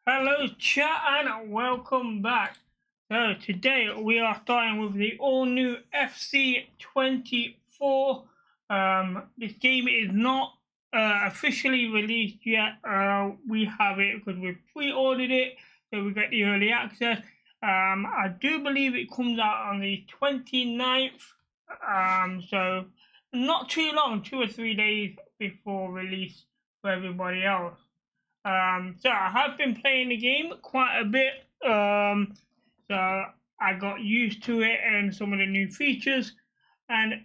Hello chat and welcome back. So today we are starting with the all new FC24. This game is not officially released yet. We have it because we've pre-ordered it, so we get the early access. I do believe it comes out on the 29th, so not too long, 2 or 3 days before release for everybody else. So I have been playing the game quite a bit. So I got used to it and some of the new features, and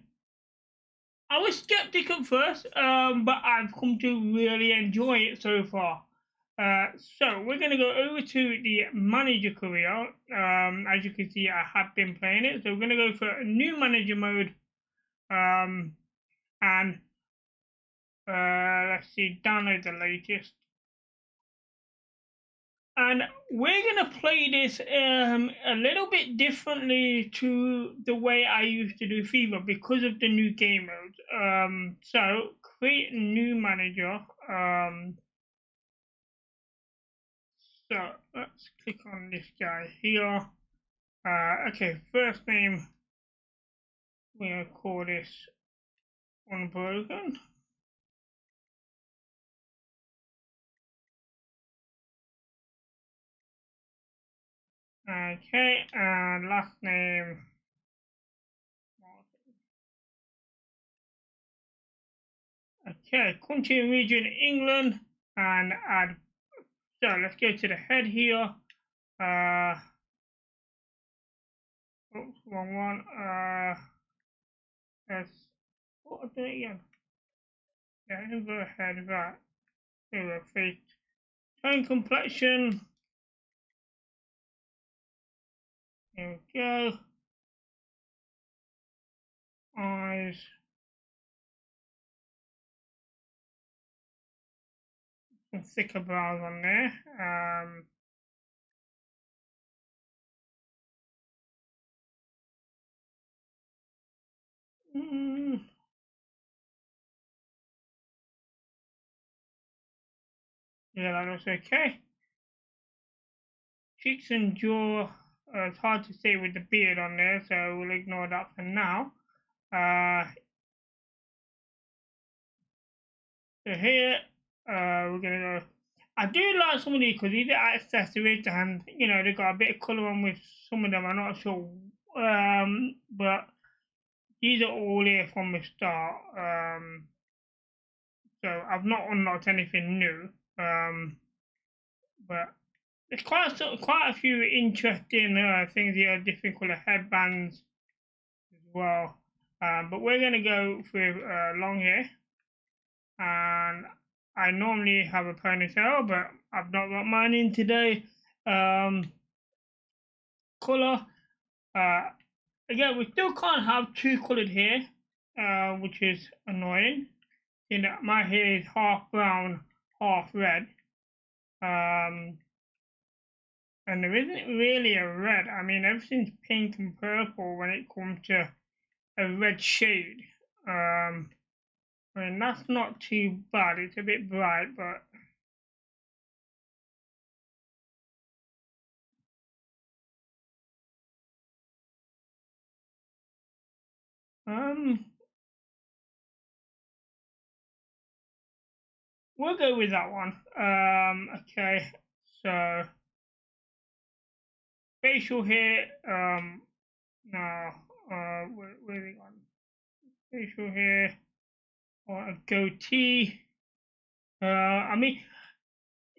I was skeptical at first, but I've come to really enjoy it so far. So we're going to go over to the manager career. As you can see, I have been playing it. So we're going to go for a new manager mode, and let's see, download the latest. And we're going to play this a little bit differently to the way I used to do FIFA because of the new game mode. So create a new manager. So let's click on this guy here. Okay, first name, we're going to call this Unbroken. Okay, and last name, okay, country and region England, and add. So let's go to the head here. Oops, wrong one. Let's what are they again? Yeah, go ahead, right. Here we face tone complexion. There we go. Eyes. Some thicker brows on there. Yeah, that looks okay. Cheeks and jaw. It's hard to say with the beard on there, so we'll ignore that for now. So here, we're gonna go. I do like some of these because these are accessories, and you know they got a bit of colour on with some of them. I'm not sure, but these are all here from the start. So I've not unlocked anything new. But there's quite a few interesting things here, different colour headbands as well. But we're gonna go with long hair, and I normally have a ponytail, but I've not got mine in today. Colour, Again, we still can't have two colored hair, which is annoying. You know, my hair is half brown, half red. And there isn't really a red. I mean, everything's pink and purple when it comes to a red shade. I mean, that's not too bad. It's a bit bright, but we'll go with that one. Okay, so facial hair. No. Where we gone? Facial hair or a goatee. I mean,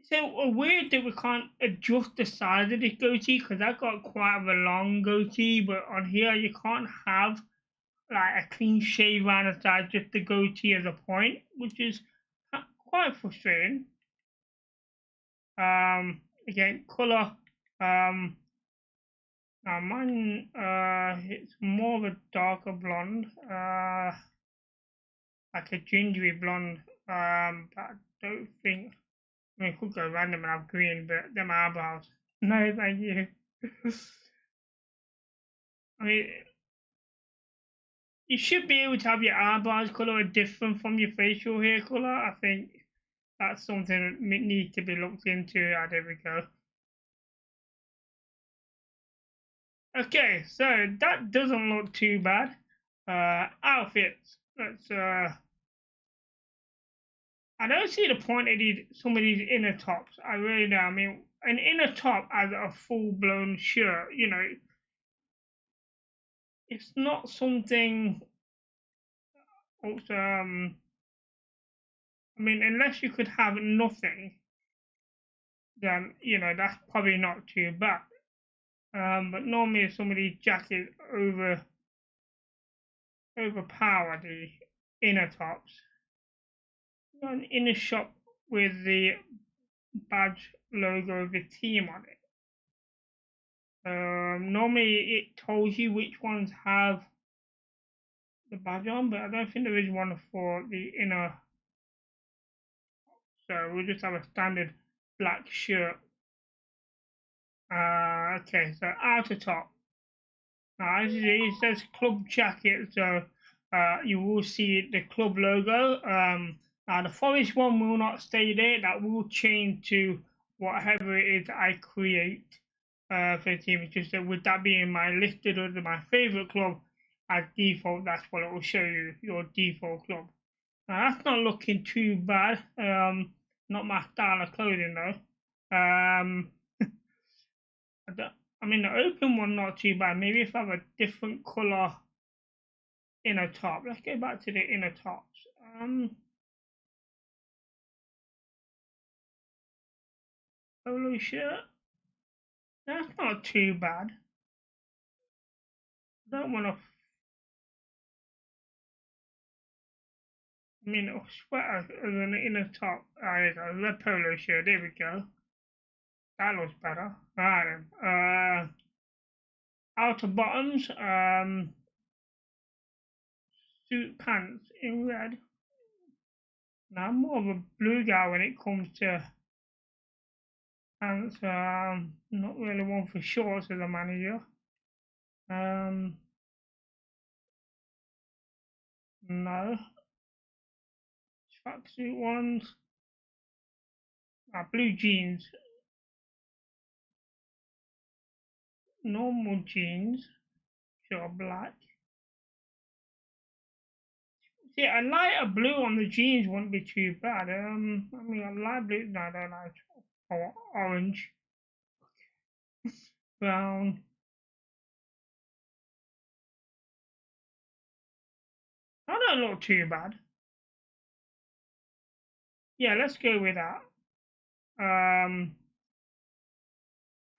so weird that we can't adjust the size of this goatee because I got quite a long goatee, but on here you can't have like a clean shave around the side, just the goatee as a point, which is quite frustrating. Again, color. Now mine, it's more of a darker blonde, like a gingery blonde. But I don't think. I mean, could go random and have green, but them eyebrows. No, thank you. I mean, you should be able to have your eyebrows colour different from your facial hair colour. I think that's something that needs to be looked into. There we go. Okay, so that doesn't look too bad. Outfits. Let's. I don't see the point of some of these inner tops. I really don't. I mean, an inner top as a full-blown shirt, you know, it's not something. Also, I mean, unless you could have nothing, then you know that's probably not too bad. But normally some of these jackets overpower the inner tops. An inner shop with the badge logo of the team on it. Normally it tells you which ones have the badge on, but I don't think there is one for the inner. So we'll just have a standard black shirt. Okay, so outer top. Now, as it says club jacket, so you will see the club logo. Now, the forest one will not stay there. That will change to whatever it is I create for the team. It's just that with that being my listed under my favorite club, as default, that's what it will show you, your default club. Now, that's not looking too bad. Not my style of clothing though. I mean, the open one not too bad. Maybe if I have a different color inner top. Let's go back to the inner tops. Polo shirt. That's not too bad. I don't want to. I mean, a sweater as an inner top. There you go. Red polo shirt. There we go. That looks better. Alright then. Outer bottoms. Suit pants in red. Now I'm more of a blue guy when it comes to pants. Not really one for shorts as a manager. No. Tracksuit ones. Blue jeans. Normal jeans. Sure, black. See, a lighter blue on the jeans wouldn't be too bad. I mean, a light blue. No, I don't like. Or orange. Brown. I don't look too bad. Yeah, let's go with that.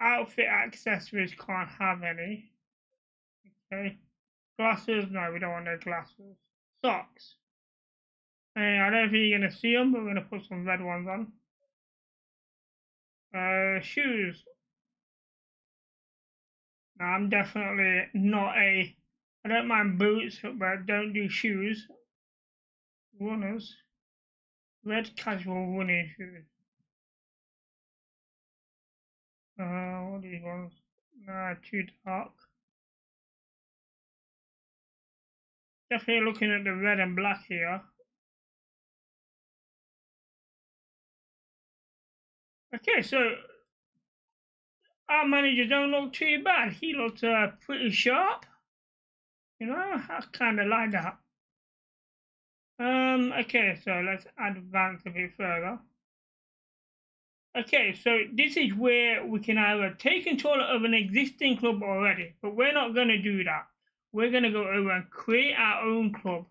Outfit accessories can't have any. Okay. Glasses, no, we don't want no glasses. Socks. I don't think you're gonna see them, but we're gonna put some red ones on. Shoes. I'm definitely not a. I don't mind boots, but don't do shoes. Runners. Red casual running shoes. What are these ones? Nah, too dark. Definitely looking at the red and black here. Okay, so our manager don't look too bad. He looks pretty sharp. You know, I kind of like that. Okay, so let's advance a bit further. Okay, so this is where we can either take control of an existing club already, but we're not going to do that. We're going to go over and create our own club.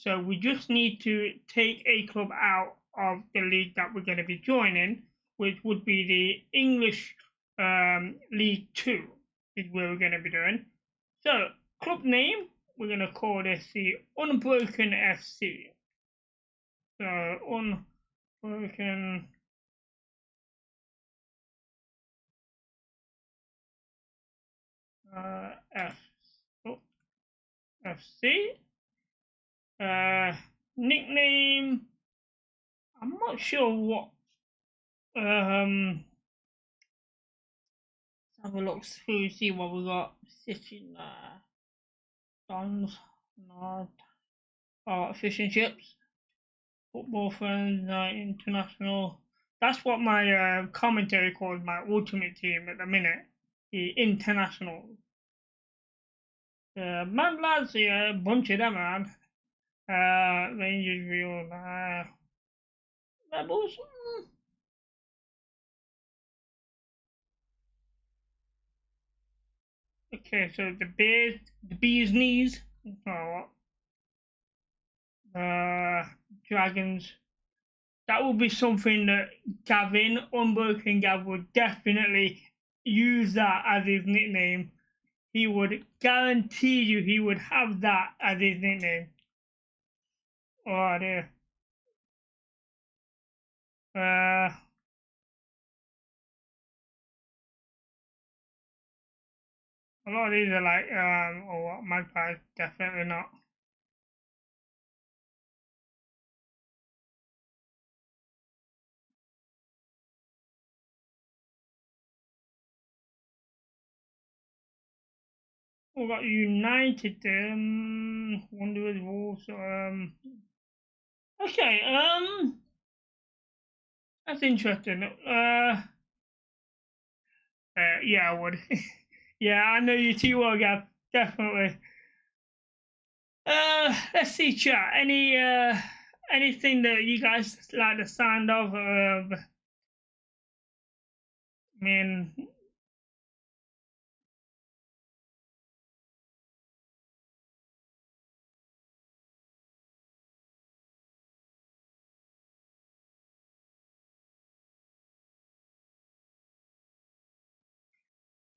So we just need to take a club out of the league that we're going to be joining, which would be the English League 2 is where we're going to be doing. So, club name, we're going to call this the Unbroken FC. So, Unbroken FC. Nickname. I'm not sure what. Let's have a look through, see what we got. Sitting Dons, no, fish and chips, football friends, international. That's what my commentary calls my ultimate team at the minute. The international. Mad lads, yeah, a bunch of them, man. Rangers, Real, Rebels. Okay, so the bee's knees. Oh, dragons. That would be something that Gavin, Unbroken Gav, would definitely use that as his nickname. He would guarantee you he would have that as his nickname. Oh dear. A lot of these are like, magpies, definitely not. We got United, Wanderers, Wolves, okay, that's interesting. Yeah, I would. Yeah, I know you too well, Gav. Definitely. Let's see, chat. Anything that you guys like the sound of?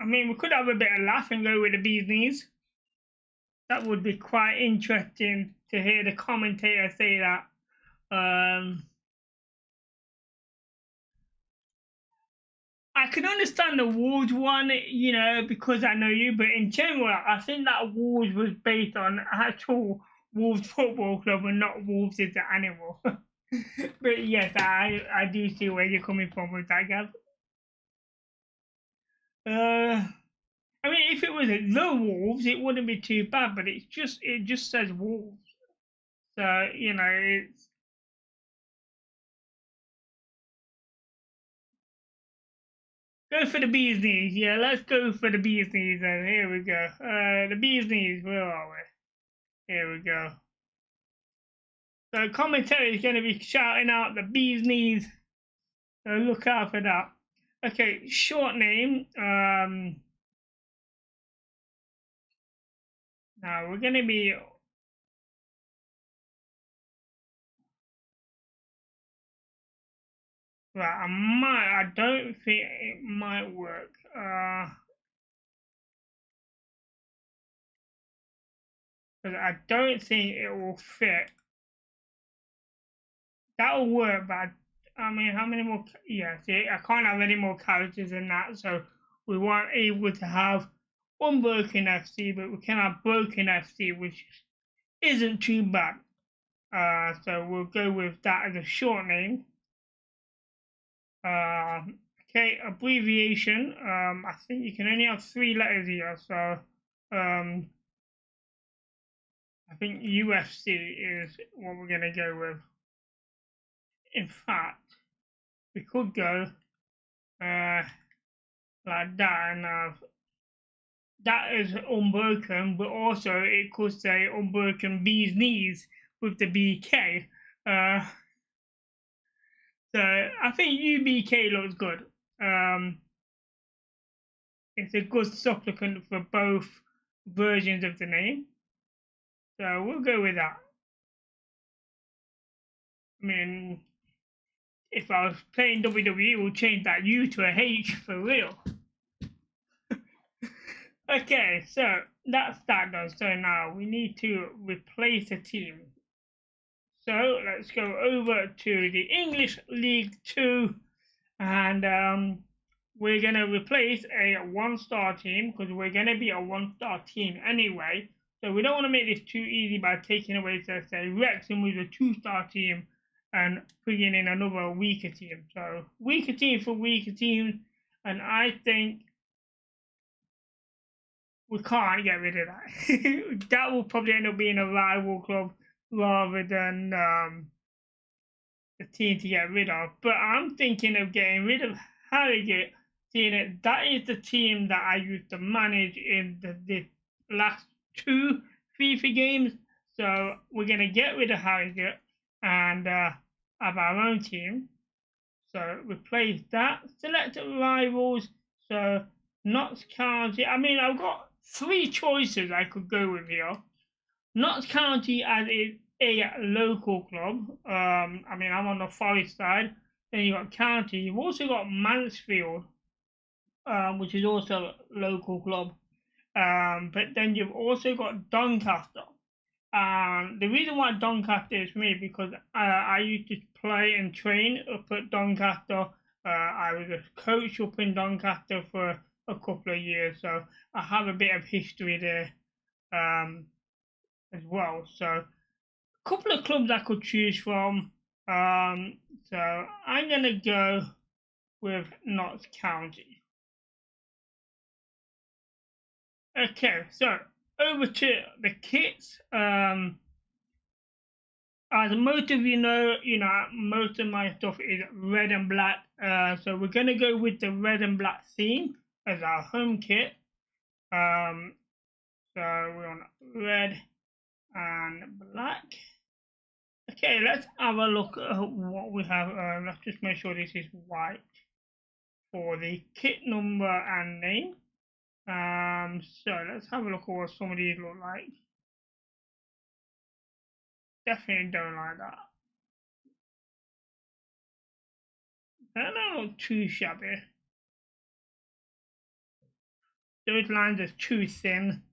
I mean, we could have a bit of laugh and go with the bee's knees. That would be quite interesting to hear the commentator say that. I can understand the Wolves one, you know, because I know you, but in general, I think that Wolves was based on actual Wolves Football Club and not Wolves as the animal. But yes, I do see where you're coming from with that, Gav. If it was the Wolves, it wouldn't be too bad, but it just says Wolves, so you know it's. Go for the bee's knees. Yeah, let's go for the bee's knees then. Here we go. The bee's knees, where are we? Here we go. So commentary is going to be shouting out the bee's knees. So look out for that. Okay, short name. Now we're going to be. Right, I don't think it might work. Because I don't think it will fit. That'll work, but how many more? Yeah, see, I can't have any more characters than that, so we weren't able to have unbroken FC, but we can have broken FC, which isn't too bad. So we'll go with that as a short name. Okay, abbreviation. I think you can only have 3 letters here, so I think UFC is what we're gonna go with. In fact, we could go like that and have that is unbroken, but also it could say unbroken B's knees with the BK. So I think UBK looks good. It's a good supplement for both versions of the name. So we'll go with that. I mean, if I was playing WWE, we'll change that U to a H for real. Okay, so that's that done. So now we need to replace a team. So let's go over to the English League 2 and we're going to replace a 1-star team because we're going to be a 1-star team anyway. So we don't want to make this too easy by taking away, so say, Wrexham with a 2-star team and bringing in another weaker team. So weaker team for weaker teams, and I think we can't get rid of that. That will probably end up being a rival club rather than the team to get rid of. But I'm thinking of getting rid of Harrogate, seeing it that is the team that I used to manage in the last 2 FIFA games. So we're going to get rid of Harrogate and have our own team. So replace that. Select rivals. So Notts County. I mean, I've got 3 choices I could go with here. Notts County as a local club. I mean, I'm on the Forest side. Then you've got County. You've also got Mansfield, which is also a local club. But then you've also got Doncaster. The reason why Doncaster is for me because I used to play and train up at Doncaster. I was a coach up in Doncaster for a couple of years, so I have a bit of history there as well. So a couple of clubs I could choose from. So I'm gonna go with Notts County. Okay, so over to the kits. As most of you know, most of my stuff is red and black. So we're gonna go with the red and black theme as our home kit. So we're on red and black. Okay, let's have a look at what we have. Let's just make sure this is white for the kit number and name. So let's have a look at what some of these look like. Definitely don't like that. They don't look too shabby. Those lines are too thin.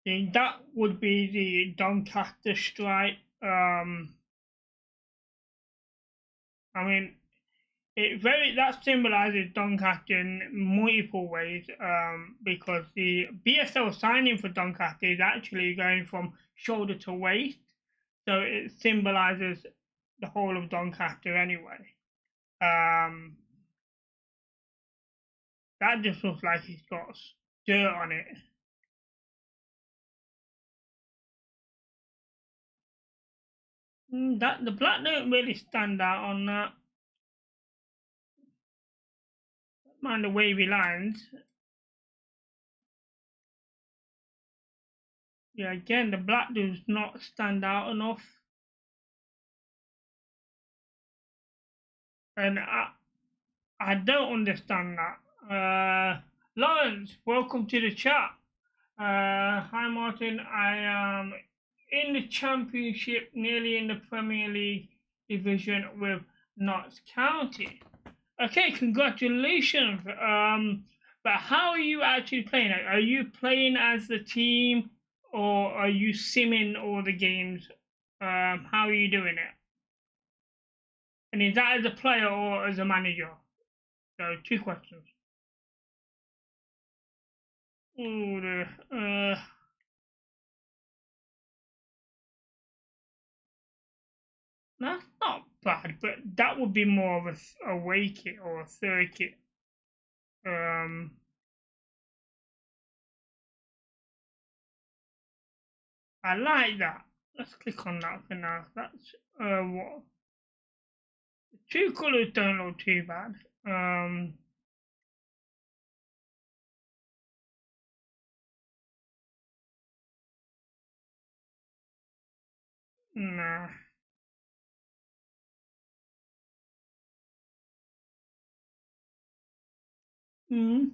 That would be the Doncaster stripe. I mean, that symbolises Doncaster in multiple ways. Because the BSL signing for Doncaster is actually going from shoulder to waist, so it symbolises the whole of Doncaster anyway. That just looks like it's got dirt on it. The black don't really stand out on that. Mind the wavy lines. Yeah, again, the black does not stand out enough. And I don't understand that. Lawrence, welcome to the chat. Hi Martin, I am in the Championship, nearly in the Premier League division with Notts County. Okay, congratulations. But how are you actually playing it? Are you playing as the team or are you simming all the games? How are you doing it? And is that as a player or as a manager? So 2 questions. Oh, that's not bad, but that would be more of a away kit or a third kit. I like that. Let's click on that for now. That's what, the two colours don't look too bad. Nah. Hmm.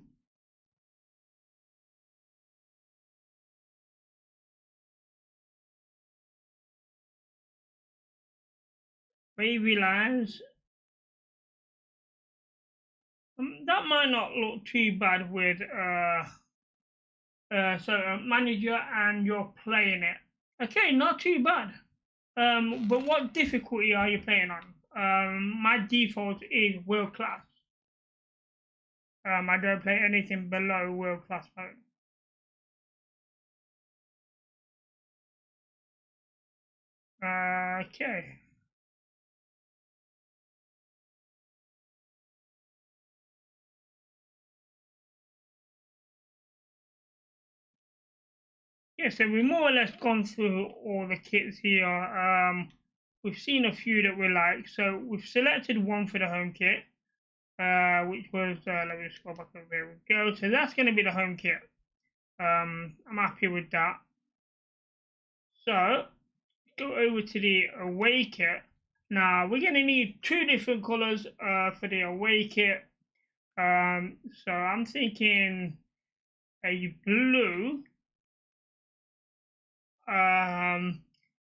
Wavy lines. That might not look too bad with manager and you're playing it. Okay, not too bad. But what difficulty are you playing on? My default is world class. I don't play anything below world class mode. Okay. Yeah, so we've more or less gone through all the kits here. We've seen a few that we like. So we've selected one for the home kit, which was, let me scroll back over, there we go. So that's going to be the home kit. I'm happy with that. So go over to the away kit. Now we're going to need 2 different colors for the away kit. So I'm thinking a blue,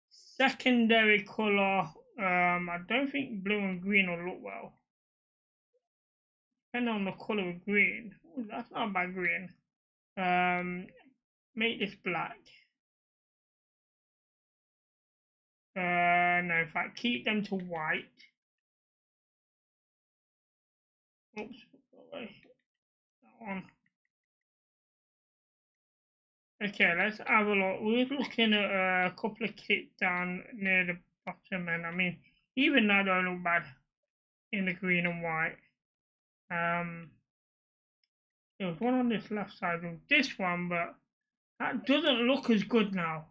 secondary color. I don't think blue and green will look well. Depending on the color of green. Ooh, that's not a bad green. Make this black. No, in fact, keep them to white. Oops, that one. Okay, let's have a look. We're looking at a couple of kits down near the bottom, and I mean, even that don't look bad in the green and white. There was one on this left side of this one, but that doesn't look as good now.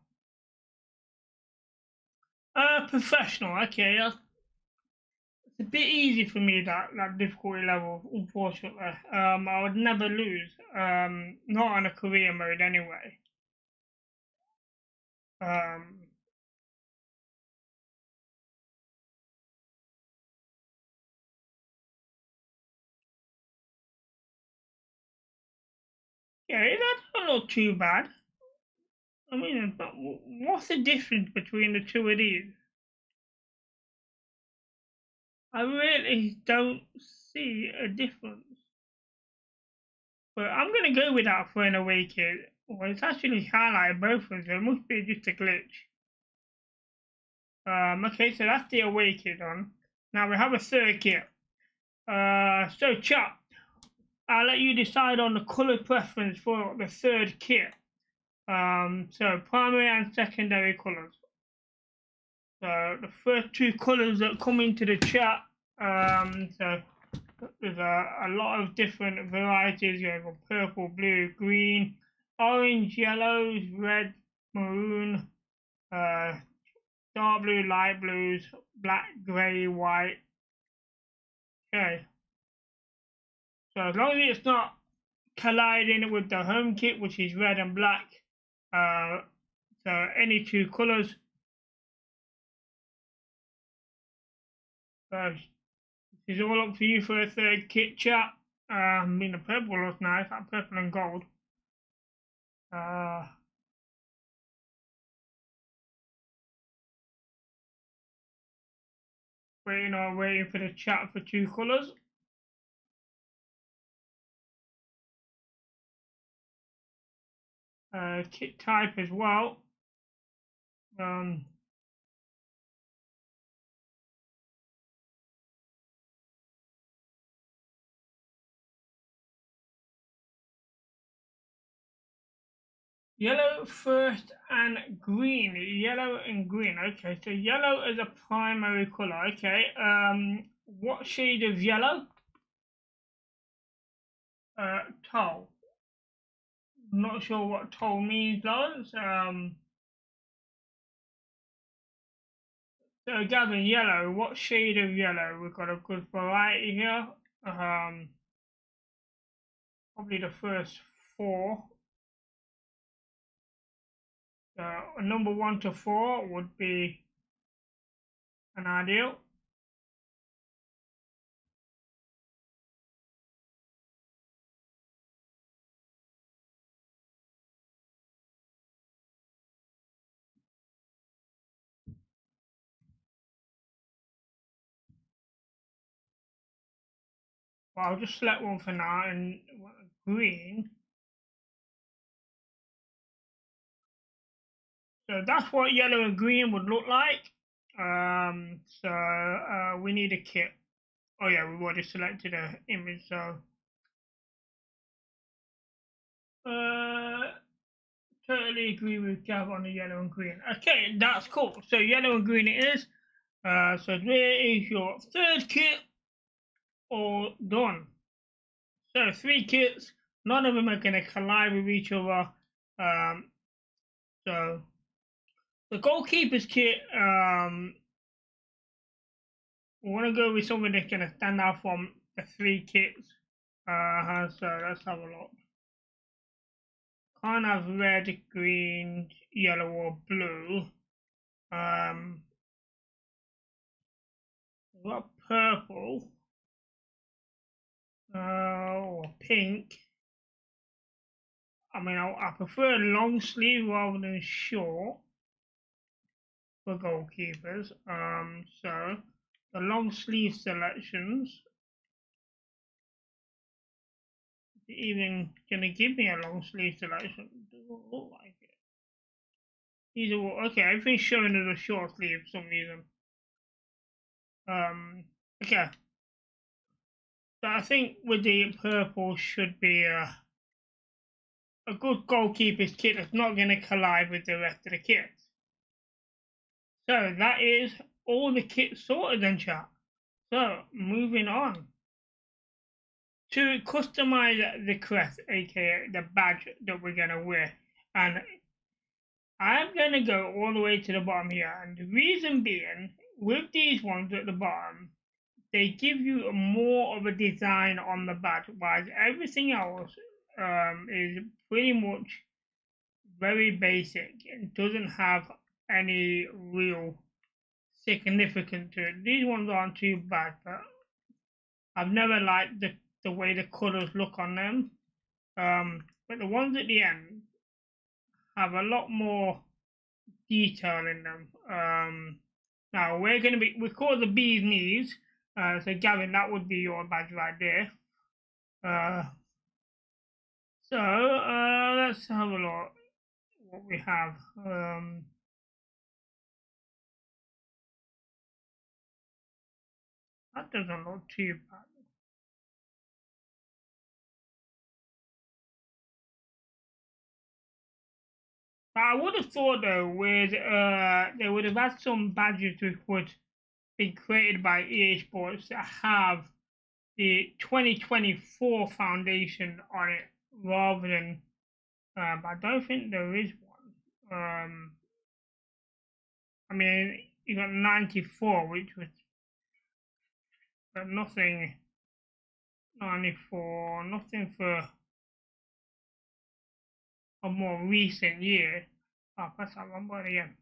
Professional. Okay, that's it's a bit easy for me, that difficulty level. Unfortunately, I would never lose. Not on a career mode anyway. Um, yeah, that don't look too bad. I mean, but what's the difference between the two of these? I really don't see a difference. But I'm gonna go with that for an away kit. Well, it's actually highlighted both of them, so it must be just a glitch. Okay, so that's the away kit on. Now we have a third kit. So chat, I'll let you decide on the color preference for the third kit. So primary and secondary colors. So the first 2 colors that come into the chat. So there's a lot of different varieties. You have purple, blue, green, orange, yellows, red, maroon, dark blue, light blues, black, grey, white. Okay. So as long as it's not colliding with the home kit, which is red and black, so any 2 colors. So this is all up to you for a third kit, chat. I mean, the purple looks nice, that purple and gold. Waiting for the chat for 2 colors. Kit type as well. Yellow first and green. Yellow and green. Okay, so yellow is a primary color. Okay. What shade of yellow? Tau. Not sure what tau means, Lawrence. So Gavin, yellow. What shade of yellow? We've got a good variety here. Probably the first four. Number 1 to 4 would be an ideal. Well, I'll just select one for now and green. So that's what yellow and green would look like. We need a kit. Oh yeah, we've already selected an image, so totally agree with Gav on the yellow and green. Okay, that's cool. So yellow and green it is. So there is your third kit, all done. So 3 kits, none of them are going to collide with each other. So the goalkeeper's kit, we want to go with something that's going to stand out from the 3 kits. So let's have a look. Can't have red, green, yellow, or blue. We've got purple, or pink. I mean, I prefer long sleeve rather than short for goalkeepers. So the long sleeve selections. Even gonna give me a long sleeve selection? Doesn't look like it. These are okay. Everything's showing as a short sleeve for some reason. Okay. So I think with the purple should be a good goalkeeper's kit that's not going to collide with the rest of the kits. So that is all the kits sorted then, chat. So moving on to customize the crest, aka the badge that we're going to wear. And I'm going to go all the way to the bottom here. And the reason being, with these ones at the bottom, they give you more of a design on the badge, while everything else is pretty much very basic and doesn't have any real significance to it. These ones aren't too bad, but I've never liked the way the colours look on them. But the ones at the end have a lot more detail in them. Now we call the bee's knees. So Gavin, that would be your badge right there. Let's have a look what we have. That doesn't look too bad. I would have thought though, with they would have had some badges which would be created by EA Sports that have the 2024 foundation on it rather than. But I don't think there is one. I mean, you got 94, which was but nothing. 94, nothing for a more recent year. Oh, press that one button again.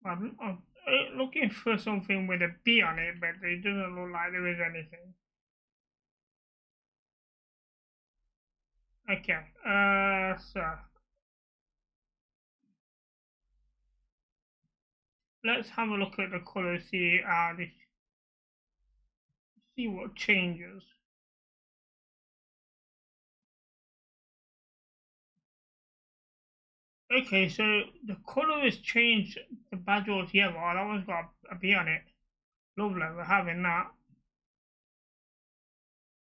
I'm looking for something with a B on it, but it doesn't look like there is anything. Okay, so let's have a look at the color, see see what changes. Okay, so the color has changed. The badge was yellow. That one's got a B on it. Lovely, we're having that.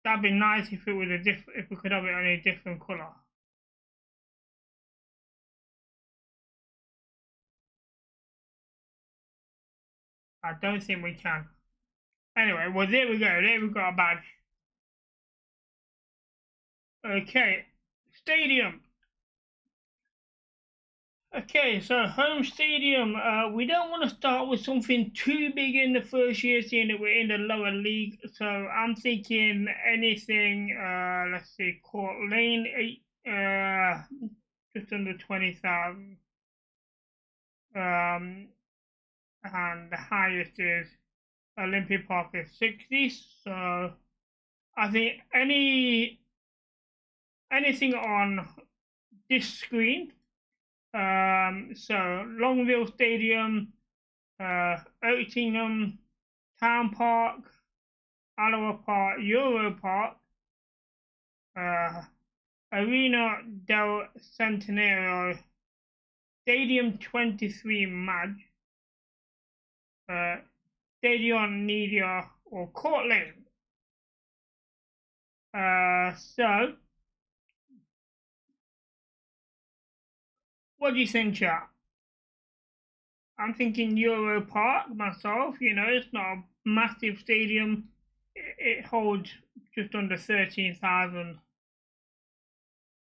That'd be nice if it was if we could have it on a different colour. I don't think we can. Anyway, well there we go. There we got a badge. Okay, stadium. Okay, so home stadium. We don't want to start with something too big in the first year, seeing that we're in the lower league. So I'm thinking anything. Let's see, Court Lane, just under 20,000. And the highest is Olympic Park is 60. So I think anything on this screen. So Longville Stadium, Oatingham, Town Park, Alloa Park, Euro Park, Arena del Centenario, Stadium 23 Madge, Stadion Media, or Court Lane. So, what do you think, chat? I'm thinking Euro Park myself. You know, it's not a massive stadium. It holds just under 13,000.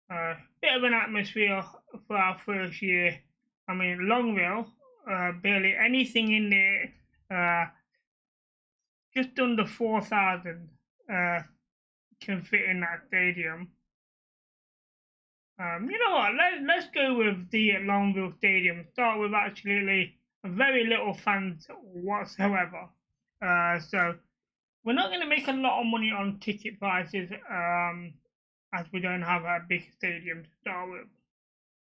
Bit of an atmosphere for our first year. I mean, Longville, barely anything in there. Just under 4,000 can fit in that stadium. You know what? Let's go with the Longville Stadium. Start with absolutely very little fans whatsoever. So we're not going to make a lot of money on ticket prices, as we don't have a big stadium to start with.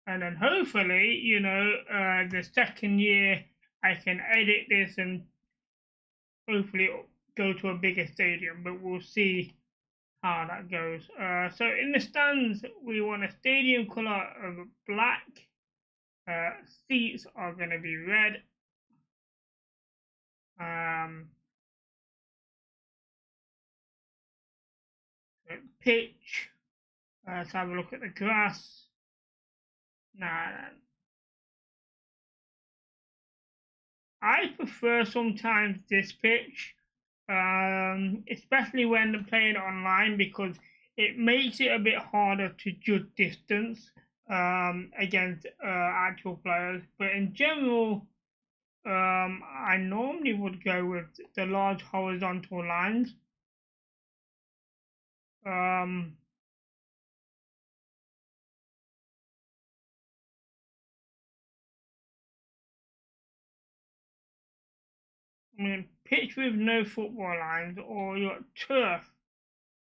And then hopefully, you know, the second year I can edit this and hopefully go to a bigger stadium, but we'll see how that goes. So in the stands, we want a stadium colour of black. Seats are going to be red. Pitch. Let's have a look at the grass. Nah, I prefer sometimes this pitch, especially when playing online, because it makes it a bit harder to judge distance against actual players. But in general, I normally would go with the large horizontal lines. I mean, pitch with no football lines, or your turf,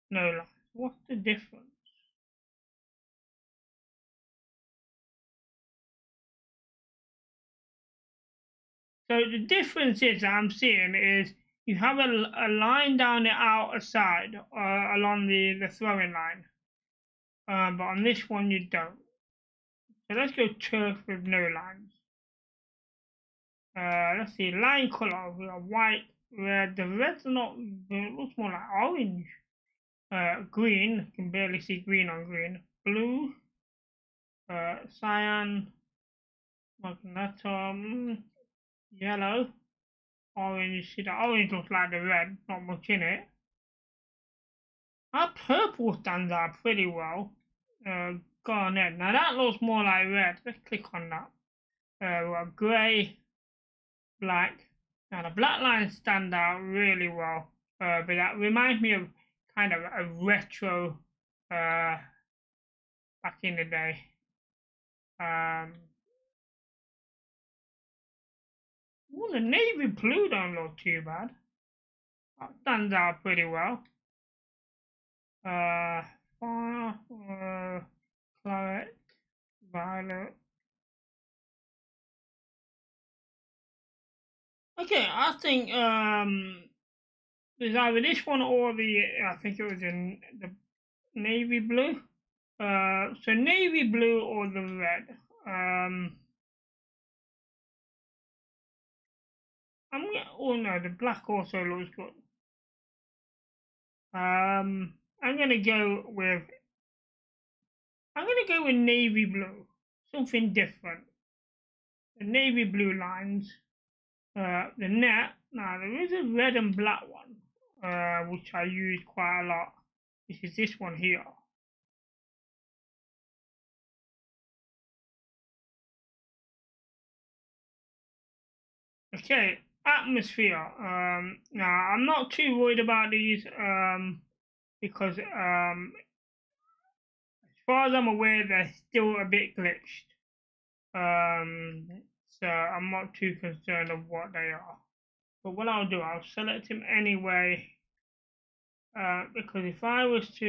no lines. What's the difference? So the difference is I'm seeing is you have a line down the outer side along the throwing line, but on this one you don't. So let's go turf with no lines. Let's see, line color, we have white, red. The red's not, it looks more like orange. Green, you can barely see green on green. Blue, cyan, magneto, yellow, orange. See, the orange looks like the red, not much in it. Our purple stands out pretty well. Garnet. Now that looks more like red. Let's click on that. We got grey, black. Now the black lines stand out really well. But that reminds me of kind of a retro back in the day. Well, the navy blue don't look too bad. That stands out pretty well. Claret, violet. Okay, I think there's either this one or I think it was in the navy blue. So navy blue or the red. I'm Oh no, the black also looks good. I'm gonna go with navy blue, something different. The navy blue lines. The net. Now there is a red and black one, which I use quite a lot. This is this one here. Okay, atmosphere. Now I'm not too worried about these because as far as I'm aware, they're still a bit glitched. So I'm not too concerned of what they are. But what I'll do, I'll select him anyway. Because if I was to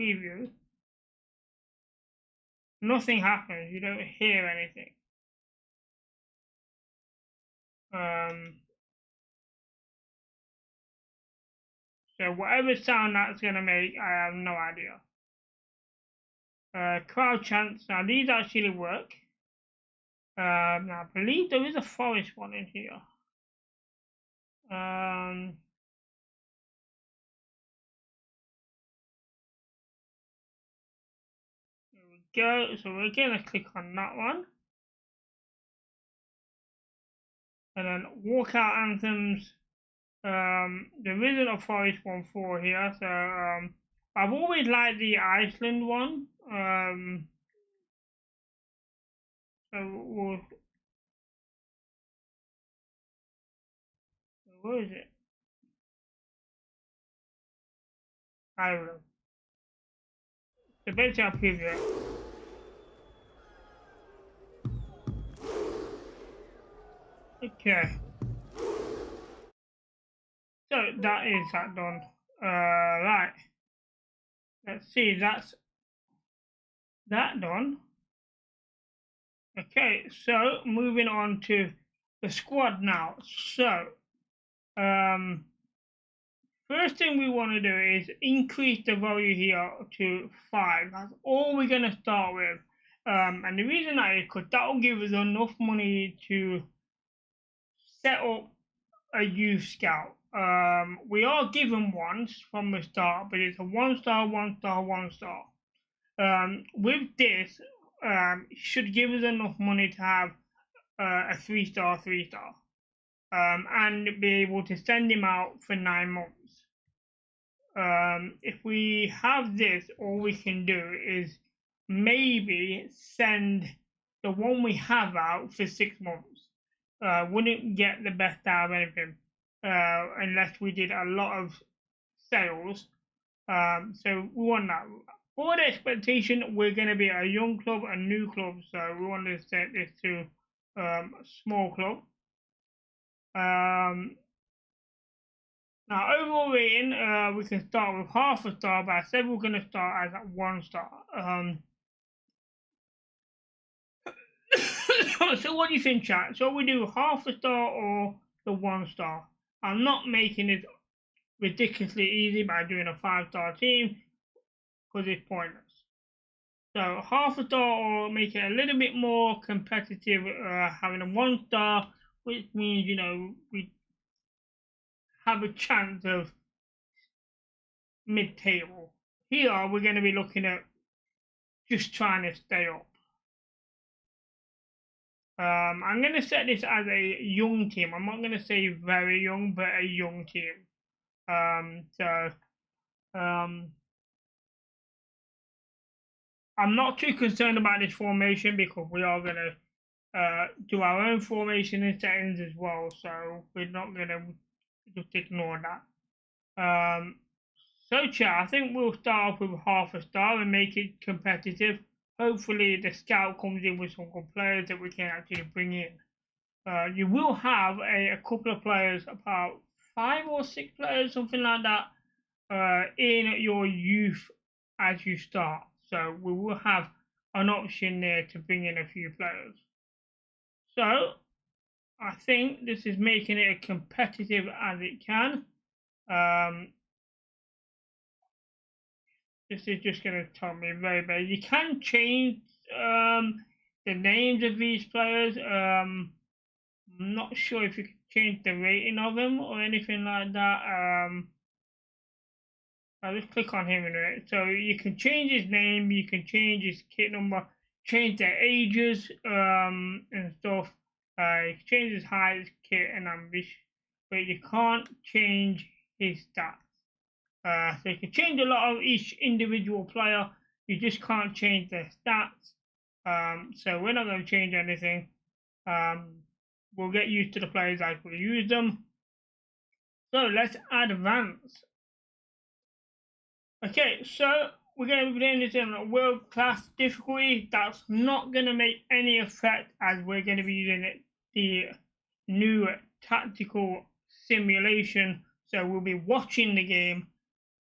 preview, nothing happens. You don't hear anything. So whatever sound that's gonna make, I have no idea. Crowd chants. Now these actually work. Now I believe there is a forest one in here. There we go. So we're gonna click on that one. And then walkout anthems. There isn't a forest one for here, so I've always liked the Iceland one. So where is it? Ireland. So basically, I'll preview it. Okay. So that is that done. Right. Let's see. That's that done. Okay. So moving on to the squad now. So, first thing we want to do is increase the value here to 5. That's all we're going to start with. And the reason that is because that will give us enough money to set up a youth scout. We are given ones from the start, but it's a 1-star, 1-star, 1-star. With this, it should give us enough money to have a 3-star, 3-star. And be able to send him out for 9 months. If we have this, all we can do is maybe send the one we have out for 6 months. Wouldn't get the best out of anything unless we did a lot of sales. So we want that. For the expectation, we're going to be a young club, a new club, so we want to set this to a small club. Now, overall rating, we can start with half a star, but I said we're going to start as a 1-star. So what do you think, chat? Shall we do half a star or the 1-star? I'm not making it ridiculously easy by doing a 5-star team because it's pointless. So half a star or make it a little bit more competitive, having a 1-star, which means, you know, we have a chance of mid-table. Here we're going to be looking at just trying to stay up. I'm going to set this as a young team. I'm not going to say very young, but a young team. I'm not too concerned about this formation because we are going to do our own formation and settings as well. So we're not going to just ignore that. So chat, I think we'll start off with half a star and make it competitive. Hopefully the scout comes in with some good players that we can actually bring in. You will have a couple of players, about 5 or 6 players, something like that, in your youth as you start. So we will have an option there to bring in a few players. So I think this is making it as competitive as it can. This is just going to tell me very. You can change the names of these players. I'm not sure if you can change the rating of them or anything like that. I'll just click on him in it. So you can change his name, you can change his kit number, change their ages and stuff. You can change his height, his kit and ambition, but you can't change his stats. So you can change a lot of each individual player, you just can't change their stats. So we're not going to change anything. We'll get used to the players as we use them. So let's advance. Okay, so we're going to be doing this in a world class difficulty. That's not going to make any effect as we're going to be using the new tactical simulation. So we'll be watching the game,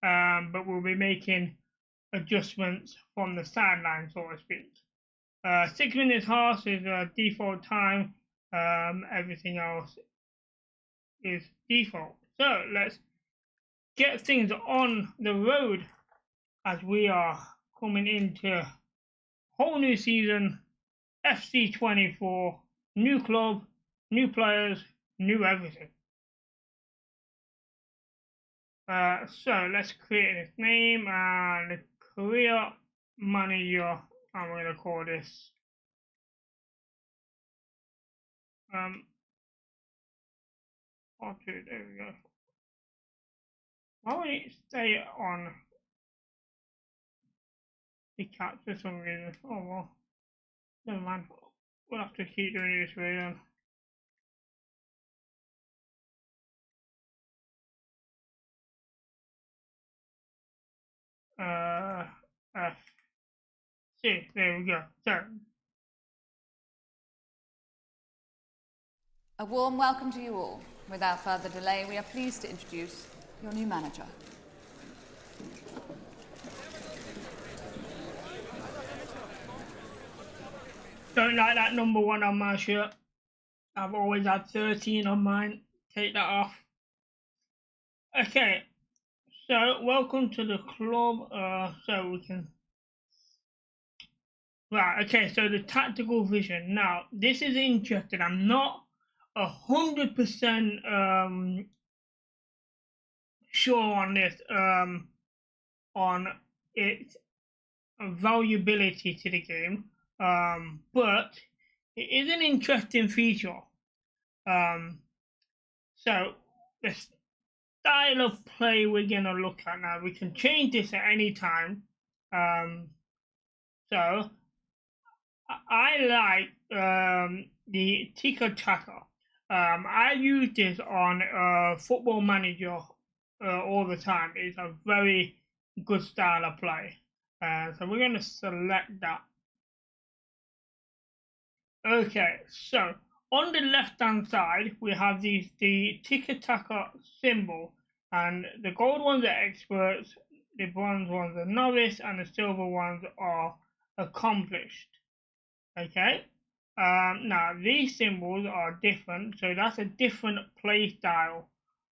but we'll be making adjustments from the sideline, so to speak. 6 minutes half is default time. Everything else is default. So let's get things on the road as we are coming into a whole new season. FC24, new club, new players, new everything. So let's create this name and the career manager. I'm going to call this okay, there we go. Why would it stay on the cat for some reason? Oh well, never mind. We'll have to keep doing it this way then. See, there we go. So, a warm welcome to you all. Without further delay, we are pleased to introduce your new manager. Don't like that number 1 on my shirt. I've always had 13 on mine. Take that off. Okay, so welcome to the club. So we can. Right, okay, so the tactical vision. Now, this is interesting. I'm not 100% sure on this, on its valuability to the game, but it is an interesting feature. So the style of play we're gonna look at now, we can change this at any time. So I like the tiki-taka. I use this on Football Manager all the time. It's a very good style of play. So we're going to select that. Okay, so on the left-hand side, we have the tiki-taka symbol, and the gold ones are experts, the bronze ones are novice, and the silver ones are accomplished. Okay, now these symbols are different, so that's a different play style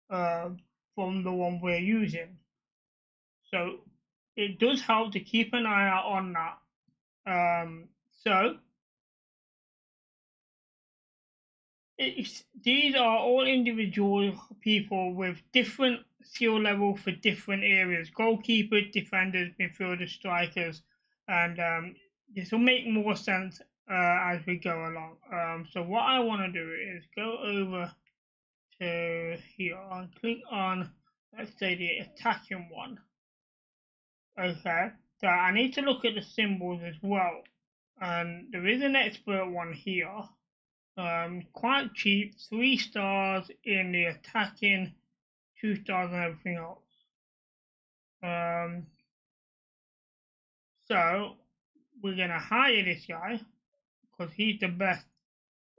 from the one we're using. So it does help to keep an eye out on that. These are all individual people with different skill level for different areas: goalkeepers, defenders, midfielders, strikers, and this will make more sense as we go along. So what I want to do is go over to here and click on, let's say, the attacking one. Okay, so I need to look at the symbols as well, and there is an expert one here. Quite cheap, 3 stars in the attacking, 2 stars and everything else. So we're gonna hire this guy because he's the best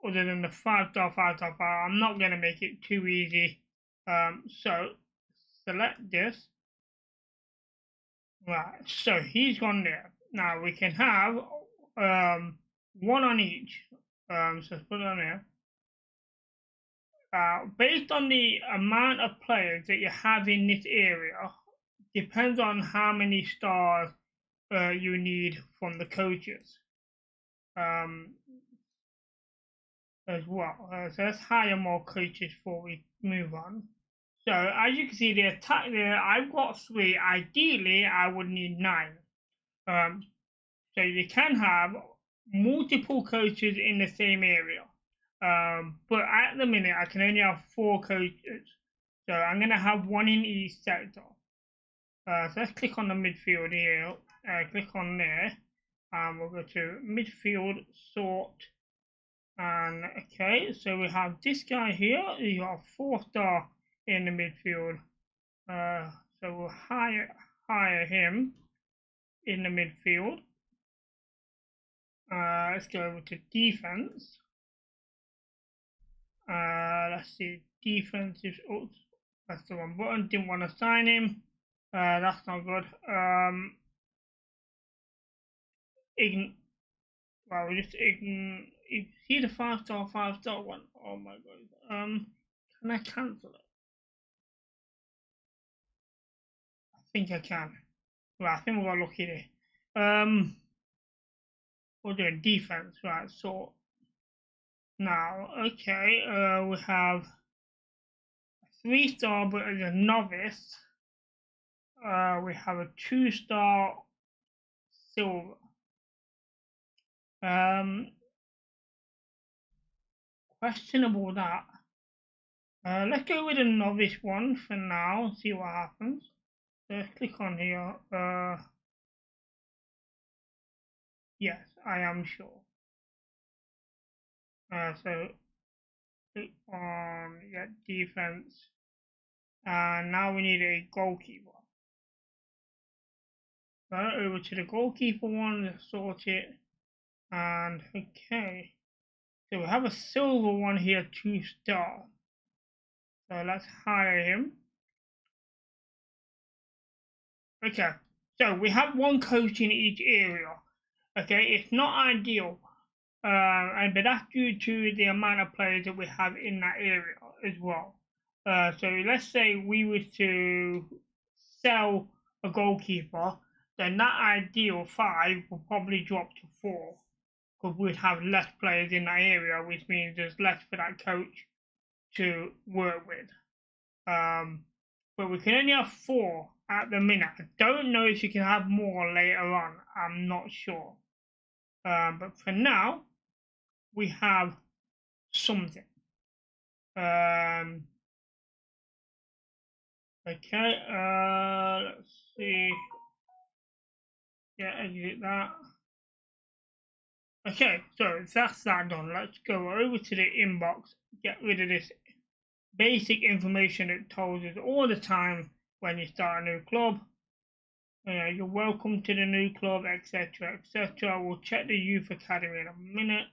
other than the 5-star, 5-star, 5. I'm not gonna make it too easy. So select this. Right, so he's gone there. Now we can have one on each. So let's put it on there. Based on the amount of players that you have in this area, depends on how many stars you need from the coaches. as well. So let's hire more coaches before we move on. So as you can see, the attack there, I've got 3. Ideally, I would need 9. So you can have multiple coaches in the same area. But at the minute, I can only have 4 coaches. So I'm going to have 1 in each sector. So let's click on the midfield here. Click on there. And we'll go to midfield, sort. And okay, so we have this guy here. You got a 4-star in the midfield. So we'll hire him in the midfield. Let's go over to defense. Let's see, defensive. Oops, that's the wrong button. Didn't want to sign him. That's not good. Well, we just see the 5-star one. Oh my god. Can I cancel it? I think I can. Right, I think we got lucky there. We're doing defense, right? So now, okay, we have a 3-star, but as a novice, we have a 2-star silver. Questionable that. Let's go with a novice one for now. See what happens. So let's click on here. Yes, I am sure. So click on defense, and now we need a goalkeeper. Over to the goalkeeper one. Let's sort it. And okay, so we have a silver one here, 2-star. So let's hire him. Okay, so we have 1 coach in each area. Okay, it's not ideal, but that's due to the amount of players that we have in that area as well. So let's say we were to sell a goalkeeper, then that ideal 5 will probably drop to 4. Because we'd have less players in that area, which means there's less for that coach to work with. But we can only have 4 at the minute. I don't know if you can have more later on. I'm not sure. But for now, we have something. Okay, let's see. Yeah, exit that. Okay, so that's that done. Let's go over to the inbox, get rid of this basic information that tells us all the time when you start a new club. You're welcome to the new club, etc., etc. We'll check the youth academy in a minute.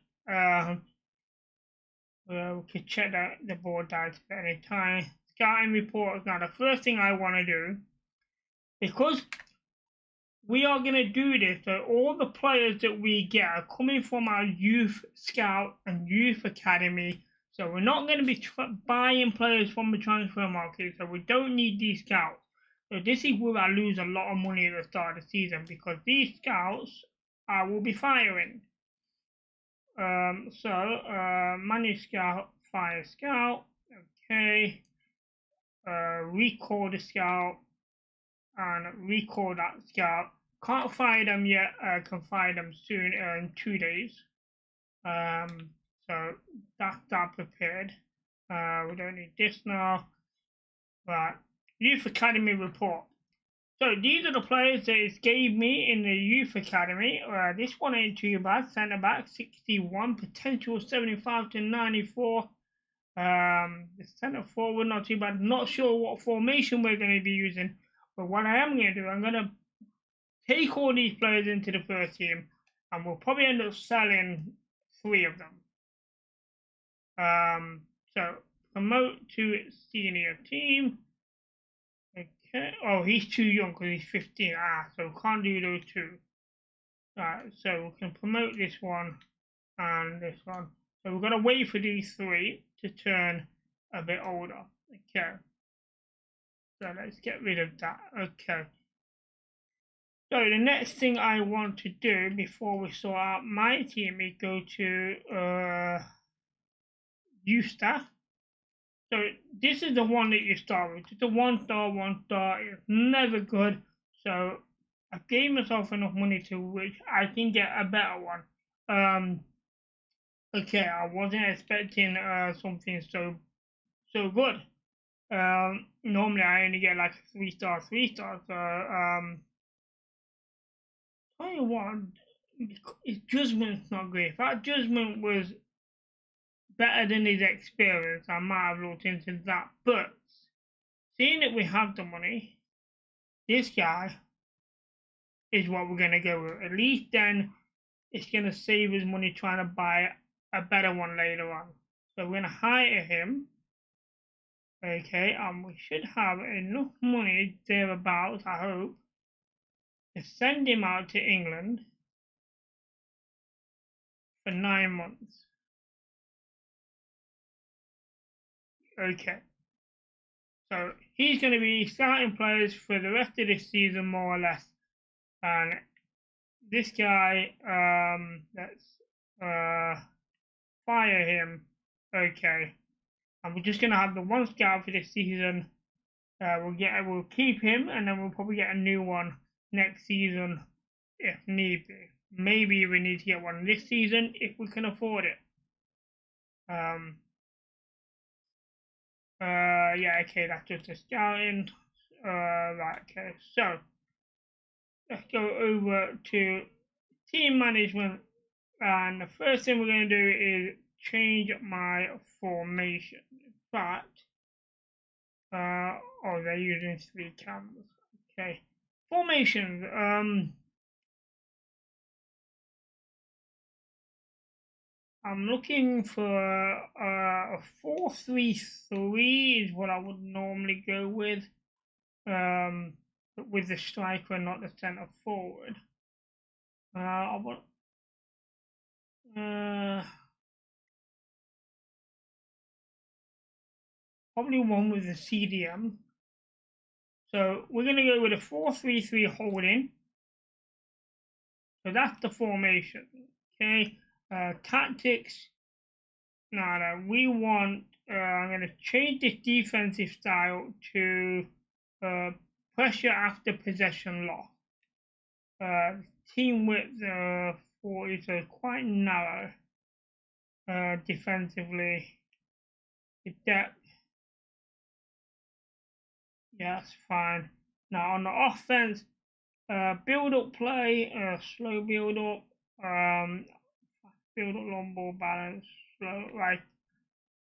We can check the board data at any time. Scouting reports. Now, the first thing I want to do, because we are going to do this, so all the players that we get are coming from our youth scout and youth academy. So we're not going to be buying players from the transfer market, so we don't need these scouts. So this is where I lose a lot of money at the start of the season, because these scouts I will be firing. Manage scout, fire scout, okay. Recall the scout and recall that scout. Can't fire them yet, can fire them soon in 2 days. So that's that prepared. We don't need this now. Right, Youth Academy report. So these are the players that it gave me in the Youth Academy. This one ain't too bad. Centre back 61, potential 75 to 94. The centre forward not too bad. Not sure what formation we're going to be using, but what I am going to do, I'm going to take all these players into the first team, and we'll probably end up selling 3 of them. So promote to senior team. Okay. Oh, he's too young because he's 15. So we can't do those 2. So we can promote this one and this one. So we've got to wait for these 3 to turn a bit older. Okay. So let's get rid of that. Okay. So the next thing I want to do before we sort out my team is go to youth staff. So this is the one that you start with. It's a 1 star, 1 star. It's never good. So I gave myself enough money to which I can get a better one. Okay, I wasn't expecting something so good. Normally I only get like 3 star, 3 star. So tell you what, his judgment's not great. If that judgment was better than his experience, I might have looked into that. But seeing that we have the money, this guy is what we're gonna go with. At least then it's gonna save us money trying to buy a better one later on. So we're gonna hire him. Okay, we should have enough money thereabouts, I hope, to send him out to England for 9 months. Okay, so he's going to be starting players for the rest of this season, more or less. And this guy, let's fire him. Okay, and we're just going to have the 1 scout for this season. We'll keep him, and then we'll probably get a new one next season if need be. Maybe we need to get one this season if we can afford it. Yeah, okay, that's just a scouting. Right, okay, so let's go over to team management, and the first thing we're going to do is change my formation. In fact, oh, they're using 3 cameras. Okay, formations. I'm looking for a 4-3-3 is what I would normally go with the striker and not the centre forward. I want probably one with the CDM. So we're going to go with a 4-3-3 holding. So that's the formation. Okay, tactics. No, we want. I'm going to change this defensive style to pressure after possession loss. Team width 40, so quite narrow defensively. The depth, yeah, that's fine. Now on the offense, build up play, slow build up, build up long ball balance, slow. Like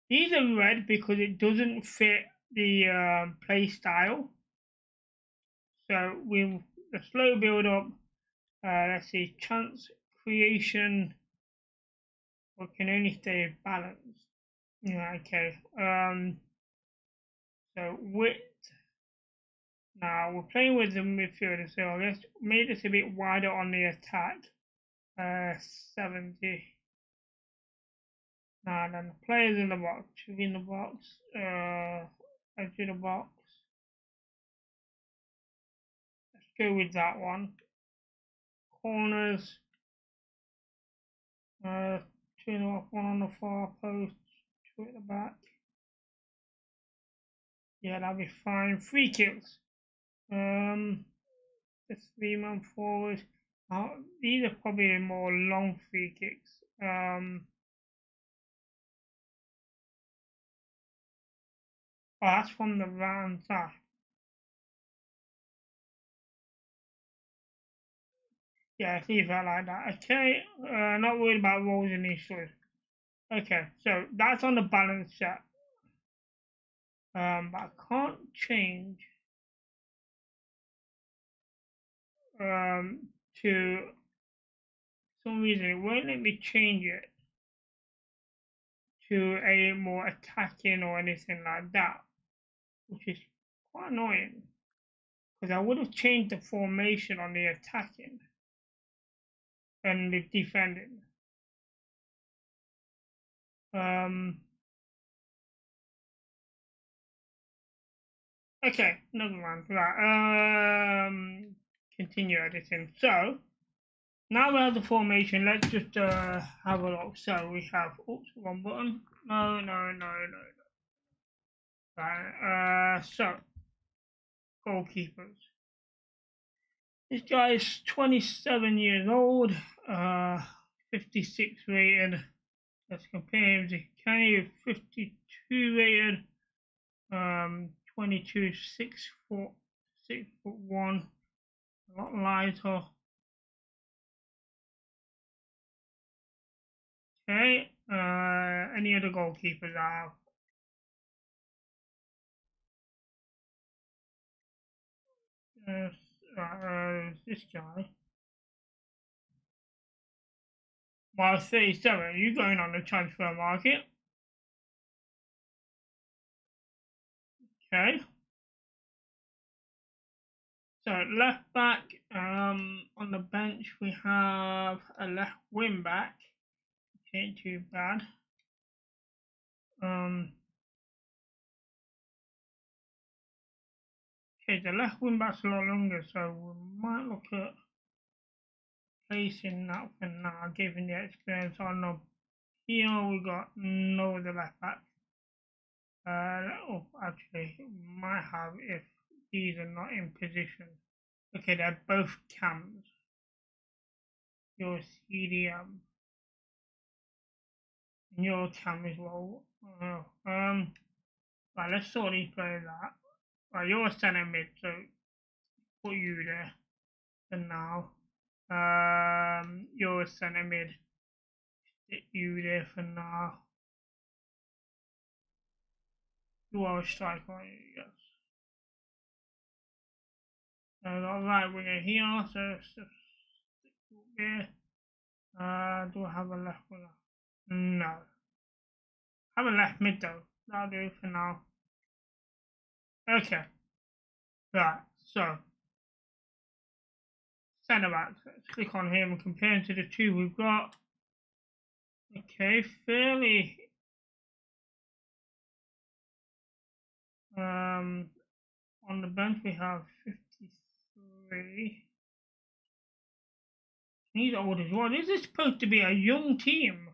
these are red because it doesn't fit the play style. So with the slow build up, let's see, chance creation, we can only stay balanced. Yeah, okay. So width. Now we're playing with the midfielder, so let's make this a bit wider on the attack. 70. Now then the players in the box, in the box, edge of the box. Let's go with that one. Corners. 2 in the box, 1 on the far post, 2 at the back. Yeah, that'll be fine. Free kicks. The 3-man forward. These are probably more long free kicks. Oh, that's from the round side. Yeah, leave that like that. Okay, not worried about rolls initially. Okay, so that's on the balance set. But I can't change to some reason it won't let me change it to a more attacking or anything like that, which is quite annoying because I would have changed the formation on the attacking and the defending. Okay, never mind. Right. continue editing. So now we have the formation. Let's just have a look. So we have wrong button. No. Right. So goalkeepers. This guy is 27 years old. 56 rated. Let's compare him to Kenny, 52 rated. 22, 6'1", a lot lighter. Okay, any other goalkeepers I have? This guy. Well, 37, are you going on the transfer market? Okay. So left back, on the bench we have a left wing back. Ain't too bad. Okay, the left wing back's a lot longer, so we might look at placing that for now, given the experience on the here. We got no other left back. Actually, we might have if these are not in position. Okay, they're both cams. Your CDM. And your cam as well. Right, let's sort these players out. Right, you're a centre mid, so put you there for now. You're a centre mid. Stick you there for now. You are a striker, aren't you? Yes. So I got a right winger here, so stick there. Do I have a left winger? No. I have a left mid though. That'll do for now. Okay. Right, so centre backs. Let's click on him and compare him to the two we've got. Okay, fairly on the bench we have 53. He's old as well. This is supposed to be a young team.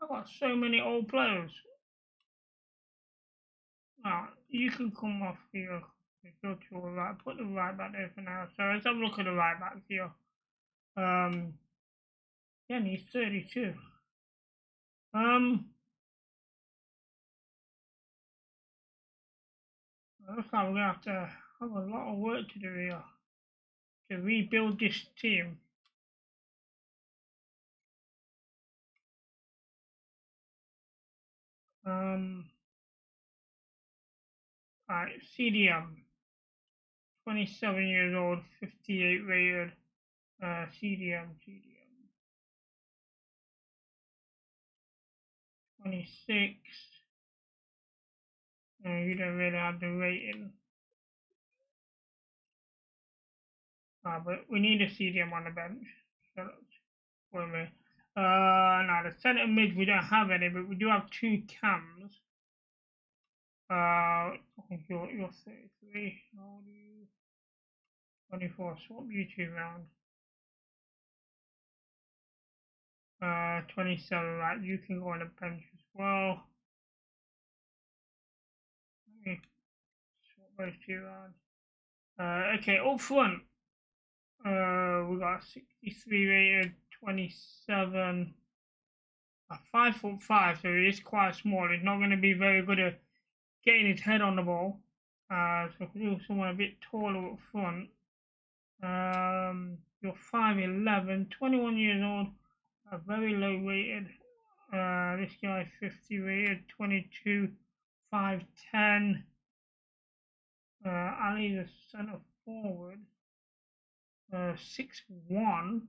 I've got so many old players. You can come off here. Go to the right. Put the right back there for now. So let's have a look at the right back here. Yeah, he's 32. Looks like we're gonna have to have a lot of work to do here to rebuild this team. Alright, CDM, 27 years old, 58 rated. CDM, 26. You don't really have the rating. But we need a CDM on the bench. So wait a minute. Now the centre mid we don't have any, but we do have two cams. I think you're 33. How old are you? 24. Swap you two round. 27. Right, you can go on the bench as well. Let me swap those two round. Okay, up front. We got 63 rated, 27. 5'5", so he is quite small. He's not going to be very good at getting his head on the ball. So if we do someone a bit taller up front. You're 5'11", 21 years old, very low rated. This guy 50 rated, 22, 5'10". Ali's a centre forward, 6'1".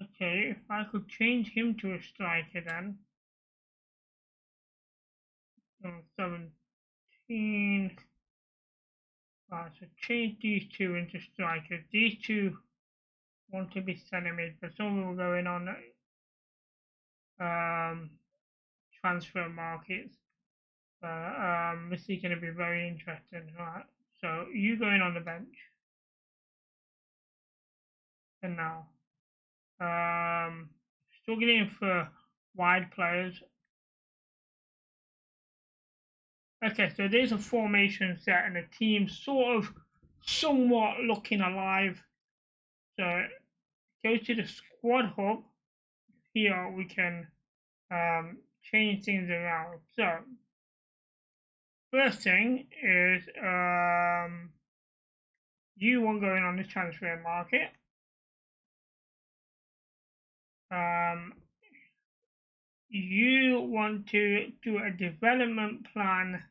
Okay, if I could change him to a striker then. 17. Right, so change these two into strikers. These two want to be centre mid, but some will going on transfer markets. This is going to be very interesting. Right, so you going on the bench. for now. Struggling for wide players. Okay, so there's a formation set and the team sort of somewhat looking alive. So go to the squad hub. Here we can change things around. So first thing is you want going on the transfer market. You want to do a development plan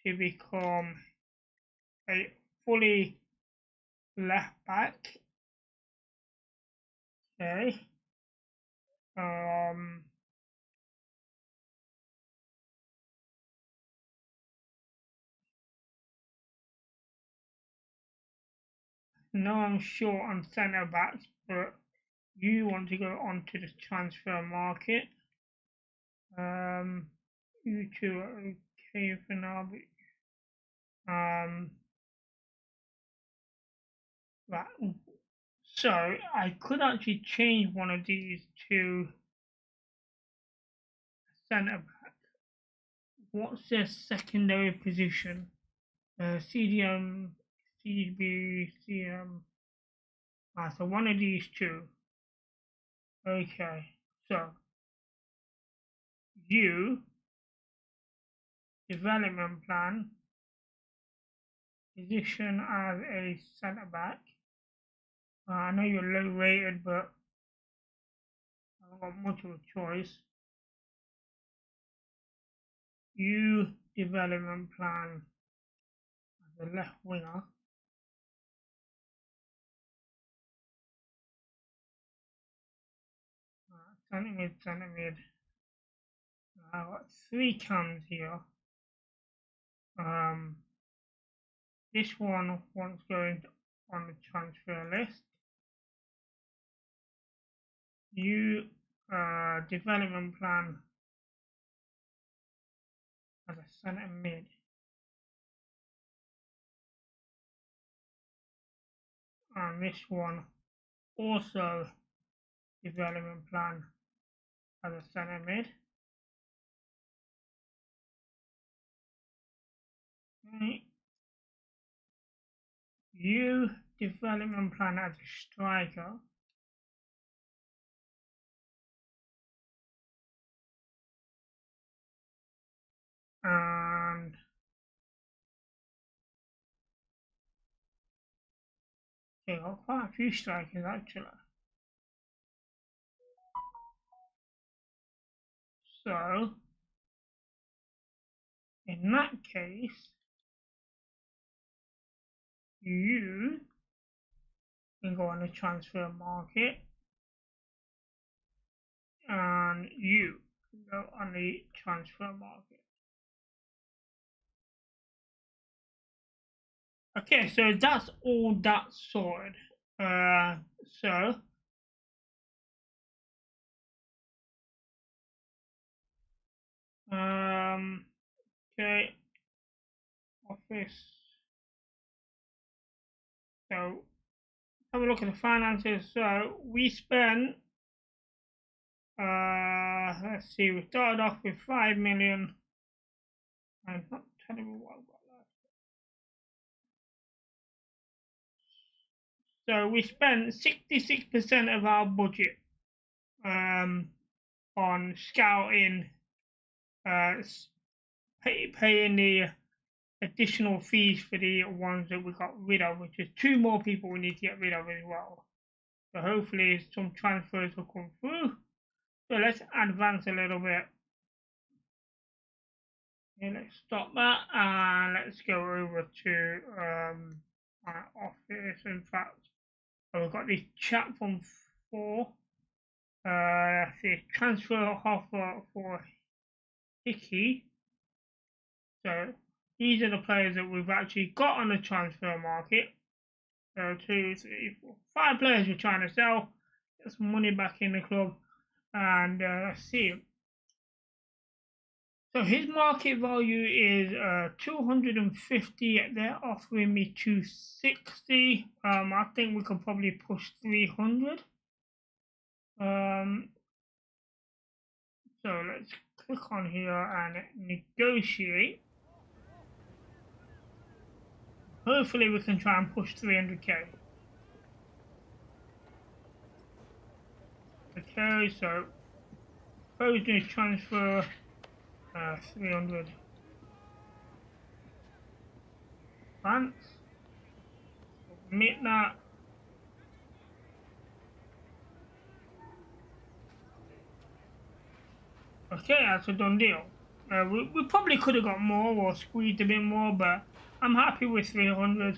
to become a fully left back. Okay. No, I'm short on centre backs, but you want to go onto the transfer market. You two are okay for now, but right. So I could actually change one of these to centre back. What's their secondary position? CDM, CDB, CM. So one of these two. Okay, so you development plan, position as a centre back. I know you're low rated, but I haven't got much of a choice. You development plan as a left winger. Centre mid. I've got 3 cams here. This one wants going on the transfer list. You development plan as a centre mid. And this one also development plan as a centre mid. Okay. You development plan as a striker. And okay, got quite a few strikers actually. So in that case, you can go on the transfer market and you can go on the transfer market. Okay, so that's all that sorted. Okay, office. So have a look at the finances. So we spent let's see, we started off with 5 million. I'm not telling you what I've got left. So we spent 66% of our budget on scouting, paying the additional fees for the ones that we got rid of, which is 2 more people we need to get rid of as well. So hopefully some transfers will come through. So let's advance a little bit. Okay, let's stop that and let's go over to my office. In fact, we've got this chat from 4. See, transfer offer for Hickey. So these are the players that we've actually got on the transfer market. So 2, 3, 4, 5 players we're trying to sell, get some money back in the club, and let's see. So his market value is 250. They're offering me 260. I think we could probably push 300. So let's click on here and negotiate. Hopefully we can try and push 300k. Okay, so proposing transfer 300. Advance. Submit that. Okay, that's a done deal. We probably could have got more or squeezed a bit more, but I'm happy with 300.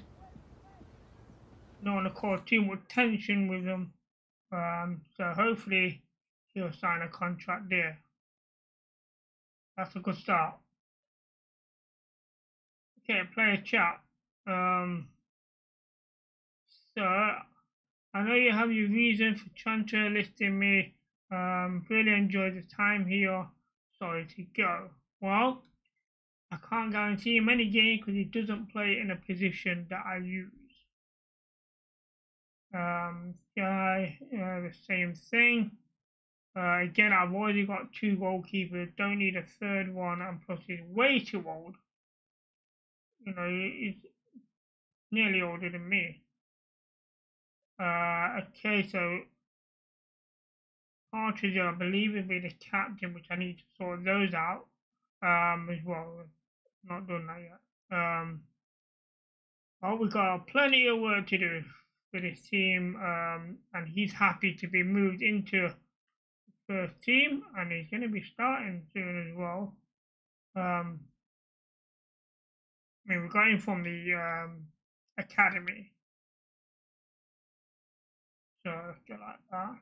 Don't want to cause too much tension with them. So hopefully he'll sign a contract there. That's a good start. Okay, player chat. So I know you have your reason for transfer listing me. Really enjoyed the time here. Sorry to go. Well, I can't guarantee him any game because he doesn't play in a position that I use. Guy, the same thing. Again, I've already got 2 goalkeepers. Don't need a third one, and plus he's way too old. You know, he's nearly older than me. Okay, so Partridge, I believe, will be the captain, which I need to sort those out as well. Not done that yet. Well, we've got plenty of work to do with his team, and he's happy to be moved into the first team, and he's going to be starting soon as well. I mean, we got him from the academy, so let's go like that.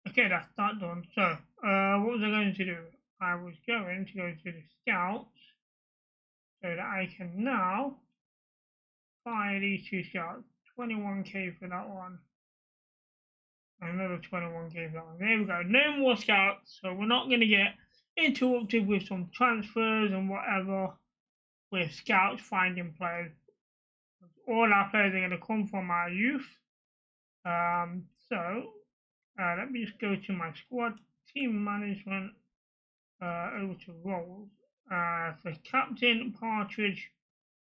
Okay, that's that done. So, what was I going to do? I was going to go to the scouts so that I can now buy these 2 scouts. 21k for that one. Another 21k for that one. There we go. No more scouts. So we're not going to get interrupted with some transfers and whatever with scouts finding players. All our players are going to come from our youth. Let me just go to my squad, team management, over to roles. So captain, Partridge.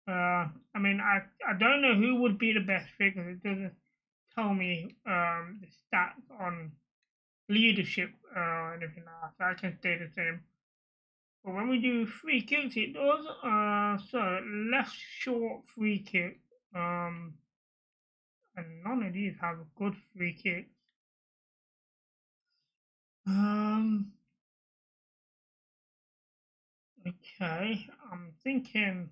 I mean, I don't know who would be the best fit because it doesn't tell me the stats on leadership or anything like that. So I can stay the same. But when we do free kicks, it does. So left short free kick. And none of these have good free kicks. Okay, I'm thinking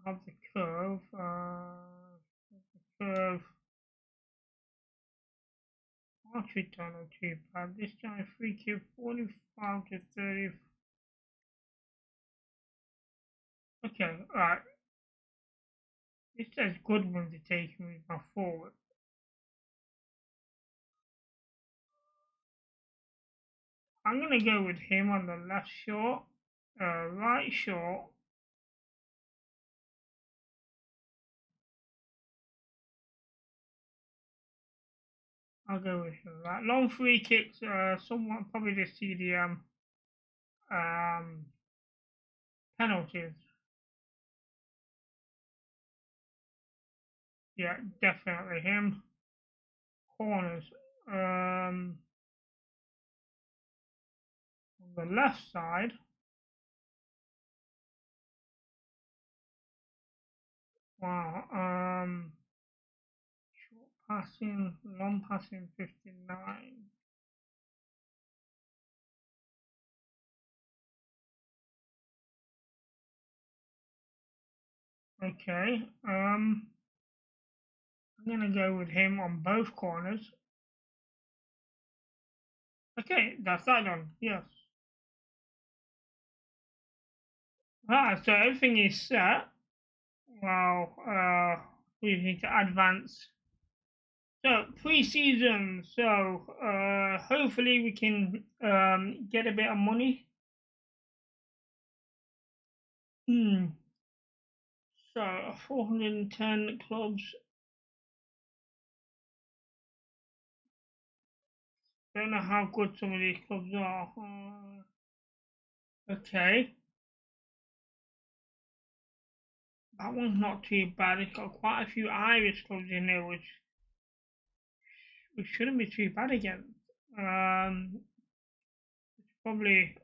of the curve. The curve. Archery tunnel too bad. This time free kick 45 to 30. Okay, alright. This says Goodwin to take me my forward. I'm gonna go with him on the left short, right short. I'll go with him. Right, long free kicks. Someone probably the CDM penalties. Yeah, definitely him. Corners. On the left side. Wow. Short passing, long passing, 59. Okay. I'm gonna go with him on both corners. Okay, that's that done. Yes. So everything is set. Wow. We need to advance. So pre-season. So hopefully we can get a bit of money. So 410 clubs. Don't know how good some of these clubs are. Okay. That one's not too bad. It's got quite a few Irish clubs in there, which shouldn't be too bad again. Probably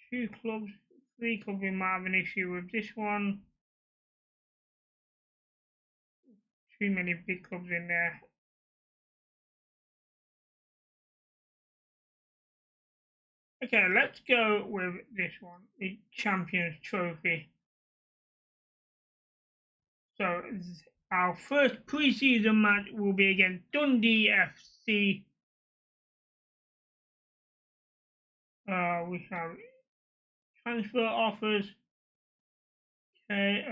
two clubs, three clubs we might have an issue with. This one, too many big clubs in there. Okay, let's go with this one, the Champions Trophy. So our first pre-season match will be against Dundee FC. We have transfer offers. Okay,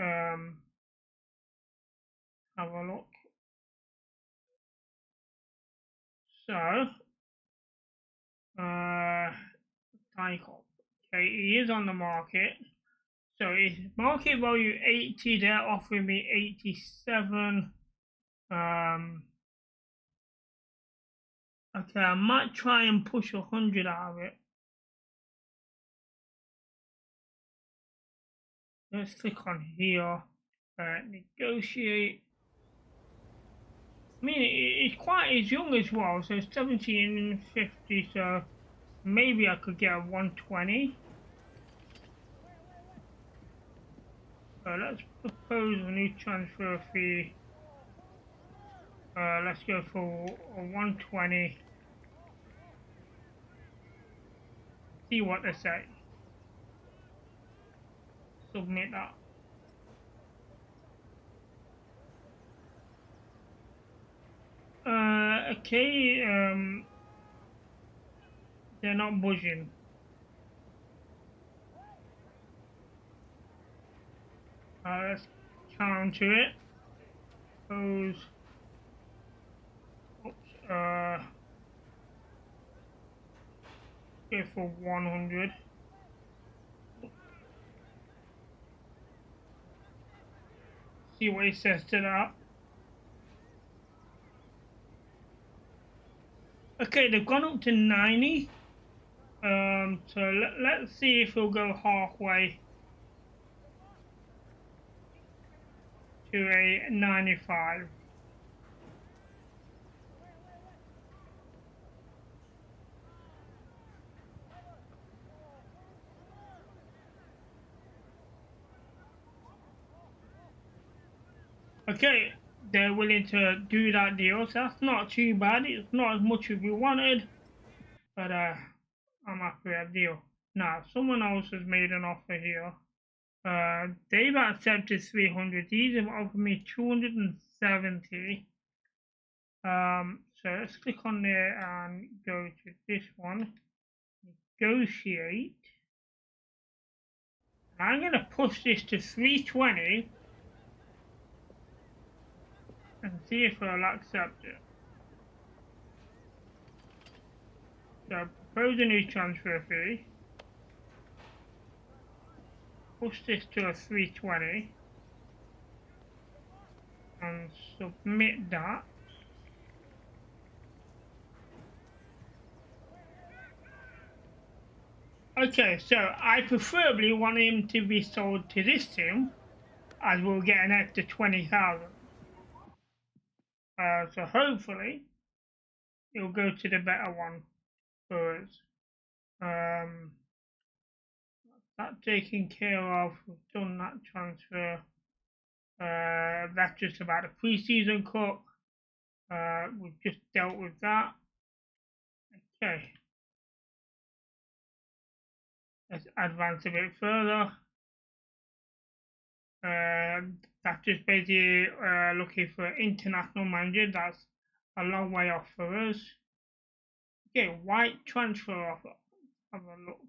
have a look. So, Tycop. Okay, he is on the market. So his market value 80. They're offering me 87. Okay, I might try and push 100 out of it. Let's click on here, negotiate. I mean, he's young as well, so 1750, so maybe I could get a 120. So let's propose a new transfer fee. Let's go for a 120. See what they say. Submit that. Okay, they're not budging. Let's counter it. Suppose. Oops, go for 100. See what he says to that. Okay, they've gone up to 90. So let's see if he'll go halfway to a 95. Okay, they're willing to do that deal, so that's not too bad. It's not as much as we wanted, but I'm happy with that deal. Now, someone else has made an offer here. They've accepted 300. These have offered me 270. So let's click on there and go to this one. Negotiate. I'm going to push this to 320 and see if they'll accept it. So propose a new transfer fee. Push this to a 320 and submit that. Okay, so I preferably want him to be sold to this team, as we'll get an extra 20,000. So hopefully he'll go to the better one for us. That taken care of. We've done that transfer. That's just about the pre-season cup. We've just dealt with that. Okay. Let's advance a bit further. That's just basically looking for an international manager. That's a long way off for us. Okay, white transfer offer. Have a look.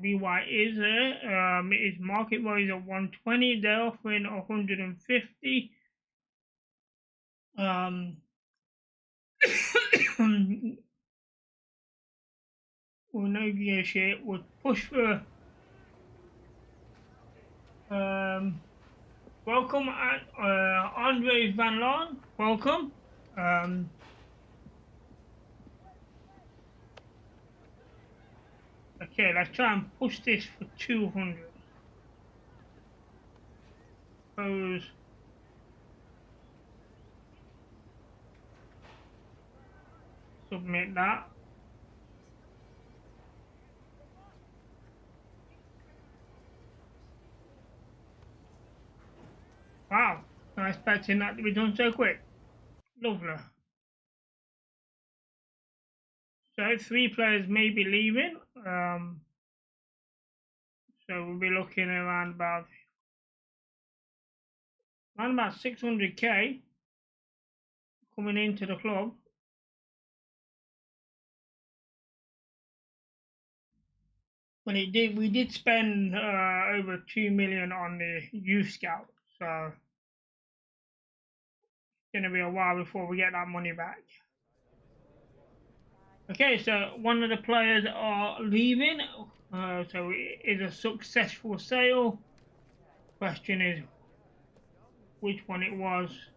BY is there. Its market value is at 120. They're offering 150. We'll negotiate. We'll push for Welcome, Andre Van Loon. Welcome. Okay, let's try and push this for 200. Suppose. Submit that. Wow, not expecting that to be done so quick. Lovely. So 3 players may be leaving. So we'll be looking around about 600k coming into the club. But we did spend over 2 million on the youth scout, so it's gonna be a while before we get that money back. Okay, so one of the players are leaving, so it is a successful sale. Question is which one it was.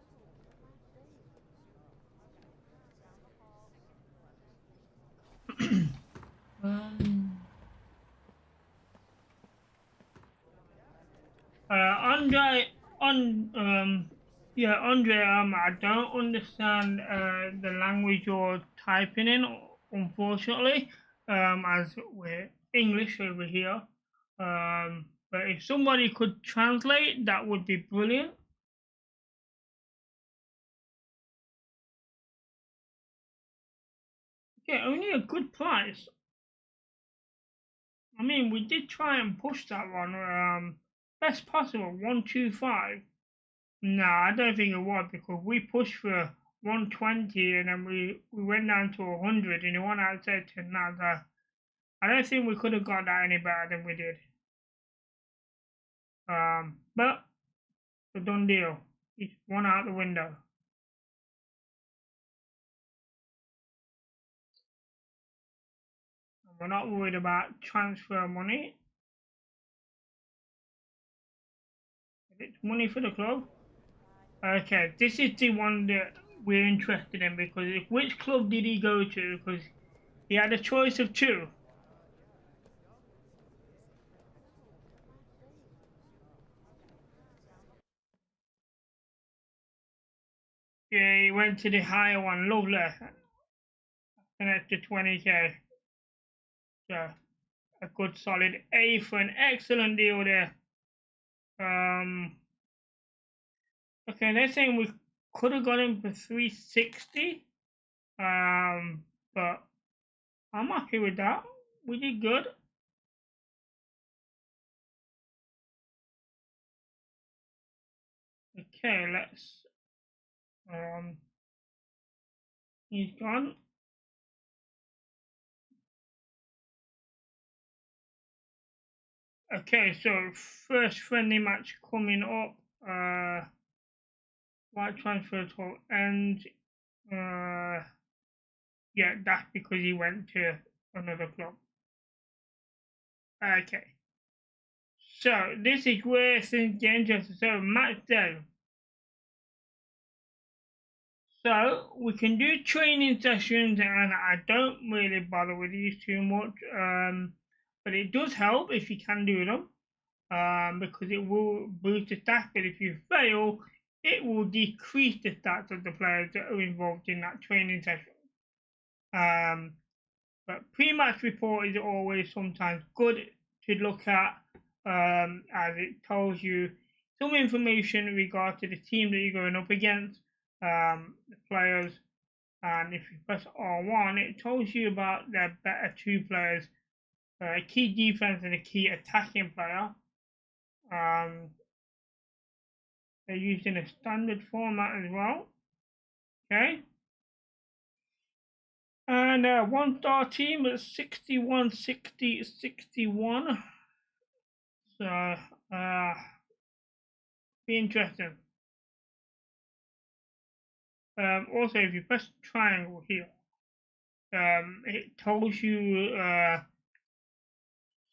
Andre, I don't understand the language you're typing in, unfortunately, as we're English over here. But if somebody could translate, that would be brilliant. Okay, only a good price. I mean, we did try and push that one. Best possible, 125. No, I don't think it was, because we pushed for 120 and then we went down to 100 and it went outside to another. I don't think we could have got that any better than we did. But it's a done deal. It's one out the window. And we're not worried about transfer money. It's money for the club. Okay, this is the one that we're interested in, because which club did he go to? Because he had a choice of 2. Yeah, he went to the higher one, lovely. An extra 20k. So a good solid A for an excellent deal there. Okay, they're saying we could have got him for 360. But I'm happy with that. We did good. Okay, let's he's gone. Okay, so first friendly match coming up. White transfer to end. Yeah, that's because he went to another club. Okay. So this is where things get interesting. So match day. So we can do training sessions, and I don't really bother with these too much. But it does help if you can do them, because it will boost the stats. But if you fail, it will decrease the stats of the players that are involved in that training session. But pre-match report is always sometimes good to look at, as it tells you some information in regard to the team that you're going up against, the players, and if you press R1, it tells you about their better 2 players, a key defense and a key attacking player. They're used in a standard format as well. Okay. And 1-star team is 61, 60, 61. So, be interesting. Also, if you press triangle here, it tells you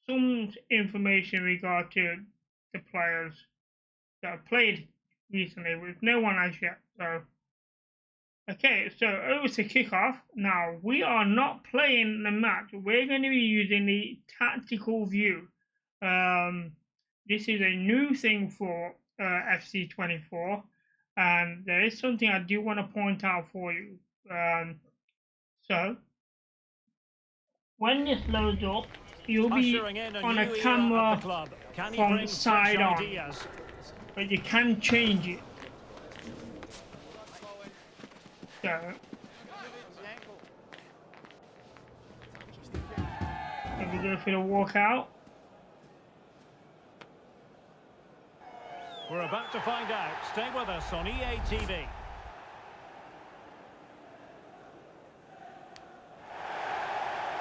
some information in regard to the players that have played recently, with no one as yet. So, okay, so over to kickoff. Now, we are not playing the match. We're going to be using the tactical view. This is a new thing for FC24, and there is something I do want to point out for you. So, when this loads up, you'll be on a camera from side on, but you can change it. So, if we go for the walkout. We're about to find out. Stay with us on EA TV.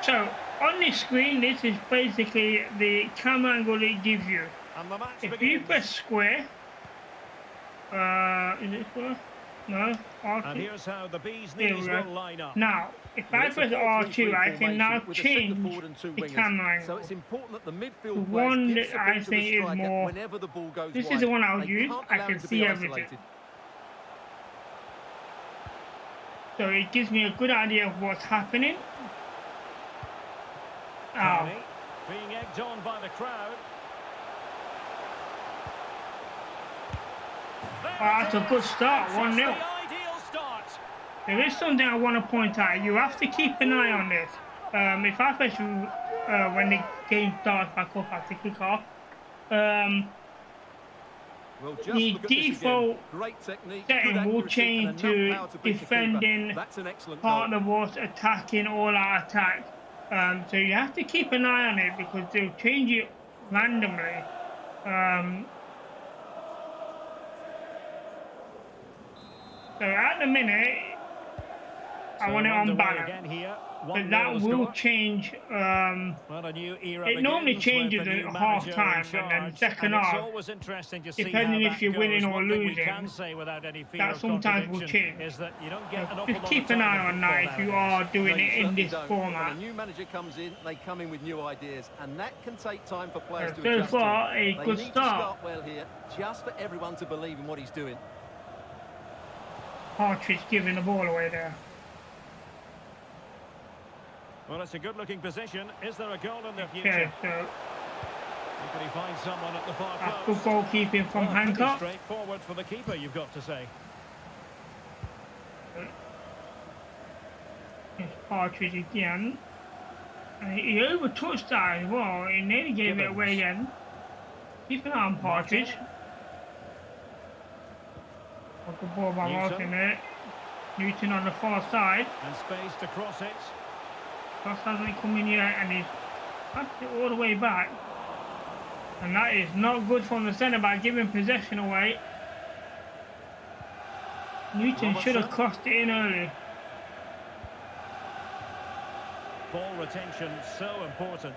So, on this screen, this is basically the camera angle it gives you. If you press square, is it square? No, R2. And here's how the bees knees will line up. Now, if I press R2, I can now change the camera angle. So it's important that the midfield the one that I think is more. Whenever the ball goes this wide. is the one I'll use. I can see everything. So it gives me a good idea of what's happening. Being egged on by the crowd. That's a good start, 1-0. There is something I want to point out. You have to keep an eye on this. If I press when the game starts back up after kick-off, the default setting will change to defending, part of us, attacking, all-out attack. So you have to keep an eye on it because they'll change it randomly. So at the minute, I want it on banner. But that will change. It normally changes at half time and then second half, depending if you're winning or losing. That sometimes will change. Just keep an eye on that if you are doing it in this format. When a new manager comes in, they come in with new ideas, and that can take time for players to so adjust. far, a They good need to start. well here, just for everyone to believe in what he's doing. Partridge giving the ball away there. Well, it's a good-looking position. Is there a goal in the future? Okay, so Can he find someone at the far that's post? good goalkeeping from Hancock. Straightforward for the keeper, you've got to say. It's Partridge again. And he overtouched that as well. He nearly gave it away again. Keep an eye on Partridge. Good ball by Martin there. Newton on the far side. And space to cross it. Cross hasn't come in yet, and he's passed it all the way back. And that is not good from the centre back, giving possession away. Newton should have crossed it in early. Ball retention so important.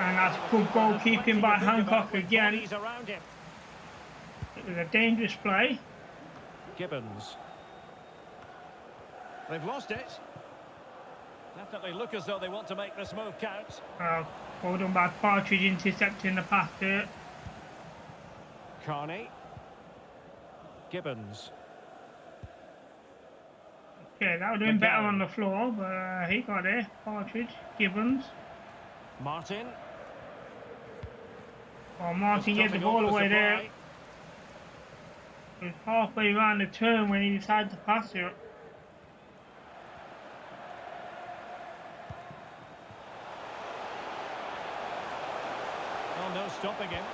And that's good goalkeeping by Hancock again. It was a dangerous play. Gibbons. They've lost it. Definitely look as though they want to make this move count. Well done by Partridge, intercepting the pass there. Carney. Gibbons. Okay, that would have been better on the floor, but he got there. Partridge, Gibbons. Martin. Oh, Martin gets the ball away there. He was halfway around the turn when he decided to pass it. Oh, no stopping him.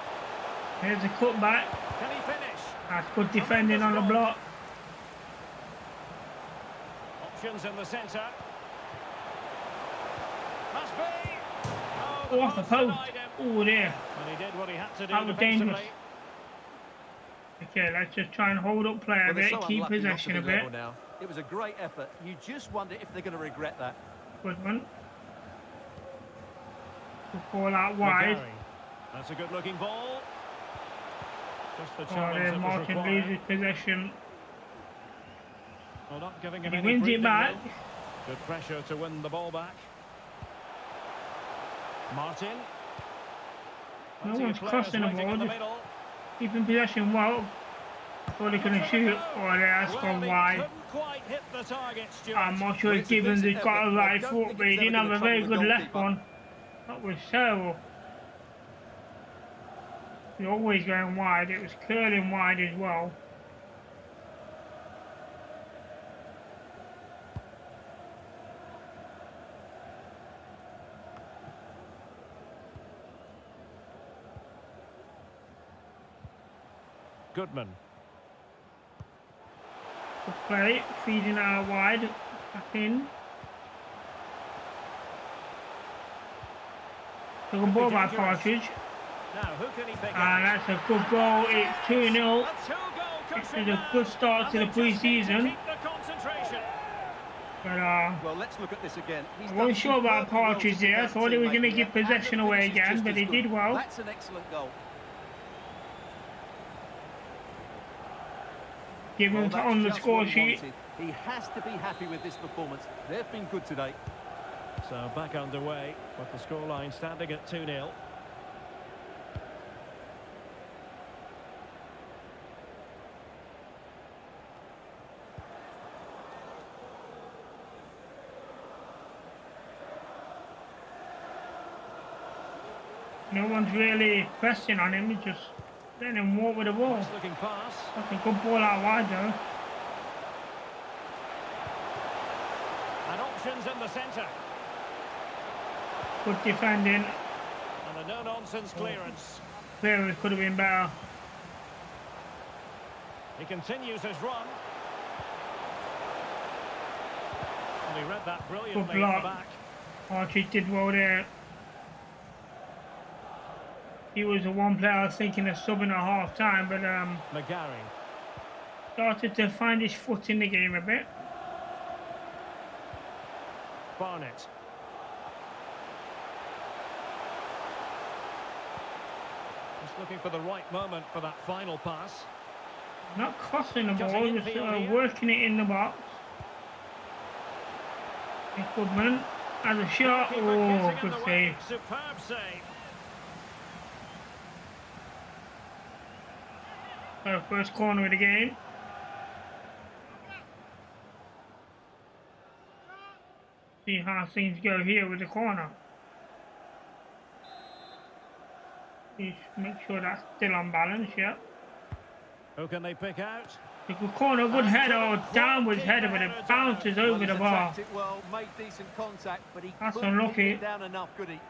Here's a cutback. Can he finish? That's good defending on the block. Options in the centre. Must be. Oh, off the post. Oh, there. And he did what he had to do. That was dangerous. Okay, let's just try and hold up play a bit, keep possession a bit. Now. It was a great effort. You just wonder if they're going to regret that. Good one. Good ball out wide. McGarry. That's a good-looking ball. Just the Oh, challenge there, that was Martin required. loses possession. Well, not giving him He any wins it breathing back. room. Good pressure to win the ball back. Martin. No Plenty of one's players crossing the waiting ball, in the just middle. keeping possession well. Thought he couldn't shoot. Oh, that's Well, gone he wide. couldn't quite hit the target, Stuart. I'm not sure Well, if it's a Gibbons decent has got a effort. I right don't foot, think but he it's didn't ever have a gonna very trouble the good left goalkeeper. one. That was terrible. He's always going wide. It was curling wide as well. Goodman. Good play, feeding out wide, back in. Took a ball by Partridge. Now, who can he pick And out? that's a good goal. It's 2-0. A two-goal This cushion is a now, good start to and the they just need to pre-season. keep the concentration. But Well, let's look at this again. He's I done wasn't sure about superbly well Partridge to there. I keep thought he was that going to teammate give there, possession and the away finish is again, just but as he good. did well. That's an excellent goal. Gibbons Well, on the that's score just what he sheet. wanted. He has to be happy with this performance. They've been good today. So back underway with the scoreline standing at 2-0. No one's really pressing on him. He's just letting him walk with the ball. Nice looking pass. That's a good ball out wide though. And options in the centre. Good defending. And a no-nonsense clearance. Clearance could have been better. He continues his run. And he read that brilliantly at the block. back. Partridge did well there. He was the one player I was thinking of subbing at half time, but McGarry. started to find his foot in the game a bit. Barnett. Just looking for the right moment for that final pass. Not crossing the Cutting ball, in just field here. working it in the box. Goodman has a shot. Keeper Oh, getting in good the way. save. Superb save. First corner of the game. See how things go here with the corner. Just make sure that's still on balance, yeah. Who can they pick out? A good corner, good header, or downwards header, but it bounces Well, over he's the bar. attacked it well, made decent contact, but he That's couldn't unlucky. keep it down enough, could he?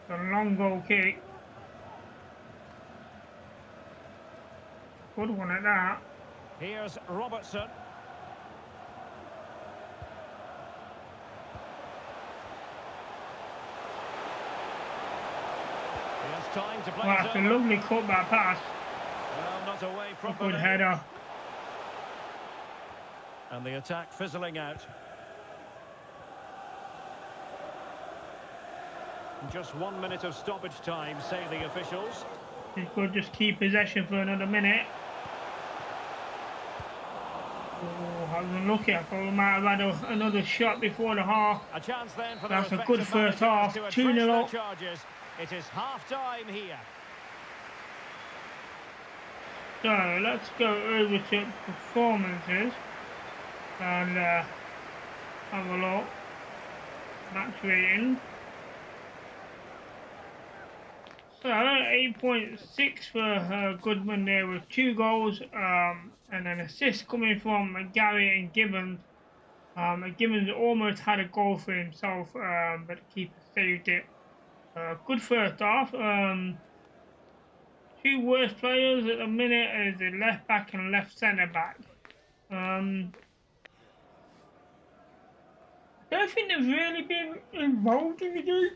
A long goal kick. Good one at that. Here's Robertson. He has time to play Well, his that's a own. lovely cutback pass. Well, not away A properly. good header. And the attack fizzling out. Just 1 minute of stoppage time, say the officials. He could just keep possession for another minute. Oh, I was unlucky. I thought we might have had another shot before the half. A chance then for That's the a good respective first managers half. to address 2-0 their up. charges. It is half-time here. So let's go over to performances and have a look. Match rating. So 8.6 for Goodman there with 2 goals and an assist coming from McGarry and Gibbons. Gibbons almost had a goal for himself, but the keeper saved it. Good first half. 2 worst players at the minute is the left back and left centre back. I don't think they've really been involved in the game.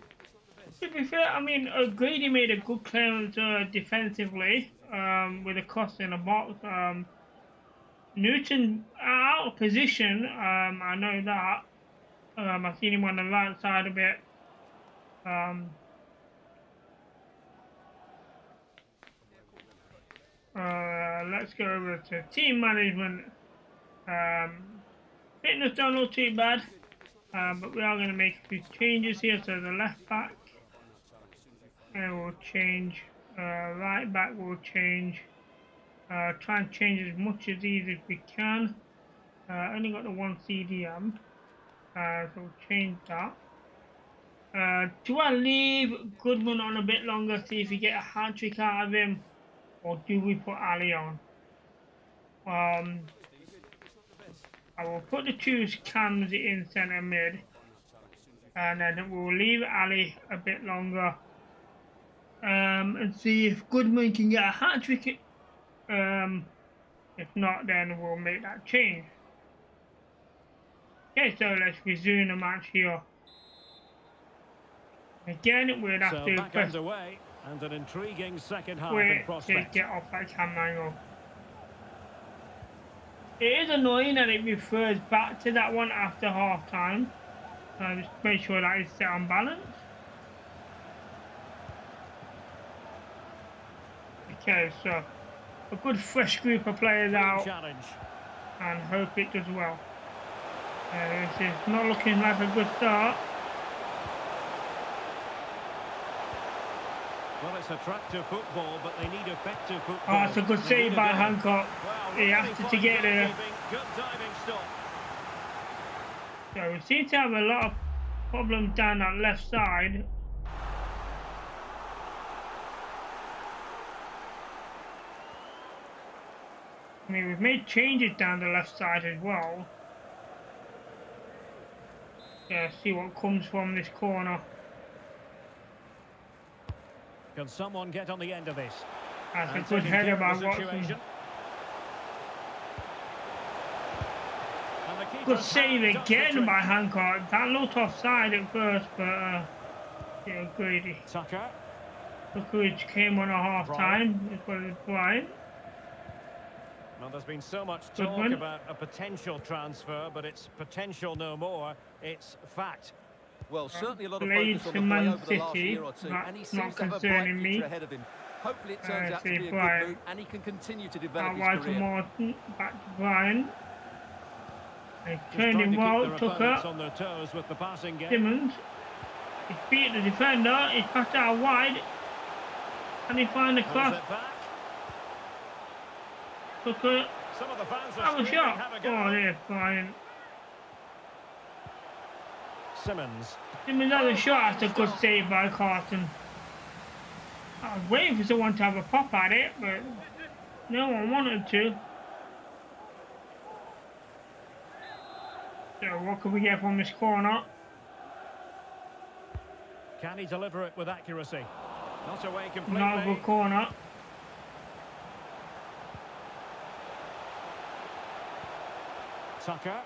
To be fair, I mean, Grady made a good clearance defensively with a cross in the box. Newton out of position, I know that. I've seen him on the right side a bit. Let's go over to team management. Fitness don't look too bad, but we are going to make a few changes here. So the left back, and we'll change. Right back, we'll change. Try and change as much of these as we can. Only got the one CDM, so we'll change that. Do I leave Goodman on a bit longer, see if we get a hat trick out of him, or do we put Ali on? I will put the two cams in centre mid, and then we'll leave Ali a bit longer, and see if Goodman can get a hat trick. If not, then we'll make that change. Okay, so let's resume the match here. Again, we'd have to back press underway, and an intriguing second half in wait to prospect. get off that camera angle. It is annoying that it refers back to that one after half time. Just make sure that is set on balance. Okay, so a good fresh group of players out, Challenge. and hope it does well. This is not looking like a good start. Well, it's attractive football, but they need effective football. Oh, it's a good They save need by a goal. Hancock. Well, He really has to fine get there. goalkeeping, good diving stop. So we seem to have a lot of problems down that left side. I mean, we've made changes down the left side as well. Yeah, see what comes from this corner. Can someone get on the end of this? That's a And good taking header care by of the Watson. situation. And the keeper's Good save hand does the again trick. by Hancock. That looked offside at first, but yeah, greedy. Tucker. Look who came on at half time. It was Brian. Well, there's been so much Good talk one. about a potential transfer, but it's potential no more. It's fact. Well, certainly a lot of Blades focus on to the play Man over the last City. year or two, and he That's seems not to have a bright concerning future me. ahead of him. Hopefully it turns out to see be a Brian. good move, and he can continue to develop Out his wide to career. Morton. Back to Brian. They Just turned trying him to keep well. their Took opponents up. on their toes with the passing game. Simmons. He beat the defender. He passed out wide. And he found the Pulls cross. it back. Took it. Some of the fans are Have a screaming, shot. have a go. Oh, there, Brian. Simmons. Simmons had a shot. That's a good save by Carson. I was waiting for someone to have a pop at it, but no one wanted to. So what can we get from this corner? Can he deliver it with accuracy? Not away completely. Not a good corner. Tucker.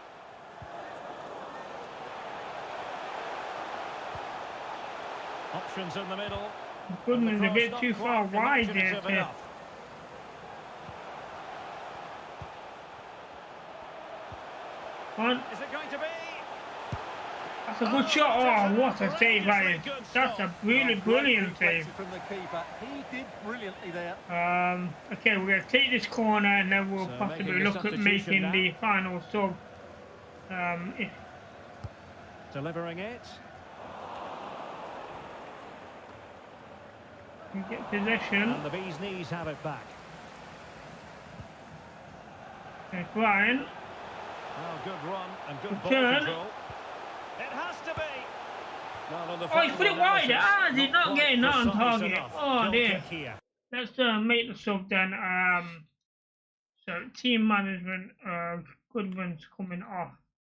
Options in the middle. Goodman's a And the bit cross too not far quite wide there imaginative to enough. on. Is it going to be? That's a good shot. Oh, what a save that is. That's a really brilliant save. From the keeper. He did brilliantly there. Okay, we're going to take this corner and then we'll So possibly making a look at substitution making now. the final sub. If Delivering it. we get possession. And the bee's knees have it back. There's Brian. Well, good run and good ball Turn. control. It has to be. Well, on the Oh, he's put it final wide. analysis, Ah, is he not quite getting that on precise target? enough. Oh, Goal dear. kick here. Let's make the sub then. So team management, Goodman's coming off,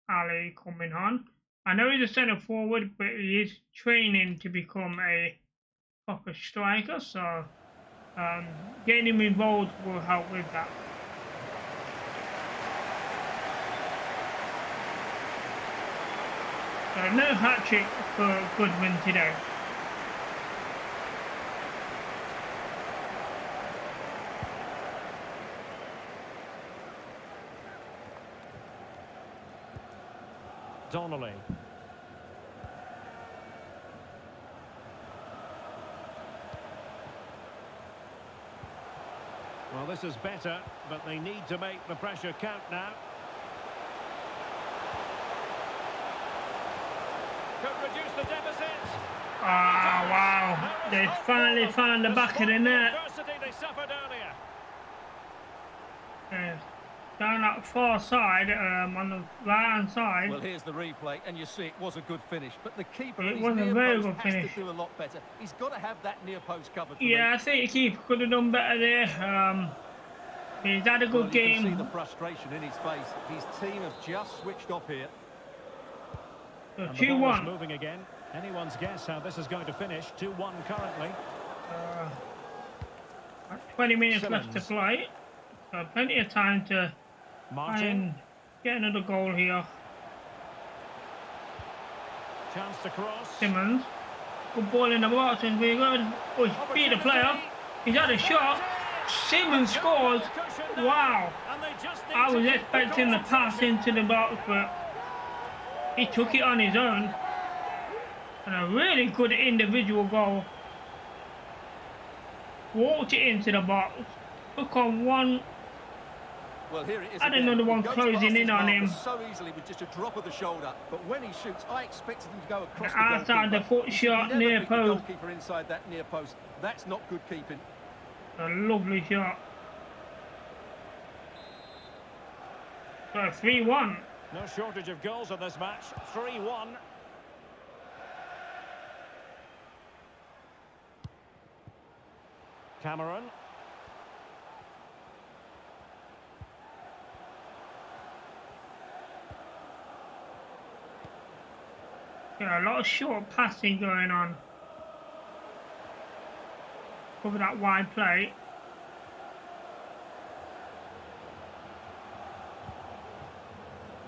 Ali coming on. I know he's a centre forward, but he is training to become a proper striker, so getting him involved will help with that. So no hat trick for Goodman today. Donnelly. Well, this is better, but they need to make the pressure count now. Could reduce the deficit. Ah, wow. They finally found the back of the net. They suffered earlier. Down that far side, on the right-hand side. Well, here's the replay, and you see it was a good finish, but the keeper It at his was a near very post good has finish. to do a lot better. He's got to have that near post covered for Yeah, me. I think the keeper could have done better there. He's had a good You game. can see the frustration in his face. His team have just switched off here. So And the ball is 2-1. moving again. Anyone's guess how this is going to finish. 2-1 currently. 20 minutes left to Simmons. play. So plenty of time to try Martin. and get another goal here. Chance to cross. Simmons. Good ball in the box and we're good. Oh, he's beat the player. He's had a shot. Simmons scores. Wow. And they just need I to was keep expecting the pass into the box, but he took it on his own. And a really good individual goal. Walked it into the box. Took on one. Well, here it is Had again. another one He goes closing past in his on marker him. so easily with just a drop of the shoulder. But when he shoots, I expected him to go across the Outside the goalkeeper. foot He should shot, never near beat the post. goalkeeper inside that near post. That's not good keeping. A lovely shot. So 3-1. No shortage of goals in this match. 3-1. Cameron. Yeah, a lot of short passing going on. Cover that wide play.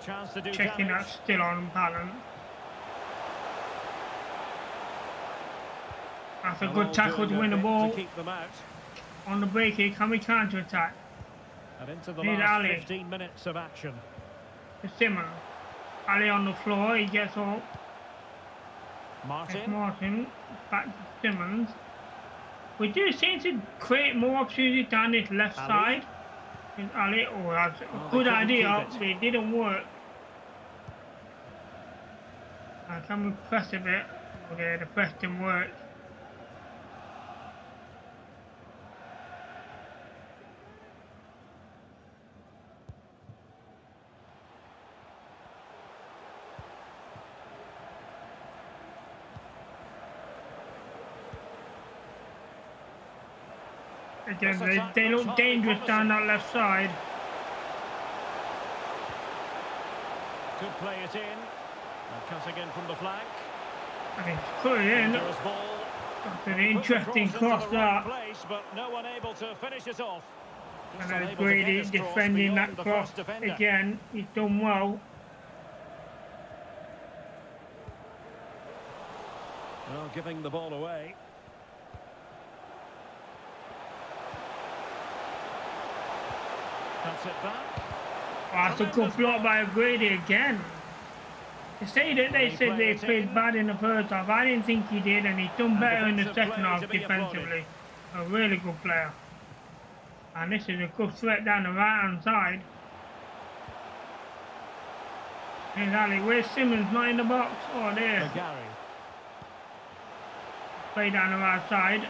Chance to do Checking damage. that's still on balance. That's a Well, good all tackle to doing win the their bit ball. to keep them out. On the break here, can we counter attack? And into the Need last Ali. 15 minutes of action. To Simmons. Ali on the floor, he gets up. Martin. Martin, back to Simmons. We do seem to create more opportunities down this left Ali. side. And Ali, oh, that's a Oh, they good couldn't idea, keep but it didn't work. Can we press a bit? Okay, the press didn't work. Again, they look dangerous down that left side. Could play it in. And cutting in from the flank. I mean, put it in. Dangerous ball. That's an Put the interesting cross into the right that. place, but no one able to finish it off. Just And then unable to Grady get his cross defending beyond that the cross first defender. again. He's done well. Well, giving the ball away. Cuts it back. Oh, that's a good block by Grady again. They say that they said they played bad in the first half. I didn't think he did, and he's done better in the defensive second play half to be defensively. A really good player. And this is a good threat down the right hand side. Here's Ali. Where's Simmons? Not in the box. Oh, there. Gary. Play down the right side.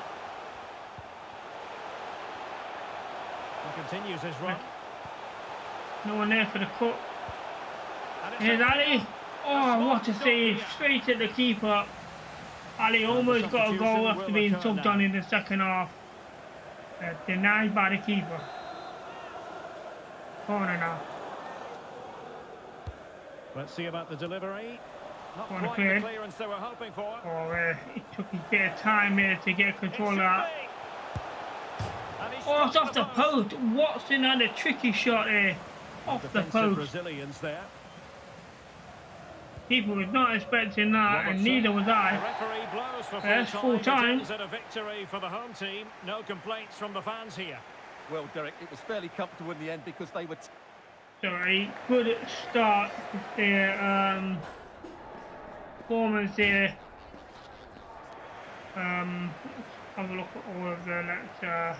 He continues his run. No one there for the cut. And it's Here's a- Ali. Oh, what a save. Straight at the keeper. Ali almost got a goal after being subbed on in the second half. Denied by the keeper. Corner now. Let's see about the delivery. Not Corner quite cleared. the clearance they were hoping for. Oh, it took a bit of time here to get control of that. And he Oh, it's struck off the post. Watson had a tricky shot here. Off the Defensive post. Brazilians there. People was not expecting that, and Robertson. neither was The I. referee blows for Yes, full time. It ends in a victory for the home team. No complaints from the fans here. Well, Derek, it was fairly comfortable in the end because they were... So a good start with their performance here. Have a look at all of the let's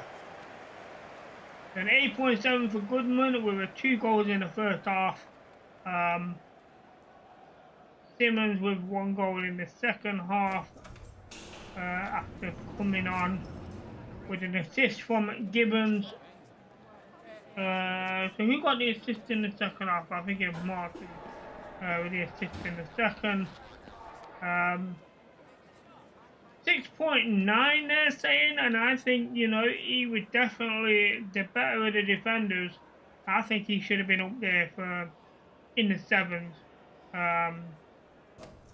An 8.7 for Goodman with 2 goals in the first half. Simmons with 1 goal in the second half after coming on with an assist from Gibbons. So who got the assist in the second half? I think it was Martin with the assist in the second. 6.9 they're saying, and I think, you know, he was definitely the better of the defenders. I think he should have been up there for in the 7s.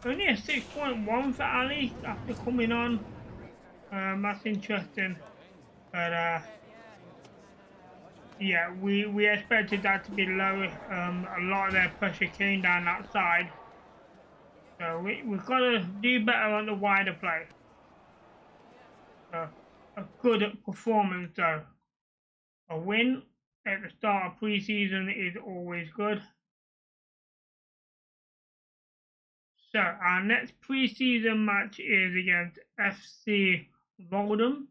Only a 6.1 for Ali after coming on. That's interesting. But yeah, we expected that to be low. A lot of their pressure came down that side. So we've got to do better on the wider play. A good performance though. A win at the start of pre-season is always good. So our next pre-season match is against FC Voldem.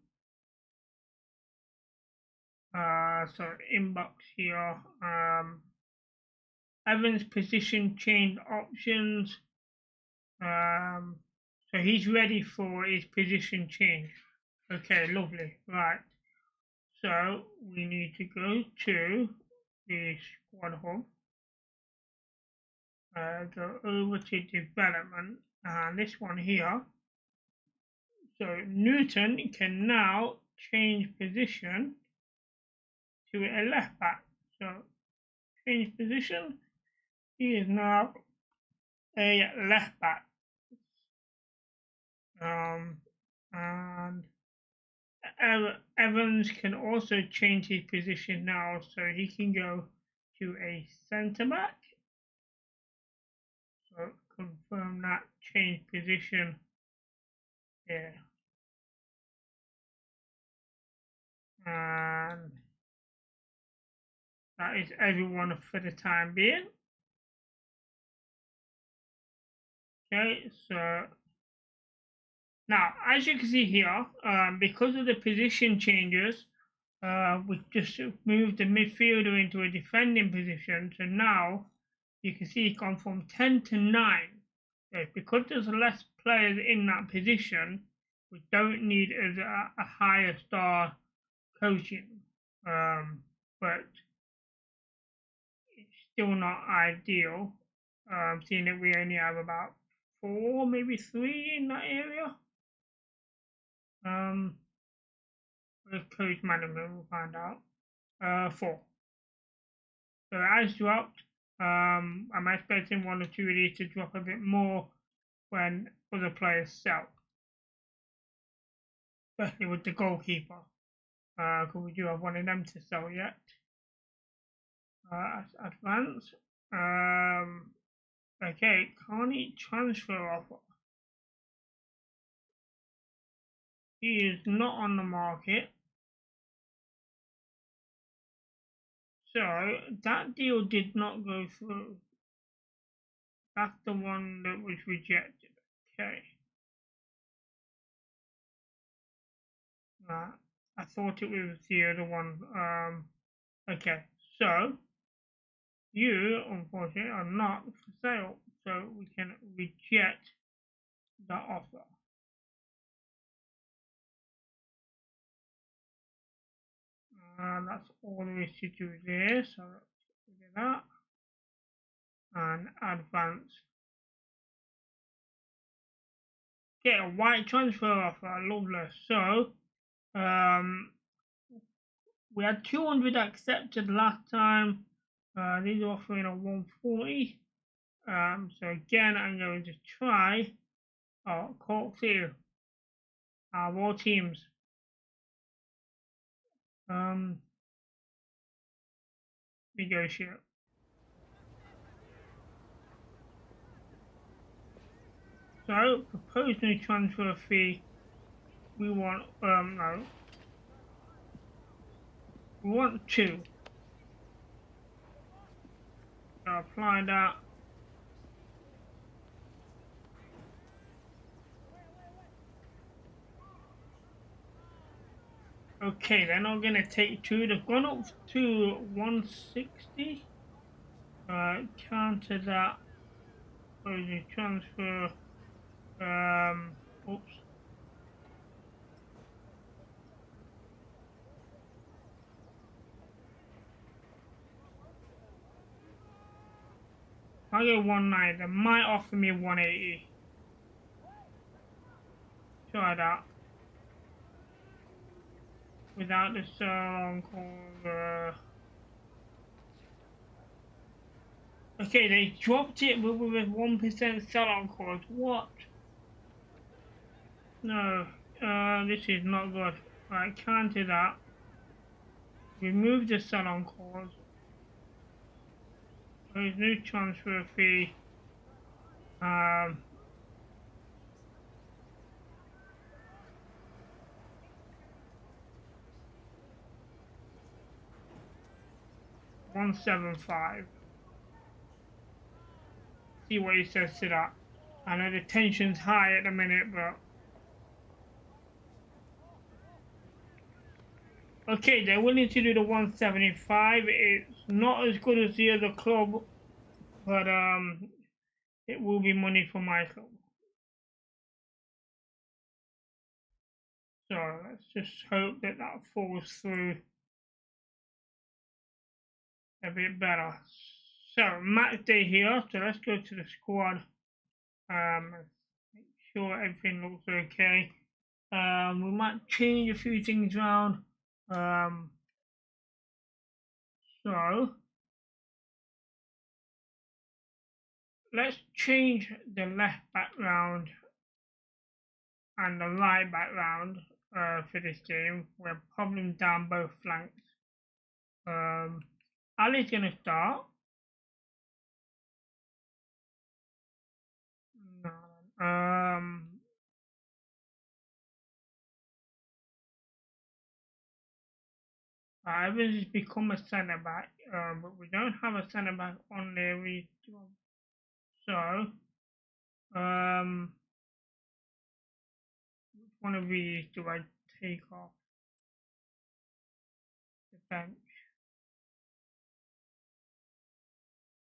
So inbox here. Evans position change options. So he's ready for his position change. Okay, lovely. Right. So we need to go to the squad hub. Go over to development, and this one here. So Newton can now change position to a left back. So change position. He is now a left back. And Evans can also change his position now, so he can go to a centre back. So confirm that, change position there. And that is everyone for the time being. Okay, so now as you can see here, because of the position changes, we just moved the midfielder into a defending position. So now you can see it's gone from 10 to 9. So because there's less players in that position, we don't need a higher star coaching. But it's still not ideal, seeing that we only have about 4, maybe 3 in that area. With coach management, we'll find out. 4. So it has dropped. I'm expecting 1 or 2 of these to drop a bit more when other players sell, especially with the goalkeeper, because we do have one of them to sell yet. Advance. Okay, Carney transfer offer. He is not on the market. So that deal did not go through. That's the one that was rejected. Okay. I thought it was the other one. Okay, so you unfortunately are not for sale, so we can reject the offer. That's all there is to do there, so let's do that and advance. Get a white transfer offer, lovely. So we had 200 accepted last time. These are offering a 140. So again, I'm going to try Cork 2. All teams. Negotiate. So proposed new transfer fee. We want no. We want 2. So apply that. Okay, they're not going to take two. They've gone up to 160. Counter that. Transfer. Oops. I get 190. They might offer me 180. Try that. Without the sell-on call. Okay, they dropped it with a 1% sell-on clause. What? No. This is not good. Right, counter that. Remove the sell-on clause. There's no transfer fee. 175. See what he says to that. I know the tension's high at the minute, but okay, they're willing to do the 175. It's not as good as the other club, but it will be money for my club. So let's just hope that that falls through a bit better. So match day here. So let's go to the squad. Make sure everything looks okay. We might change a few things around. So let's change the left background and the right background for this game. We're probably down both flanks. Ali's gonna start. No. Evans has become a centre back, but we don't have a centre back on there. So, which one of these do I take off the bench?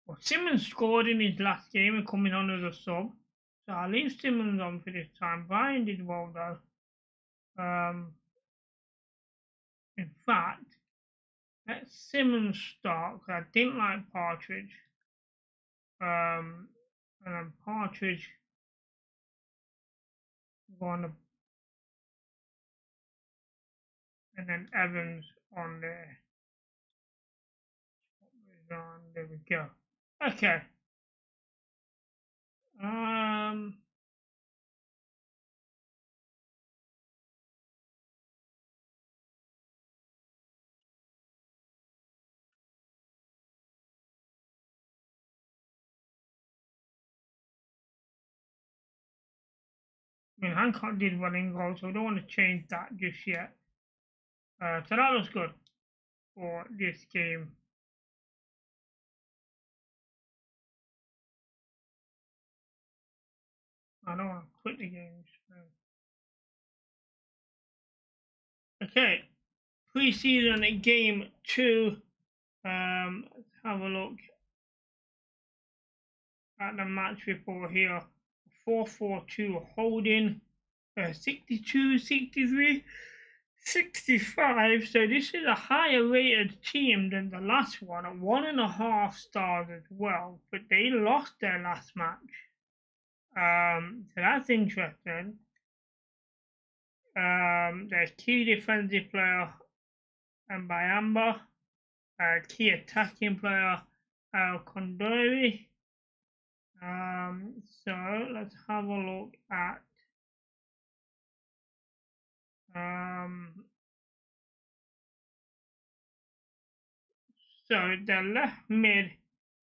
Well, Simmons scored in his last game and coming on as a sub, so I'll leave Simmons on for this time. Brian did well though. In fact, let Simmons start because I didn't like Partridge. And then Partridge gone, and then Evans on there. There we go. Okay. I mean, Hancock did well in goal, so I don't want to change that just yet. So that looks good for this game. I don't want to quit the game. Okay, pre-season game 2. Let's have a look at the match report here. 4-4-2 holding, 62, 63, 65. So this is a higher rated team than the last one at 1.5 stars as well, but they lost their last match. So that's interesting. Their key defensive player Mbayamba, key attacking player Kondori. So let's have a look at so the left mid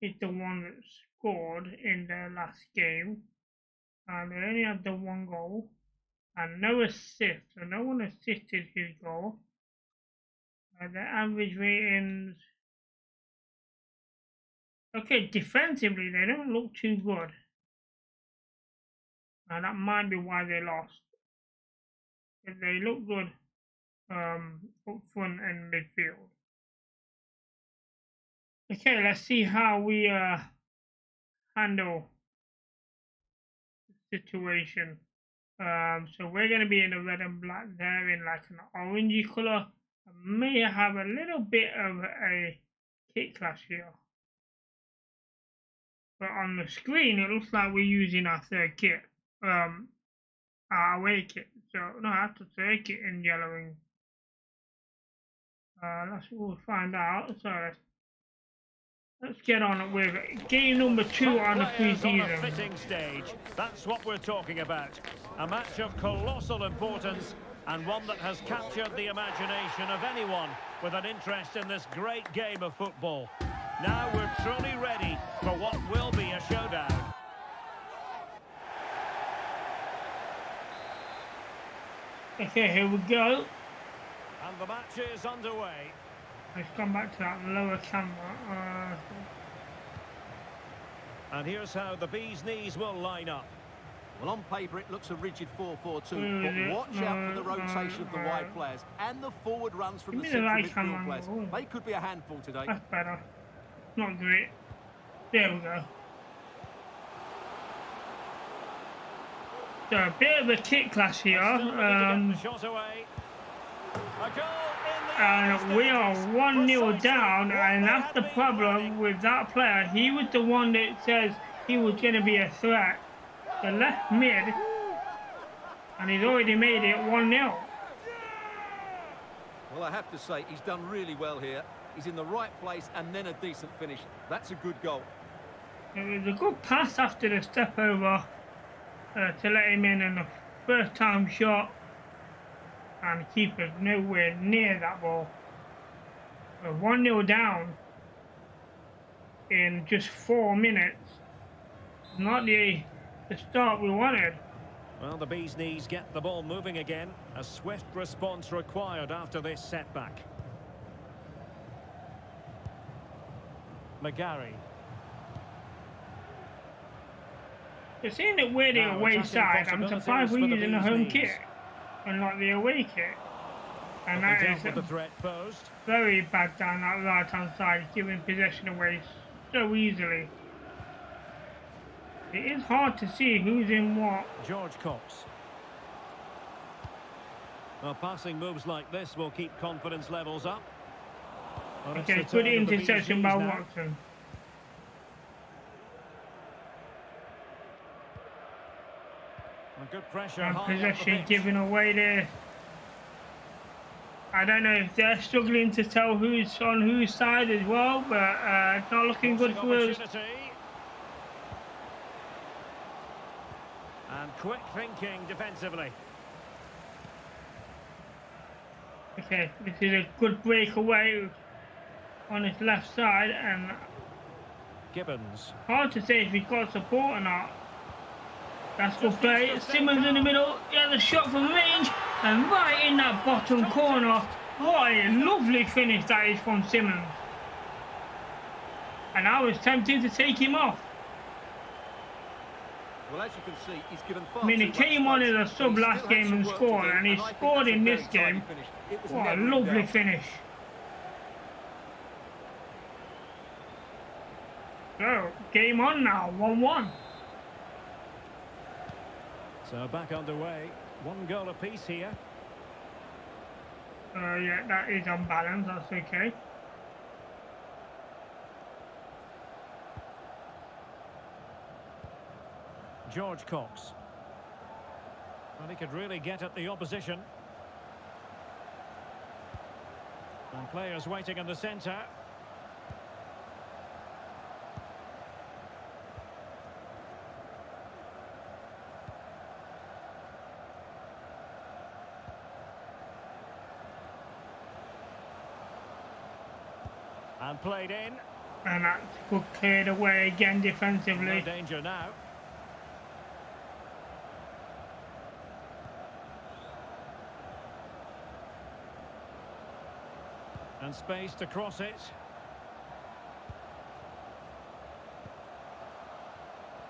is the one that scored in their last game, and they only had the one goal and no assist, so no one assisted his goal. The average ratings, okay, defensively they don't look too good, and that might be why they lost. But they look good up front and midfield. Okay, let's see how we handle the situation. So we're going to be in a red and black there in like an orangey colour. I may have a little bit of a kit clash here. But on the screen, it looks like we're using our third kit. Our away kit. So, no, that's the third kit in yellowing. We'll find out. So, let's get on with game number 2 on the pre-season. Fitting stage. That's what we're talking about. A match of colossal importance and one that has captured the imagination of anyone with an interest in this great game of football. Now we're truly ready for what will be a showdown. Okay, here we go. And the match is underway. Let's come back to that lower camera. And here's how the bee's knees will line up. Well, on paper, it looks a rigid 4-4-2, but watch out for the rotation of the wide players and the forward runs from the central midfield players. They could be a handful today. That's better. Not great. There we go. So a bit of a kick clash here. And we are 1-0 down, and that's the problem with that player. He was the one that says he was going to be a threat. The left mid, and he's already made it 1-0. Well, I have to say, he's done really well here. He's in the right place and then a decent finish. That's a good goal. It was a good pass after the step over to let him in the first time shot, and the keeper's nowhere near that ball. We're 1-0 down in just 4 minutes. Not the start we wanted. Well, the bee's knees get the ball moving again. A swift response required after this setback. McGarry. You're seeing that we're the away side. I'm surprised we're using the home kit and not the away kit. And that is the threat posed. Very bad down that right hand side, giving possession away so easily. It is hard to see who's in what. George Cox. Well, passing moves like this will keep confidence levels up. Well, okay, good interception by Watson. A good pressure. And possession given away there. I don't know if they're struggling to tell who's on whose side as well, but it's not looking good for us. And quick thinking defensively. Okay, this is a good breakaway on his left side, and Gibbons. Hard to say if he's got support or not. That's good play. Simmons in the middle. Yeah, the shot from range, and right in that bottom corner. What a lovely finish that is from Simmons. And I was tempted to take him off. Well, as you can see, he's given far I mean, he too much came on space, as a sub but he last still game had and some work scored, to do, and he I think scored that's a in this very tidy game. finish. It was What a never in lovely doubt. finish. So, game on now, 1-1. So back underway. 1 goal apiece here. Yeah, that is unbalanced, that's okay. George Cox. Well, he could really get at the opposition. And players waiting in the centre. And played in. And that's good, cleared away again defensively. No danger now. And space to cross it.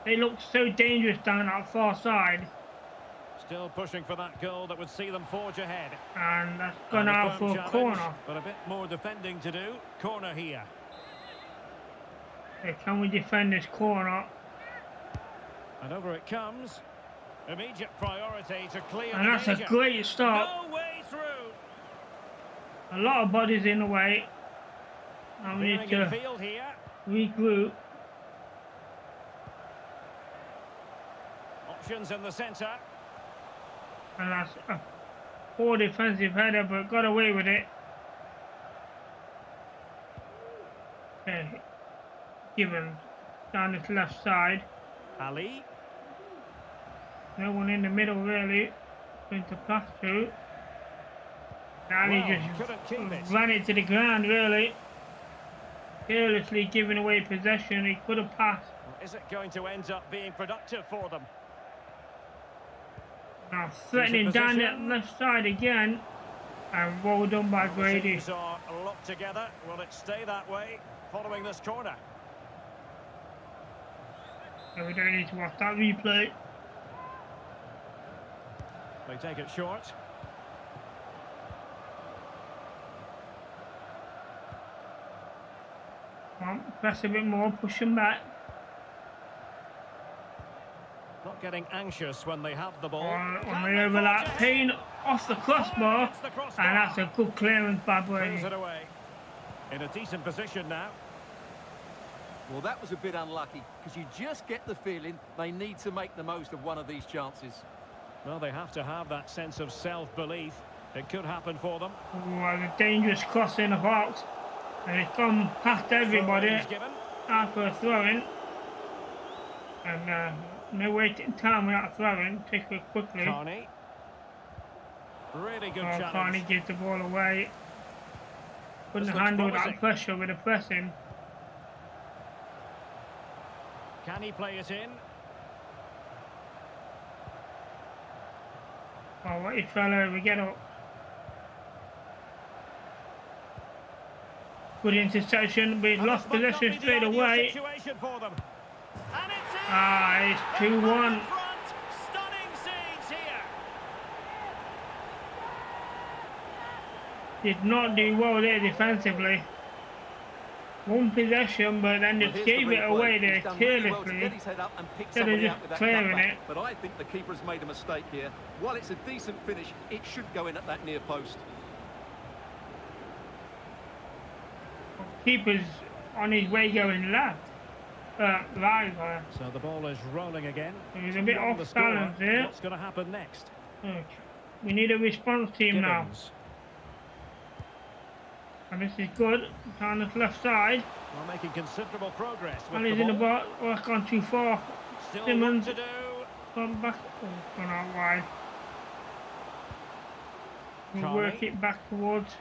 They look so dangerous down that far side. Still pushing for that goal that would see them forge ahead. And that's gone out for a corner. But a bit more defending to do. Corner here. Okay, can we defend this corner? And over it comes. Immediate priority to clear. And that's a great start. No way through. A lot of bodies in the way. And we need to field here. regroup. Options in the centre. And that's a poor defensive header, but got away with it. Okay. Given down this left side. Ali. No one in the middle really. Going to pass through. Ali just ran it to the ground really. Carelessly giving away possession. He could have passed. Is it going to end up being productive for them? Now threatening down that left side again. And well done by Grady. Teams are locked together. Will it stay that way following this corner? So we don't need to watch that replay. They take it short. Come on, press a bit more, push him back. Not getting anxious when they have the ball. On the overlap, Payne off the crossbar, and that's a good clearance by Brady. It away. In a decent position now. Well, that was a bit unlucky, because you just get the feeling they need to make the most of one of these chances. Well, they have to have that sense of self-belief. It could happen for them. Well, a dangerous cross in the box. And it's gone past everybody after a throw-in. And no waiting time without throwing. Take it quickly. Carney. Really good challenge. Carney gives the ball away. Couldn't handle that pressure with the pressing. Can he play it in? Oh, what he fell over, get up. Good interception, but he's lost possession straight away. It's 2-1. Stunning scenes here. Did not do well there defensively. One possession, but then just gave it away there carelessly instead of just clearing it. But I think the keeper has made a mistake here. While it's a decent finish, it should go in at that near post. Keeper's on his way going left. Right. So the ball is rolling again. He's a bit off balance here. What's going to happen next? Okay. We need a response team now. And this is good. Down the left side. We're making considerable progress. And he's in the box. Oh, it's gone too far. Still Simmons. to do. Gone back. Oh, gone out wide. We'll work it back towards.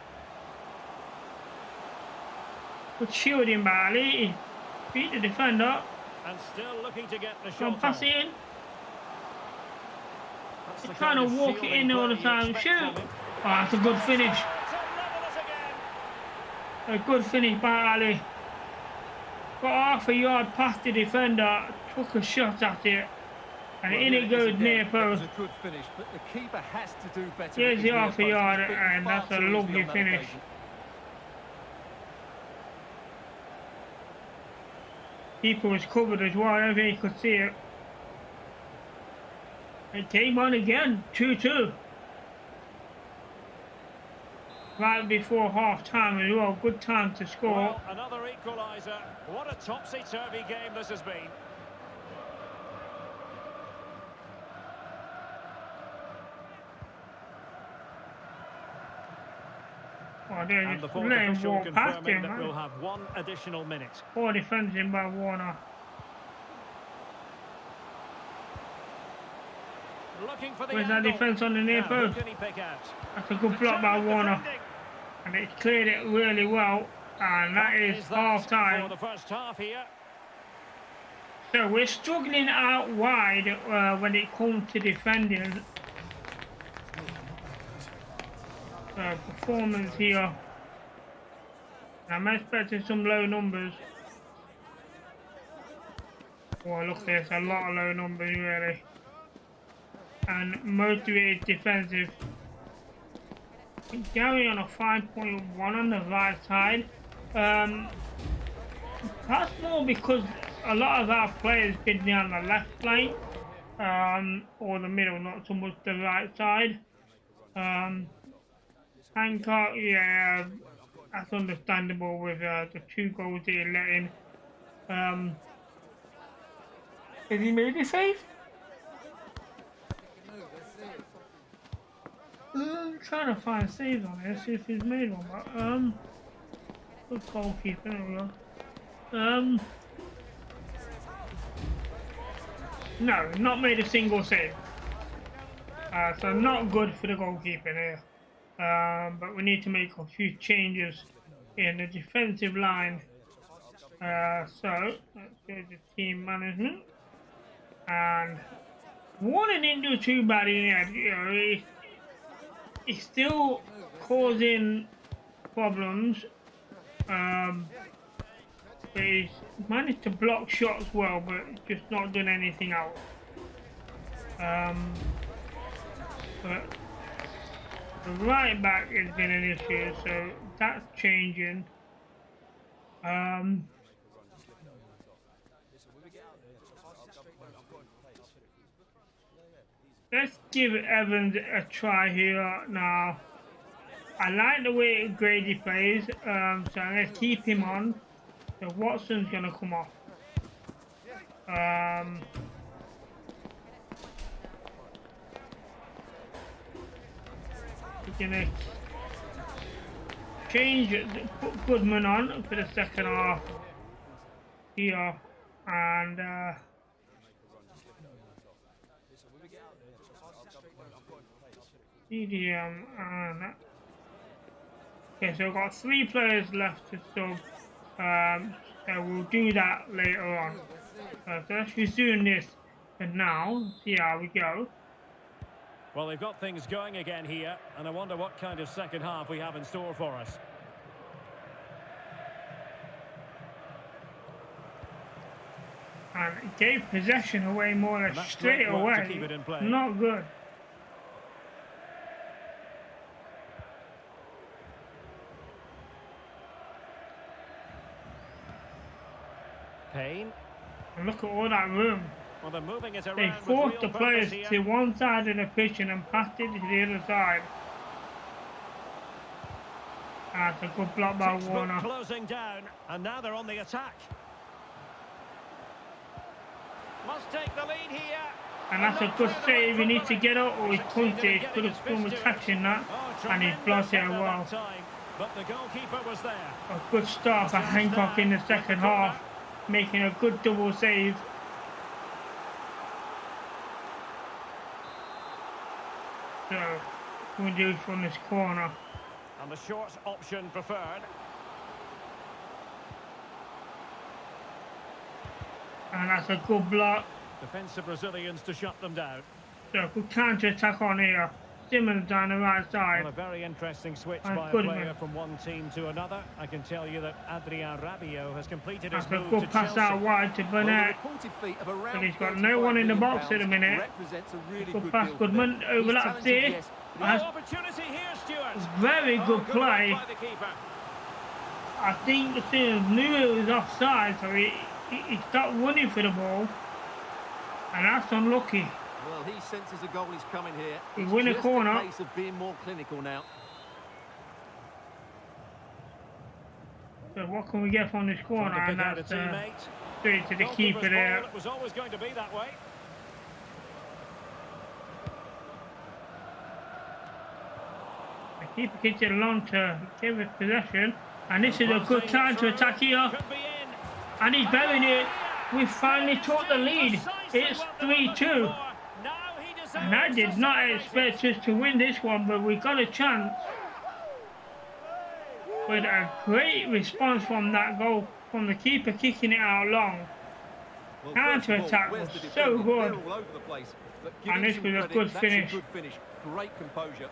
Good shielding by Ali. He beat the defender. And still looking to get the shot. Don't pass it in. He's trying to walk it in all the time. Shoot. Oh, that's a good finish. A good finish by Ali. Got half a yard past the defender, took a shot at it, and in it goes near post. It was a good finish, but the keeper has to do better. Here's the half a yard, and that's a lovely finish. Keeper was covered as well, I don't think he could see it. It came on again, 2-2. Right before half time as well, good time to score. Well, another equaliser. What a topsy-turvy game this has been. Oh, they're And the just fourth letting official walk past confirming him. that we'll have one additional minute. Poor defending by Warner. Looking for the Where's that angle. defence on the near Now, post? who can he pick out? That's a good block by Warner. And it cleared it really well. And that is half For time. the first half here. So we're struggling out wide when it comes to defending. Performance here. I'm expecting some low numbers. Oh, look, there's a lot of low numbers really. and motivated defensive. Gary on a 5.1 on the right side. That's more because a lot of our players been down the left flank, or the middle, not so much the right side. Hancock, yeah, that's understandable with the 2 goals that he let in. Has he made a save? I'm trying to find saves on here, see if he's made one, but good goalkeeper, there we go. No, not made a single save. So not good for the goalkeeper here. But we need to make a few changes in the defensive line. So let's go to team management. And Warner didn't do too bad in the end. You know, he's still causing problems. But he's managed to block shots well, but just not done anything else. But the right back has been an issue, so that's changing. Let's give Evans a try here now. I like the way Grady plays, so let's keep him on. So Watson's gonna come off. We're gonna change, put Goodman on for the second half here, and CDM and okay, so we've got 3 players left to sub. So we'll do that later on. So let's resume this for now, see how we go. Well, they've got things going again here, and I wonder what kind of second half we have in store for us. And it gave possession away more or less straight away. Not good. Payne. And look at all that room. Well, they're moving it around. They forced the players to one side of the pitch and then passed it to the other side. That's a good block by Warner. Closing down, and now they're on the attack. Must take the lead here. And that's a good save. He needs to get up, or he's punted. He could have been catching that, and he's blocked it well. But the goalkeeper was there. A good start for Hancock in the second half, making a good double save. So, we'll do from this corner. And the short option preferred. And that's a good block. Defensive Brazilians to shut them down. So, good counter-attack on here. Simmons down the right side. Well, a very interesting switch and by a player from one team to another. I can tell you that Adrian Rabiot has completed his move to Chelsea. Good pass out wide to Burnett. But he's got no one in the box at the minute. Good pass, Goodman overlaps there. Opportunity here, Stuart. Very good play. I think the Steelers knew it was offside, so he stopped running for the ball. And that's unlucky. Well, he senses a goal is coming here. We win a corner. It's just a case of being more clinical now. So what can we get from this corner? And that's straight to the keeper there. It was always going to be that way. The keeper gets it along to give it possession. And this is a good time to attack here. And he's burying it. We finally took the lead. It's 3-2. And I did not expect us to win this one, but we got a chance. With a great response from that goal, from the keeper kicking it out long. Counter-attack was so good. And this was a good finish. Great composure.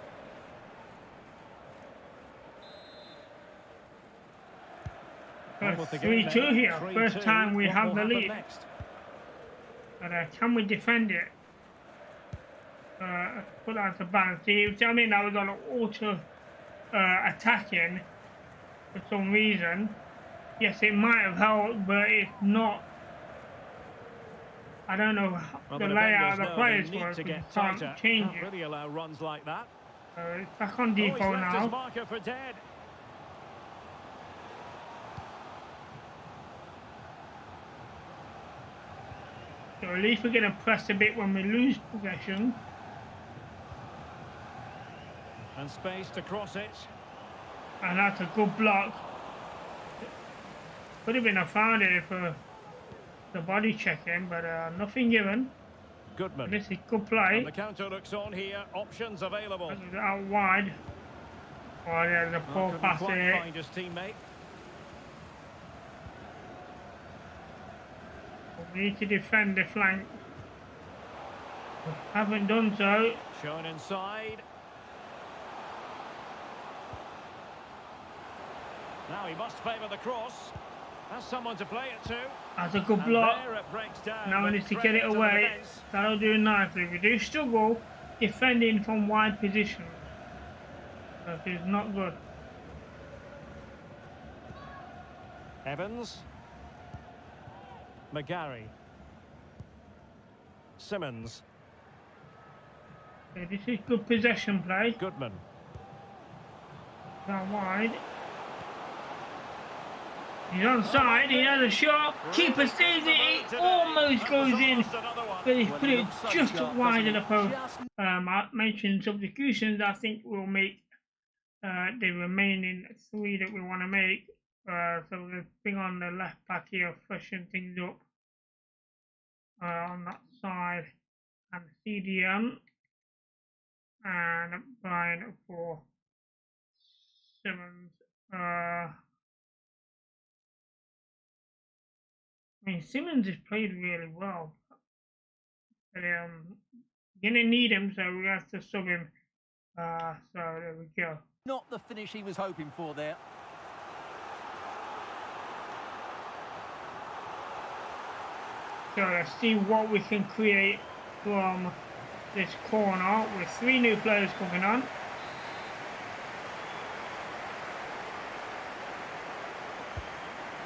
But 3-2 here. First time we have the lead. But can we defend it? put that to balance. See, I mean, that was on auto attacking for some reason. Yes, it might have helped, but it's not. I don't know the layout of the players for us. We can't change it. Really allow runs like that. It's back on default now. His marker for dead. So at least we're going to press a bit when we lose possession. And space to cross it. And that's a good block. Could have been a foul there for the body checking, but nothing given. Goodman. This is good play. And the counter looks on here. Options available. Out wide. Oh, there's a poor pass here. Find his teammate. We need to defend the flank. We haven't done so. Shown inside. Now he must favour the cross. Has someone to play it to. That's a good block. Down, now we need to get it away. That'll do nicely. We do struggle defending from wide positions. That is not good. Evans. McGarry. Simmons. Okay, this is good possession play. Goodman. Down wide. He's onside, he has a shot, keeper saves it, it almost goes in, but he's put it just wide of the post. I mentioned substitutions. I think we'll make the remaining 3 that we want to make. So we'll bring on the left back here, freshen things up on that side, and CDM, and Brian for Simmons. I mean, Simmons has played really well. But, gonna need him, so we have to sub him. So there we go. Not the finish he was hoping for there. So let's see what we can create from this corner with 3 new players coming on.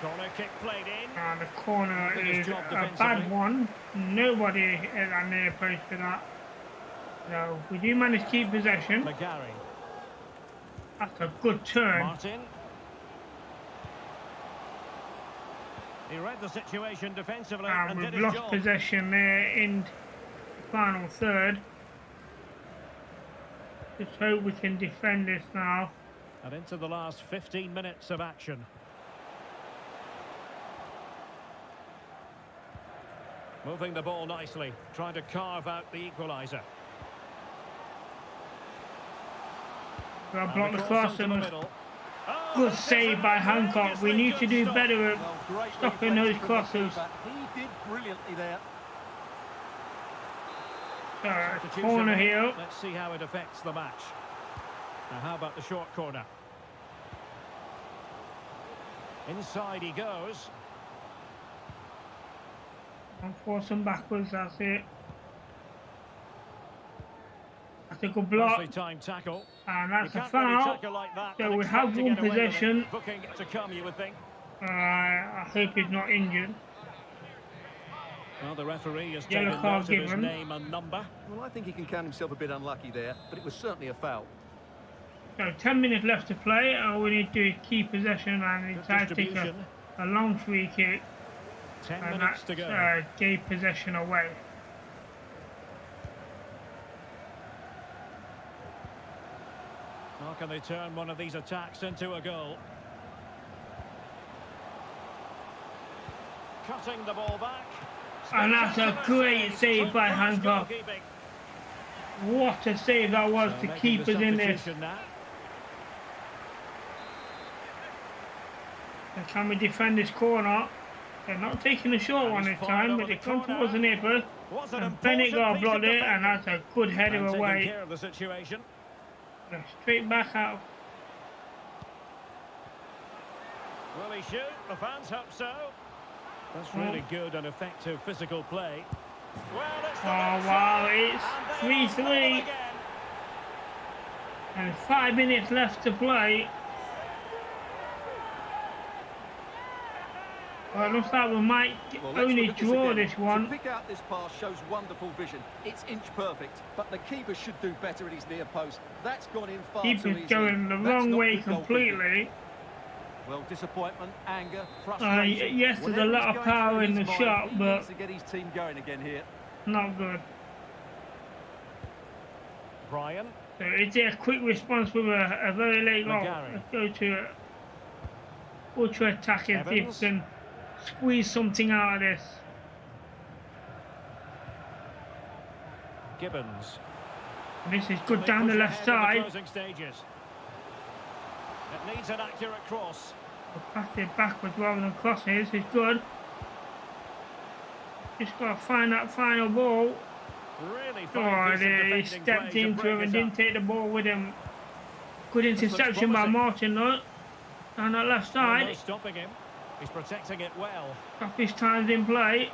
Corner kick played in. And the corner is a bad one. Nobody is at near post for that. So we do manage to keep possession. McGarry. That's a good turn. Martin. He read the situation defensively and we've did his lost job. possession there in the final third. Just hope we can defend this now. And into the last 15 minutes of action. Moving the ball nicely, trying to carve out the equaliser. We'll block the cross and good save by Hancock. We need to do better at stopping those crosses. He did brilliantly there. Corner here. Let's see how it affects the match. Now how about the short corner? Inside he goes. And force him backwards, that's it. That's a good block. Time tackle. And that's a foul. Like that, so we have one possession. Booking to come, you would think. I hope he's not injured. Well, the referee has Yellow taken card note of his given. name and number. Well, I think he can count himself a bit unlucky there, but it was certainly a foul. So 10 minutes left to play. All we need to do is keep possession and he tries to take a long free kick. 10 and minutes to go. Gave possession away. How can they turn one of these attacks into a goal? Cutting the ball back. And that's a great save by Hancock. What a save that was to keep us in this. And can we defend this corner? They're not taking a short one this time, but they come towards the near post. And Bennett got blocked it, and that's a good header away. Straight back out. Will he shoot? The fans hope so. That's really good and effective physical play. Well, it's Oh wow, it's 3-3 and 5 minutes left to play. Well, it looks like we might only draw this one. To pick out this pass shows wonderful vision. It's inch perfect, but the keeper should do better at his near post. That's gone in far too easily. Keeper's going the wrong way completely. Well, disappointment, anger, frustration. Yes, there's a lot of power in the shot, but he needs to get his team going again here. Not good. Brian. So it's a quick response with a very late goal. Let's go to ultra attack and see if we can squeeze something out of this. Gibbons. And this is good down the left side. It needs an accurate cross. We'll pass it backwards rather than crossing. This is good. Just got to find that final ball. Really he stepped into him and didn't take the ball with him. Good interception by Martin though. Down that left side. No stopping him. He's protecting it well. His time's in play.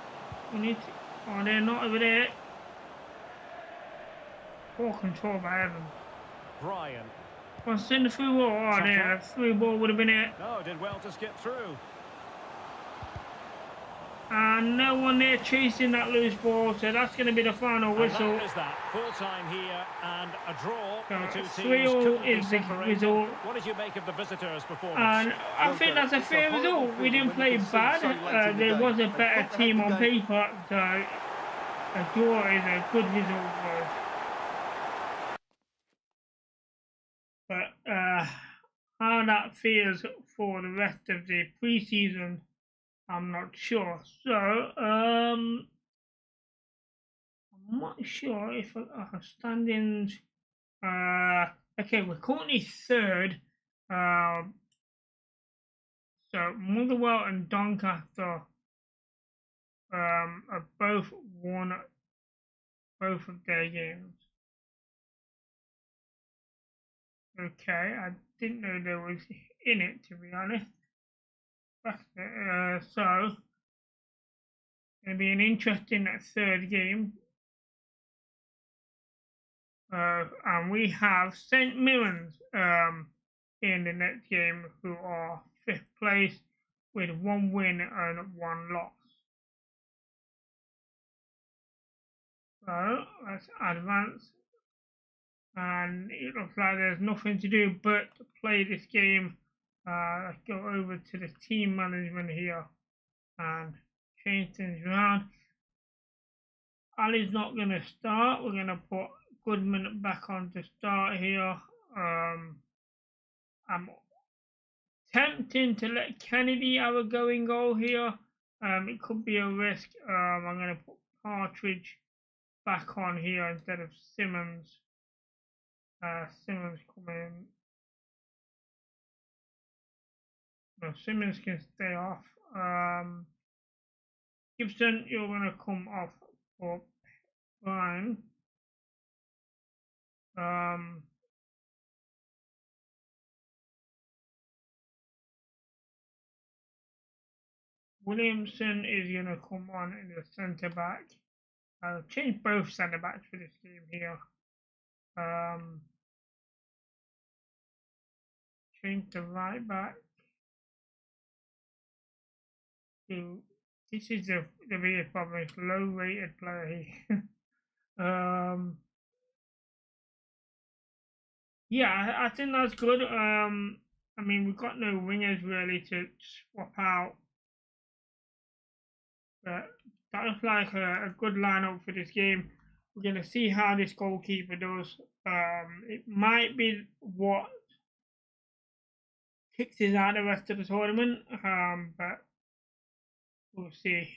We need to, oh, they're not over there. Poor control by Evans. Brian. Well, send the through ball. Oh, there, the through ball would have been it. No, did well to skip through. And no one there chasing that loose ball, so that's going to be the final whistle. And that is that. Full time here and a draw. So the two 3-3 is the result. What did you make of the visitors' performance? And I think that's a fair result. We didn't play bad. There was a better team on paper, so a draw is a good result for us. But how that feels for the rest of the pre-season, I'm not sure. So I'm not sure if our standings. Okay, we're currently third. So Motherwell and Doncaster have both won both of their games. Okay, I didn't know there was in it, to be honest. So it'll be an interesting third game. And we have St Mirren's in the next game, who are 5th place with 1 win and 1 loss. So let's advance. And it looks like there's nothing to do but to play this game. Let's go over to the team management here and change things around. Ali's not going to start. We're going to put Goodman back on to start here. I'm tempting to let Kennedy have a going goal here. It could be a risk. I'm going to put Partridge back on here instead of Simmons. Simmons coming in. No, Simmons can stay off. Gibson, you're going to come off for Brian. Williamson is going to come on in the centre back. I'll change both centre backs for this game here. Change the right back to, this is the biggest problem, it's low rated player here. Yeah, I think that's good. I mean, we've got no wingers really to swap out. But that looks like a good lineup for this game. We're going to see how this goalkeeper does. It might be what kicks us out the rest of the tournament, but we'll see.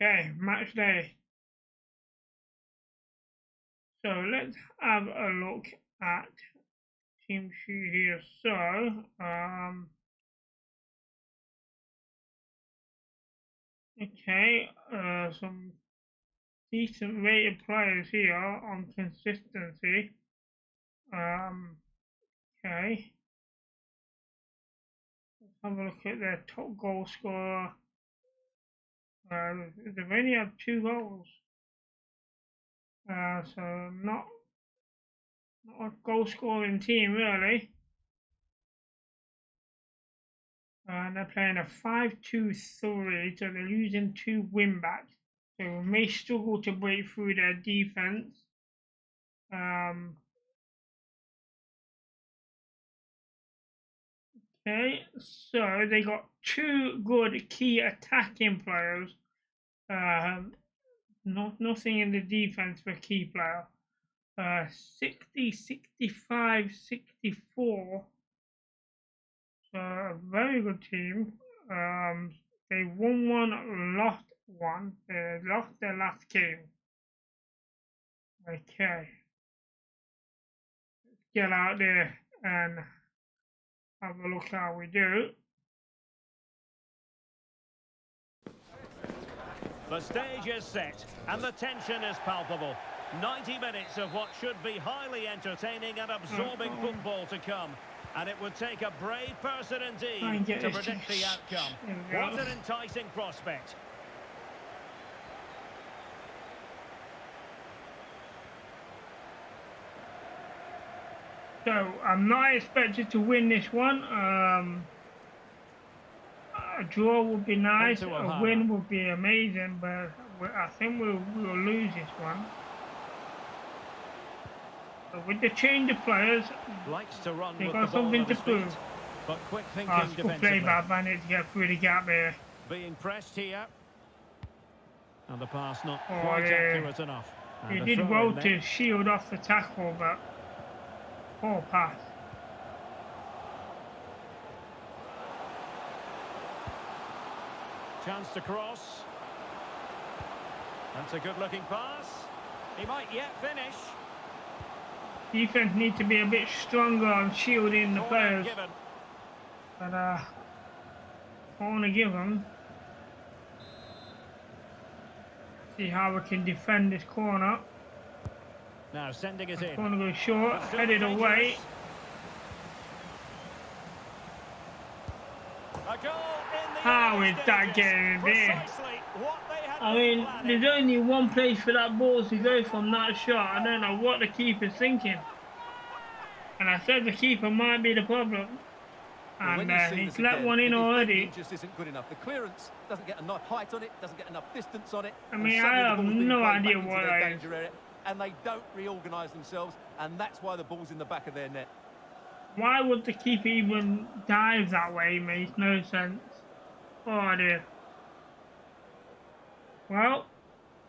Okay, match day. So let's have a look at team sheet here. So, okay, some decent rated players here on consistency. Okay, let's have a look at their top goal scorer. They've only had 2 goals. So not a goal scoring team really. They're playing a 5-2-3, so they're losing 2 wing backs. So we may struggle to break through their defense. Okay, so they got 2 good key attacking players. Nothing in the defense for key player. 60, 65, 64. So a very good team. They won 1, lost 1. They lost their last game. Okay. Let's get out there and have a look how we do. The stage is set and the tension is palpable. 90 minutes of what should be highly entertaining and absorbing football to come. And it would take a brave person indeed to predict the outcome. What an enticing prospect. So I'm not expected to win this one. A draw would be nice. A win would be amazing, but I think we'll lose this one. But with the change of players, likes to run they've with got the ball something at to his feet, prove. but quick thinking Good defensively. play by Bandit to get through the gap there. Being pressed here. And the pass not quite accurate enough. He did well to shield off the tackle, but poor pass. Chance to cross. That's a good looking pass. He might yet finish. Defense need to be a bit stronger on shielding the players. But I want to give them. See how we can defend this corner. Now sending it in. Corner goes short, headed away. How is that getting there? I mean, there's only one place for that ball to go from that shot. I don't know what the keeper's thinking. And I said the keeper might be the problem. And he's let one in already. Just isn't good enough. The clearance doesn't get enough height on it, doesn't get enough distance on it. I mean, I have no idea what that is. And they don't reorganise themselves, and that's why the ball's in the back of their net. Why would the keeper even dive that way? It makes no sense. Oh dear. Well,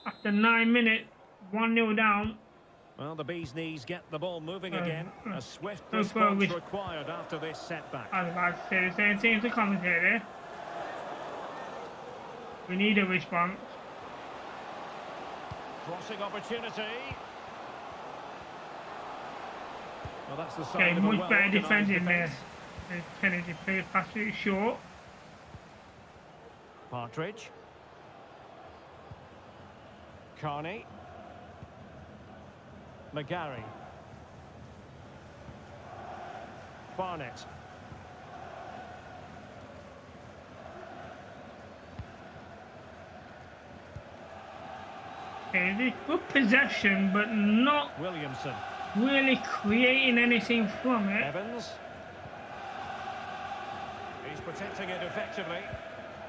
after 9 minutes, 1-0 down. Well, the bee's knees get the ball moving again. A swift response required after this setback. I was about to say the same thing as the commentator. We need a response. Crossing opportunity. Well, that's the Okay, much better defending there. Kennedy played past it short. Partridge. Carney. McGarry. Barnett. Okay, good possession, but not Williamson. Really creating anything from it. Evans. He's protecting it effectively.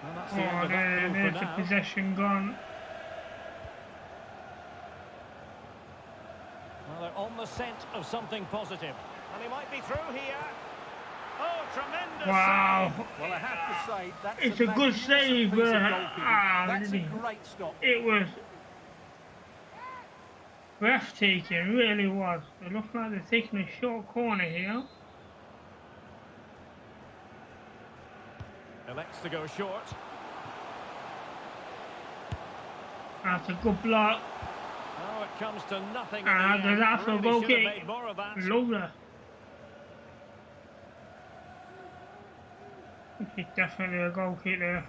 Well, that's the end of that move there's for the now. possession gone. Well, they're on the scent of something positive. And he might be through here. Oh, tremendous wow. save. Well, I have to say, that's it's a good save, but that's a great stop. It was breathtaking, really was. It looked like they're taking a short corner here. Elects to go short. That's a good block. Oh, it comes to nothing. And that's a goal kick. Lovely. It's definitely a goal kick there.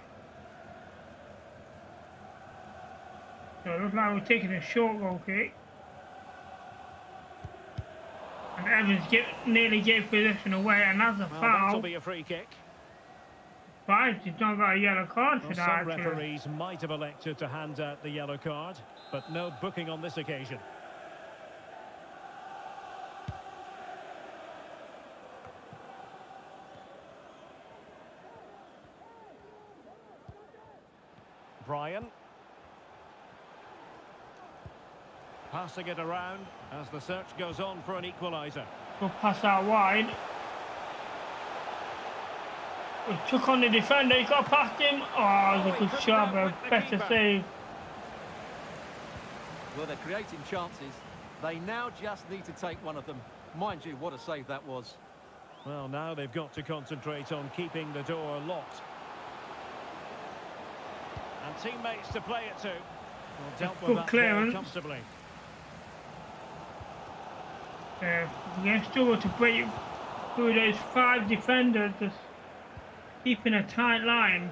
So it looks like we're taking a short goal kick. And Evans nearly gave possession away, and that's a foul. That'll be a free kick. surprised he's not got a yellow card for Well, that, some actually. referees might have elected to hand out the yellow card, but no booking on this occasion. Brian. Passing it around as the search goes on for an equaliser. Good pass out wide. He took on the defender, he got past him. Oh, it was a good job, a better save. Well, they're creating chances. They now just need to take one of them. Mind you, what a save that was. Well, now they've got to concentrate on keeping the door locked. And teammates to play it to. Well, dealt with Good that clearance. ball comfortably. We're going to struggle to break through those 5 defenders, just keeping a tight line.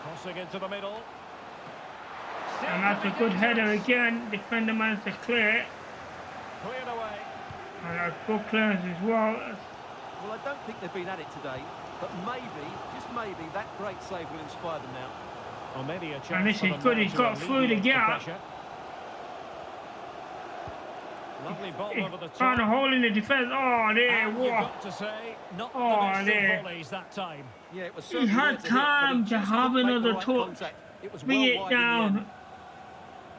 Crossing into the middle. And that's a good header again. Defender managed to clear it. Cleared away. And that's good clearance as well. Well, I don't think they've been at it today, but maybe, just maybe, that great save will inspire them now. Or maybe a chance And this for is them good, now he's to got through the alleviate gap. pressure. Lovely ball He over the top. found a hole in the defence. Oh, there, And you've what? got to say, not Oh, the best there. of volleys that time. Yeah, it was He certainly had there to hit, but he time to just have couldn't make the another right touch. contact. It was Bring well it wide in the end. down.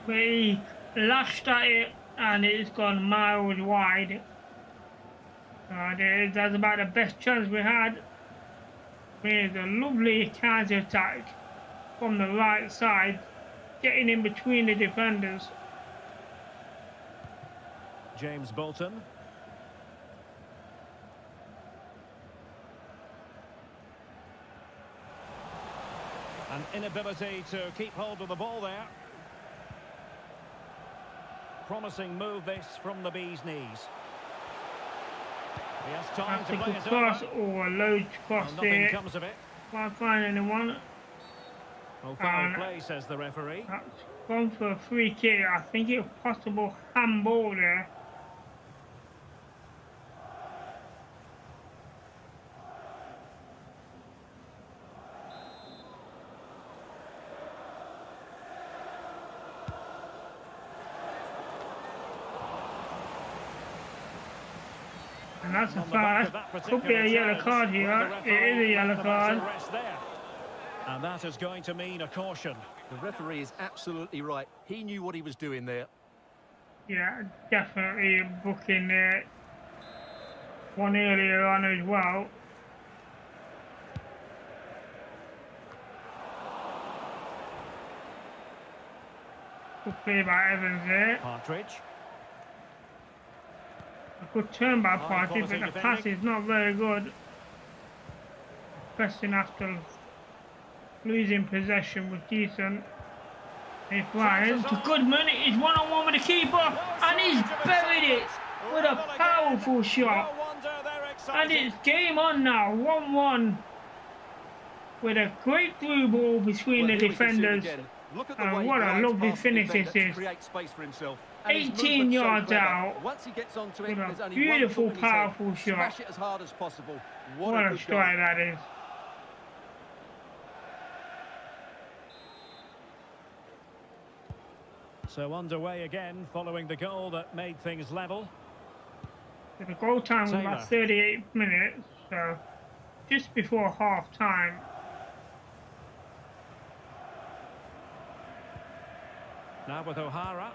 But he lashed at it and it's gone miles wide. That's about the best chance we had. There's a lovely counter attack from the right side, getting in between the defenders. James Bolton. An inability to keep hold of the ball there. Promising move this from the bee's knees. He has time That's to a play good it cross over. or a low cross Well, nothing there. comes of it. Can't find anyone. Well, foul play, says the referee. That's gone for a free kick. I think it was possible handball there. And that's a On the back of foul. that Could be a particular yellow card challenge, here. the It is a referee yellow recommends card. a rest there. And that is going to mean a caution. The referee is absolutely right. He knew what he was doing there. Yeah, definitely booking one earlier on as well. Good play by Evans there. Partridge. A good turn by High Partridge, but quality the pass defending. is not very good. Pressing after losing possession was decent. It's Ryan to Goodman. He's one-on-one with the keeper, and he's buried it with a powerful shot. No wonder they're And excited. it's game on now, 1-1. With a great through ball between Well, the here we can see it defenders. again. Look at the And way he what a glides lovely past the finish defender this to is. create space for himself. And his 18 movement's so yards clever. out. Once he gets onto it, With a there's only beautiful, one thought in his head. powerful shot. Smash it as hard as possible. What What a a good strike goal. that is. So underway again, following the goal that made things level. The goal time was Taylor. about 38 minutes, so just before half time. Now with O'Hara.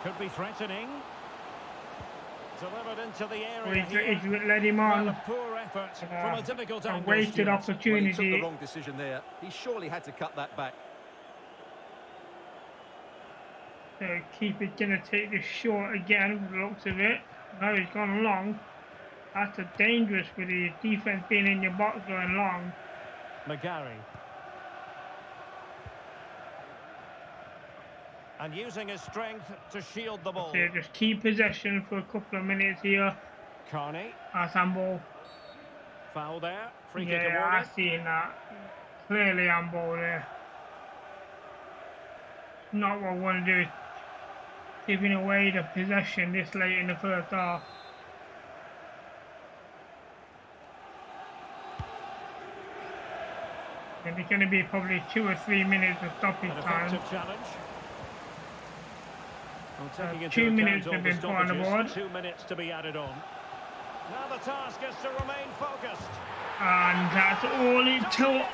Could be threatening. Delivered into the area He's here. let him Well, on. a poor effort from a difficult A angle. wasted Stuart. Well, he took the opportunity. wrong decision there. He surely had to cut that back. So keeper's gonna take this short again from the looks of it. Now he's gone long. That's a dangerous with the defense being in your box going long. McGarry. And using his strength to shield the ball. So just keep possession for a couple of minutes here. Carney. That's handball. Foul there. Free kick Yeah, I awarded. seen that. Clearly handball there. Not what I want to do. giving away the possession this late in the first half. And it's going to be probably 2 or 3 minutes of stoppage time. Challenge. Well, 2 minutes have been put on the board. 2 minutes to be added on. Now the task is to remain focused. And that's all it took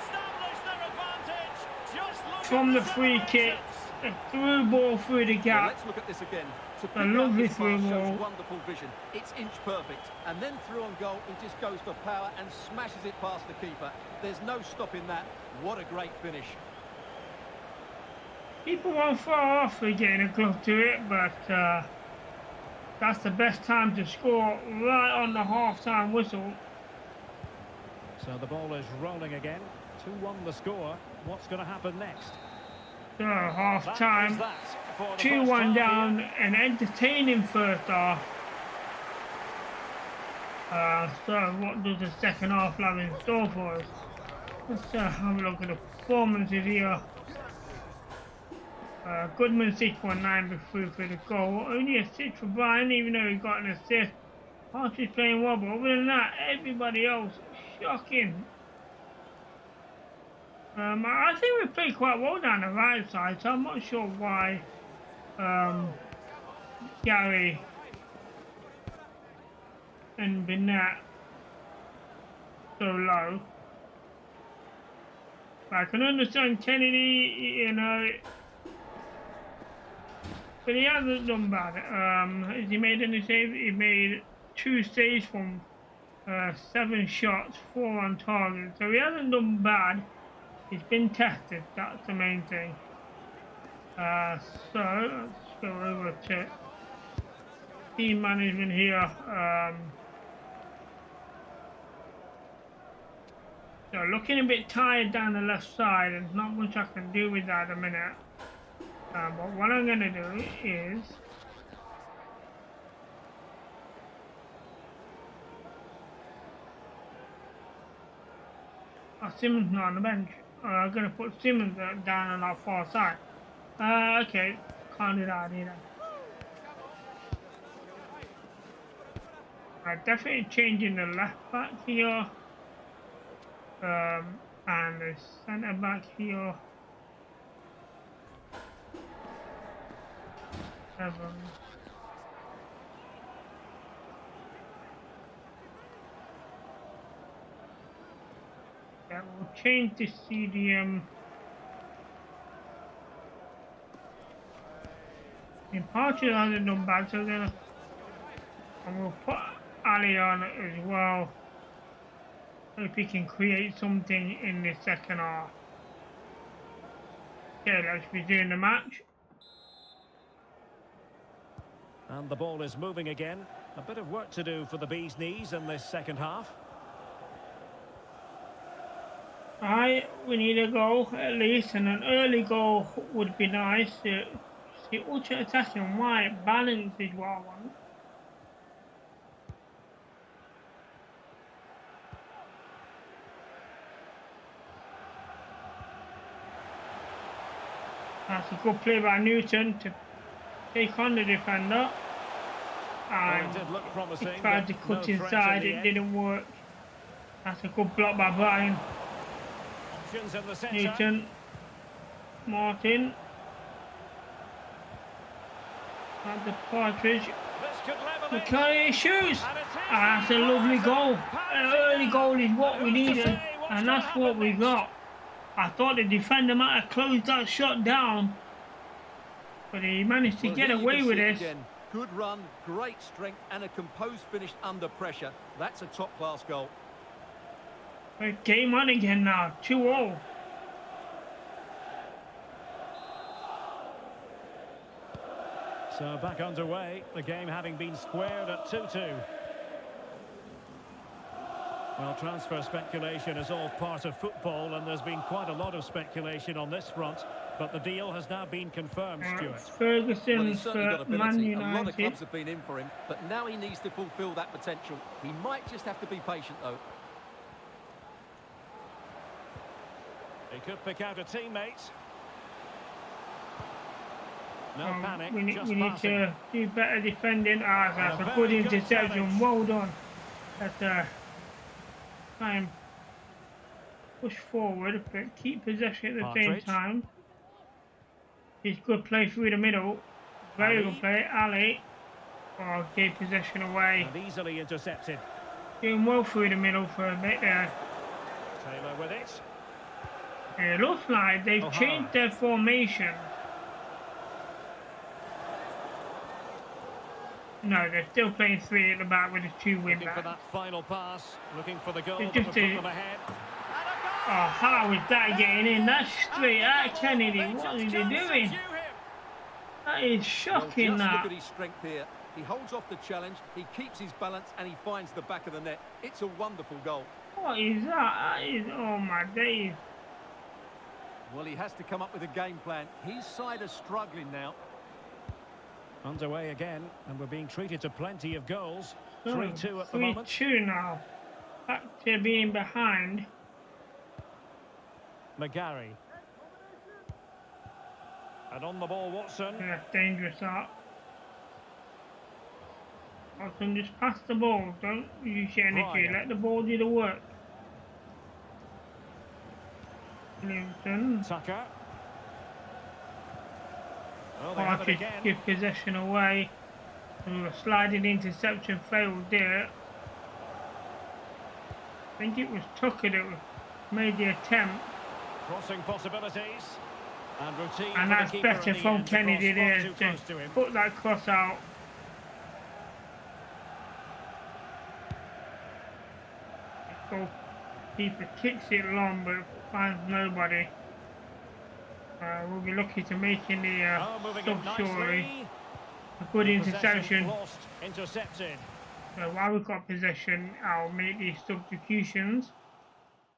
from the free kick. A through ball through the gap. Let's look at this again. A lovely through ball. Wonderful vision. It's inch perfect. And then through on goal, he just goes for power and smashes it past the keeper. There's no stopping that. What a great finish. People won't fall off for getting a glove to it, but that's the best time to score, right on the half-time whistle. So the ball is rolling again. 2-1 the score. What's going to happen next? So half-time, 2-1 down, an entertaining first half. So what does the second half have in store for us? Let's have a look at the performances here. Goodman 6.9 for the goal. Only a 6 for Brian, even though he got an assist. Archer's playing well, but other than that, everybody else, shocking. I think we played quite well down the right side, so I'm not sure why Gary and Bennett so low. But I can understand Kennedy, you know, but he hasn't done bad. Has he made any saves? He made 2 saves from 7 shots, 4 on target, so he hasn't done bad. He's been tested, that's the main thing. So let's go over to team management here. So looking a bit tired down the left side, and not much I can do with that at the minute. But what I'm going to do is Simmons not on the bench. I'm going to put Simmons down on our far side. Okay, can't do that either. Definitely changing the left back here. And the centre back here. 7. Yeah, we'll change the CDM. In Partridge hasn't done bad, so and we'll put Ali on as well. Hope he can create something in the second half. Okay, let's resume the match. And the ball is moving again. A bit of work to do for the Bees' Knees in this second half. Alright, we need a goal at least, and an early goal would be nice. The ultra attacking white balance is what I want. That's a good play by Newton to take on the defender. And well, it did look promising, he tried to cut no inside, it didn't work. That's a good block by Brian. Options in the centre. Newton, Martin. At the Partridge. McCarthy shoots. That's a lovely goal. An early goal is what we needed, and that's what we got. I thought the defender might have closed that shot down, but he managed to get away with it. Good run, great strength, and a composed finish under pressure. That's a top-class goal. Game on again now, 2-0. So back underway, the game having been squared at 2-2. Well, transfer speculation is all part of football, and there's been quite a lot of speculation on this front, but the deal has now been confirmed, Stuart. Ferguson for Man United. A lot of clubs have been in for him, but now he needs to fulfil that potential. He might just have to be patient, though. He could pick out a teammate. No panic, we need passing. to do better defending. That's a good interception. Well done. Let's try and push forward, but keep possession at the same time. It's good play through the middle. Very good play, Ali. Oh, gave possession away. And easily intercepted. Doing well through the middle for a bit there. Taylor with it. It looks like they've changed their formation. No, they're still playing 3 at the back with the 2 wing Looking back. for that final pass, looking for the goal that just will put them ahead. Oh, how is that getting in? That's straight at Kennedy. What is he doing? That is shocking, Just that. look at his strength here. He holds off the challenge, he keeps his balance, and he finds the back of the net. It's a wonderful goal. What is that? That is, oh my days. Well, he has to come up with a game plan. His side are struggling now. Underway again, and we're being treated to plenty of goals. 3-2 at the moment. 3-2 now. Back to being behind. McGarry. And on the ball, Watson. Yeah, dangerous that. Watson, just pass the ball. Don't use your energy. Ryan. Let the ball do the work. Williamson. Tucker. Oh, they have it again. Give possession away. And a sliding interception failed there. I think it was Tucker that made the attempt. Crossing possibilities. And routine. And that's better from Kennedy there to put that cross out. Goalkeeper kicks it long but finds nobody. We'll be lucky to make in the sub shortly. A good interception. Lost, intercepted. So while we've got possession, I'll make these substitutions.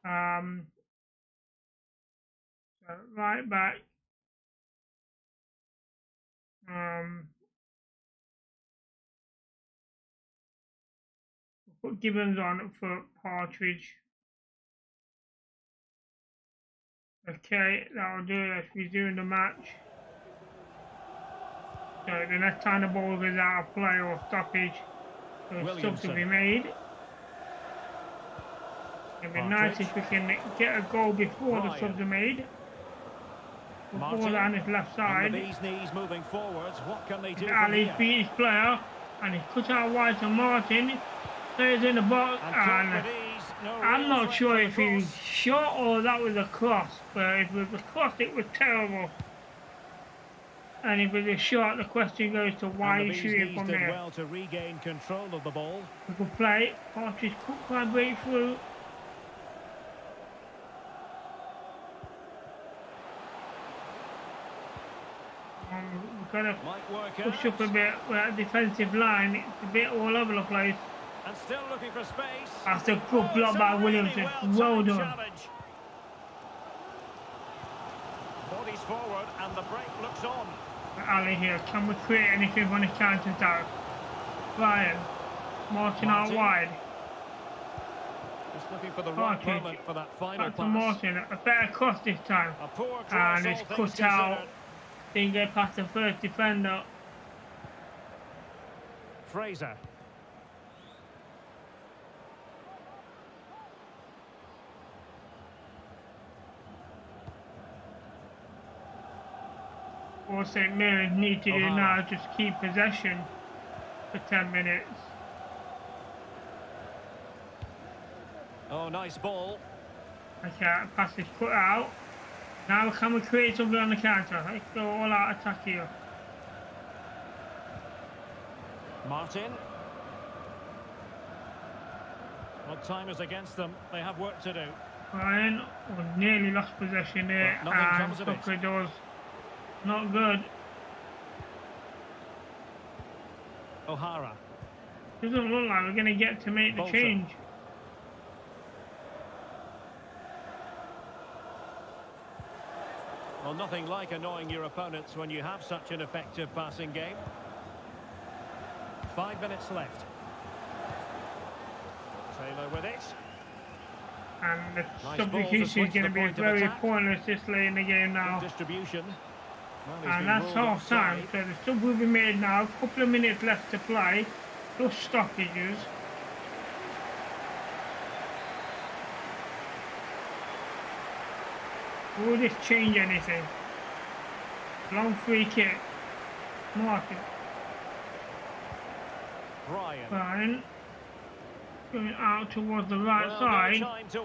So right back. We'll put Gibbons on for Partridge. Okay, that'll do. Let's resume the match. So the next time the ball goes out of play or stoppage, so sub to be made. It'd be nice if we can get a goal before the subs are made. The ball on his left side. These knees moving forwards. What can they do? Ali beat his player and he cut out wide to Martin. Plays in the box and I'm not sure if he was shot or that was a cross, but if it was a cross it was terrible. And if it was a shot, the question goes to why he's shooting from there. Well to regain control of the ball. We could play. Partridge could try breakthrough. We've got to push up a bit. We're at defensive line. It's a bit all over the place. And still looking for space. That's a good block by Williamson. Well done. Challenge. Bodies forward and the break looks on. Ali here. Can we create anything on the counter attack? Ryan. Martin out wide. Just looking for the right moment for that final pass. Martin. A better cross this time. A poor cross, and it's cut out. Didn't get past the first defender. Fraser. What St. Mary's need to do now is just keep possession for 10 minutes. Oh, nice ball. Okay, pass is cut out. Now can we create something on the counter? Let's go all out attack here. Martin. Well, time is against them. They have work to do. Ryan nearly lost possession there, and Tucker does. Not good. O'Hara. Doesn't look like we're going to get to make the change. Well, nothing like annoying your opponents when you have such an effective passing game. 5 minutes left. Taylor with it. And the substitution is going to be very pointless this late in the game now. Distribution. And that's half time, so the sub will be made now. A couple of minutes left to play, plus stoppages. Will this change anything? Long free kick. Market. Brian. Going out towards the right side.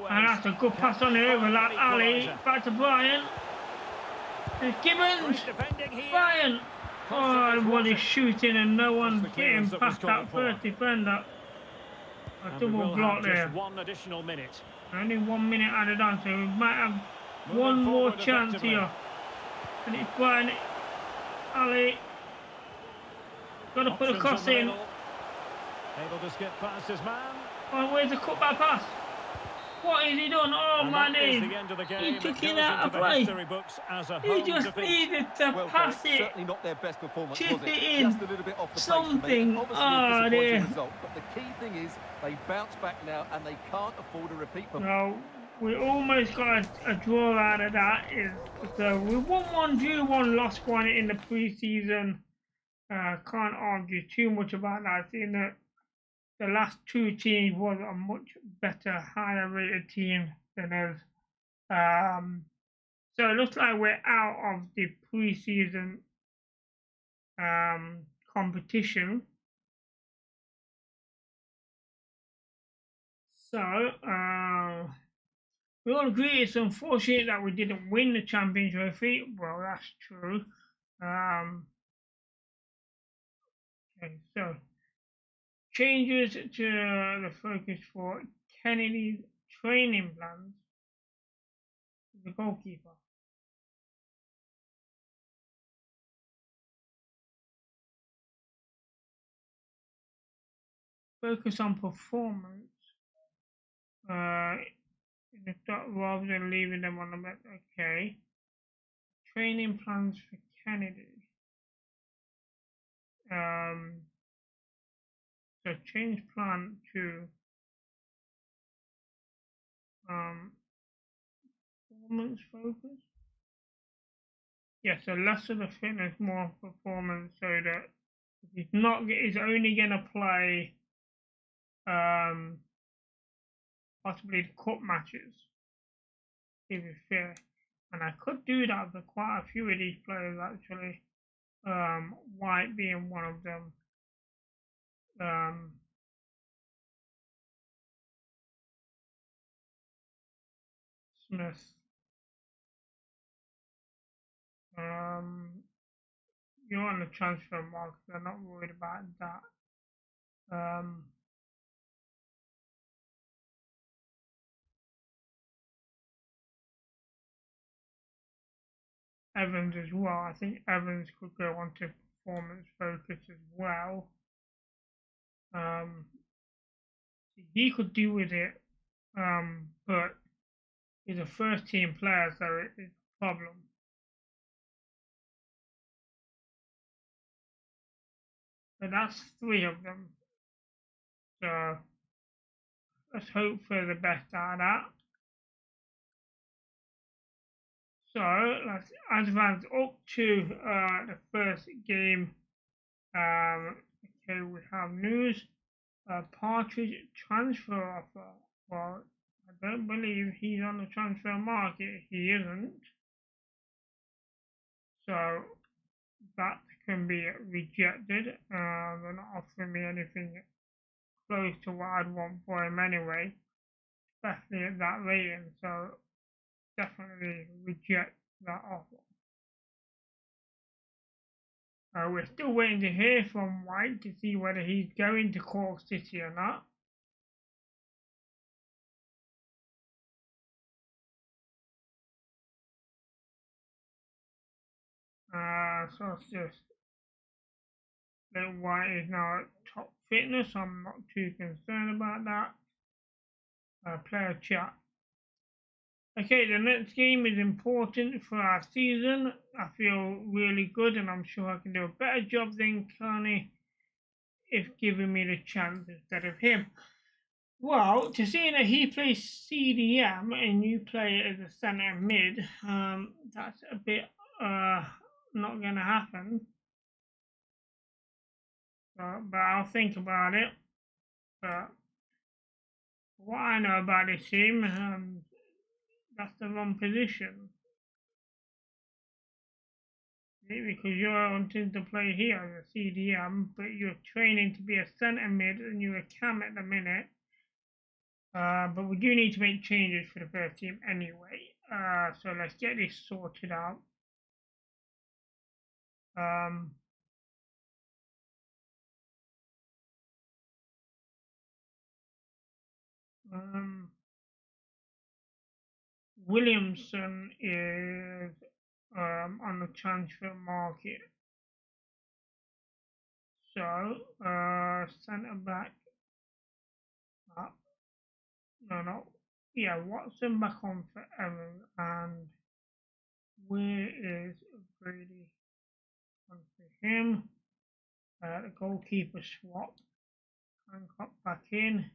And that's a good pass on the overlap. Ali. Back to Brian. There's Gibbons. Brian. Oh, what is shooting and no one getting past that first defender. A double block there. One additional minute. Only 1 minute added on, so we might have one more chance here. And it's Brian. Ali. Got to put a cross in. Able to skip past his man. Oh, where's the cutback pass? What has he done? Oh, man, he took it out of play. He just needed to pass it. Certainly not their best performance, chip was it? it in. Just a little bit off the Something. Pace Oh, dear. Result. But the key thing is they bounce back now and they can't afford a repeat performance. No, we almost got a draw out of that. So we won one, drew one, lost one in the pre-season. Can't argue too much about that. I think that the last two teams was a much better, higher rated team than us. So it looks like we're out of the pre-season competition. So we all agree it's unfortunate that we didn't win the Champions Trophy. Well, that's true. Okay, so changes to the focus for Kennedy's training plans. The goalkeeper. Focus on performance. In the dot rather than leaving them on the bench. Okay. Training plans for Kennedy. So change plan to performance focus. Yes, so less of the fitness, more performance, so that he's only gonna play possibly the cup matches, to be fair. And I could do that for quite a few of these players actually. White being one of them. Smith. You're on the transfer market, I'm not worried about that. Evans as well. I think Evans could go on to performance focus as well. He could do with it, but he's a first team player, so it's a problem. But that's 3 of them. So let's hope for the best out of that. So let's advance up to the first game. Okay, we have news. Partridge transfer offer. Well, I don't believe he's on the transfer market. He isn't. So that can be rejected. They're not offering me anything close to what I'd want for him anyway, especially at that rating. So definitely reject that offer. We're still waiting to hear from White to see whether he's going to Cork City or not. So it's just that White is now at top fitness. I'm not too concerned about that. Player chat. Okay, the next game is important for our season. I feel really good and I'm sure I can do a better job than Carney if giving me the chance instead of him. Well, to see that he plays CDM and you play as a centre mid, that's a bit not going to happen. But I'll think about it. But what I know about this team, that's the wrong position. Because you're wanting to play here as a CDM, but you're training to be a centre mid and you're a cam at the minute. But we do need to make changes for the first team anyway. So let's get this sorted out. Williamson is on the transfer market. So, centre back. No. Yeah, Watson back on for Evans, and where is Brady on for him? The goalkeeper swap. Hancock back in.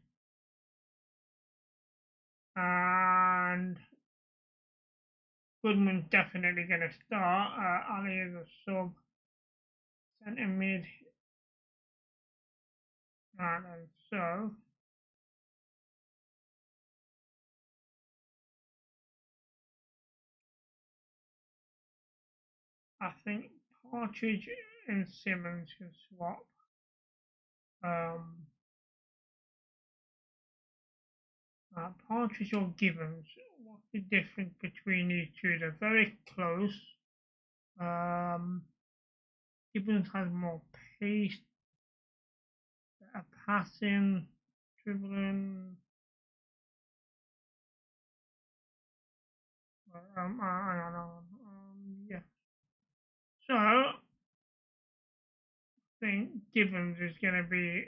And Goodman's definitely going to start. Ali is a sub. Centre mid. And then so. I think Partridge and Simmons can swap. Partridge or Gibbons. What's the difference between these two? They're very close. Gibbons has more pace, better passing, dribbling. I don't know. Yeah. So I think Gibbons is going to be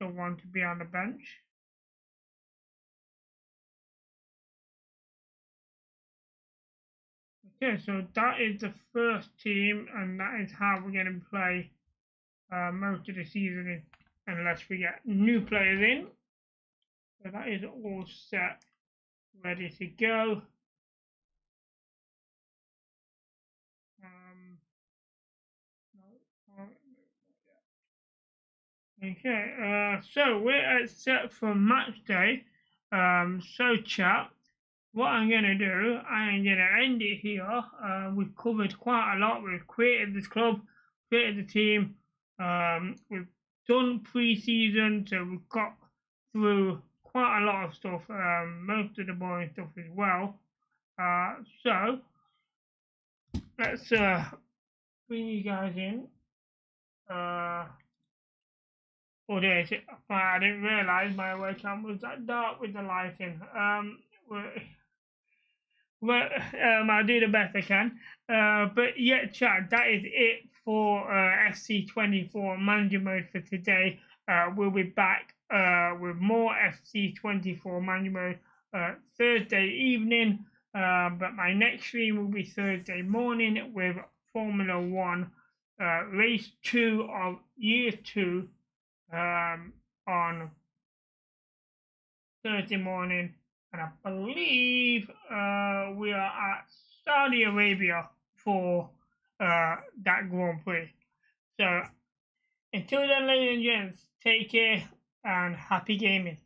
the one to be on the bench. Okay, so that is the first team, and that is how we're going to play most of the season, unless we get new players in. So that is all set, ready to go. Okay, so we're set for match day. So chat, what I'm going to do, I'm going to end it here. We've covered quite a lot. We've created this club, created the team. We've done pre-season, so we've got through quite a lot of stuff, most of the boring stuff as well. So let's bring you guys in. Oh, there is it. I didn't realise my webcam was that dark with the lighting. I'll do the best I can. But yeah, chat, that is it for FC24 manager mode for today. We'll be back with more FC24 manager mode Thursday evening. But my next stream will be Thursday morning with Formula 1 race 2 of year 2 on Thursday morning, and I believe we are at Saudi Arabia for that Grand Prix. So until then, ladies and gents, take care and happy gaming.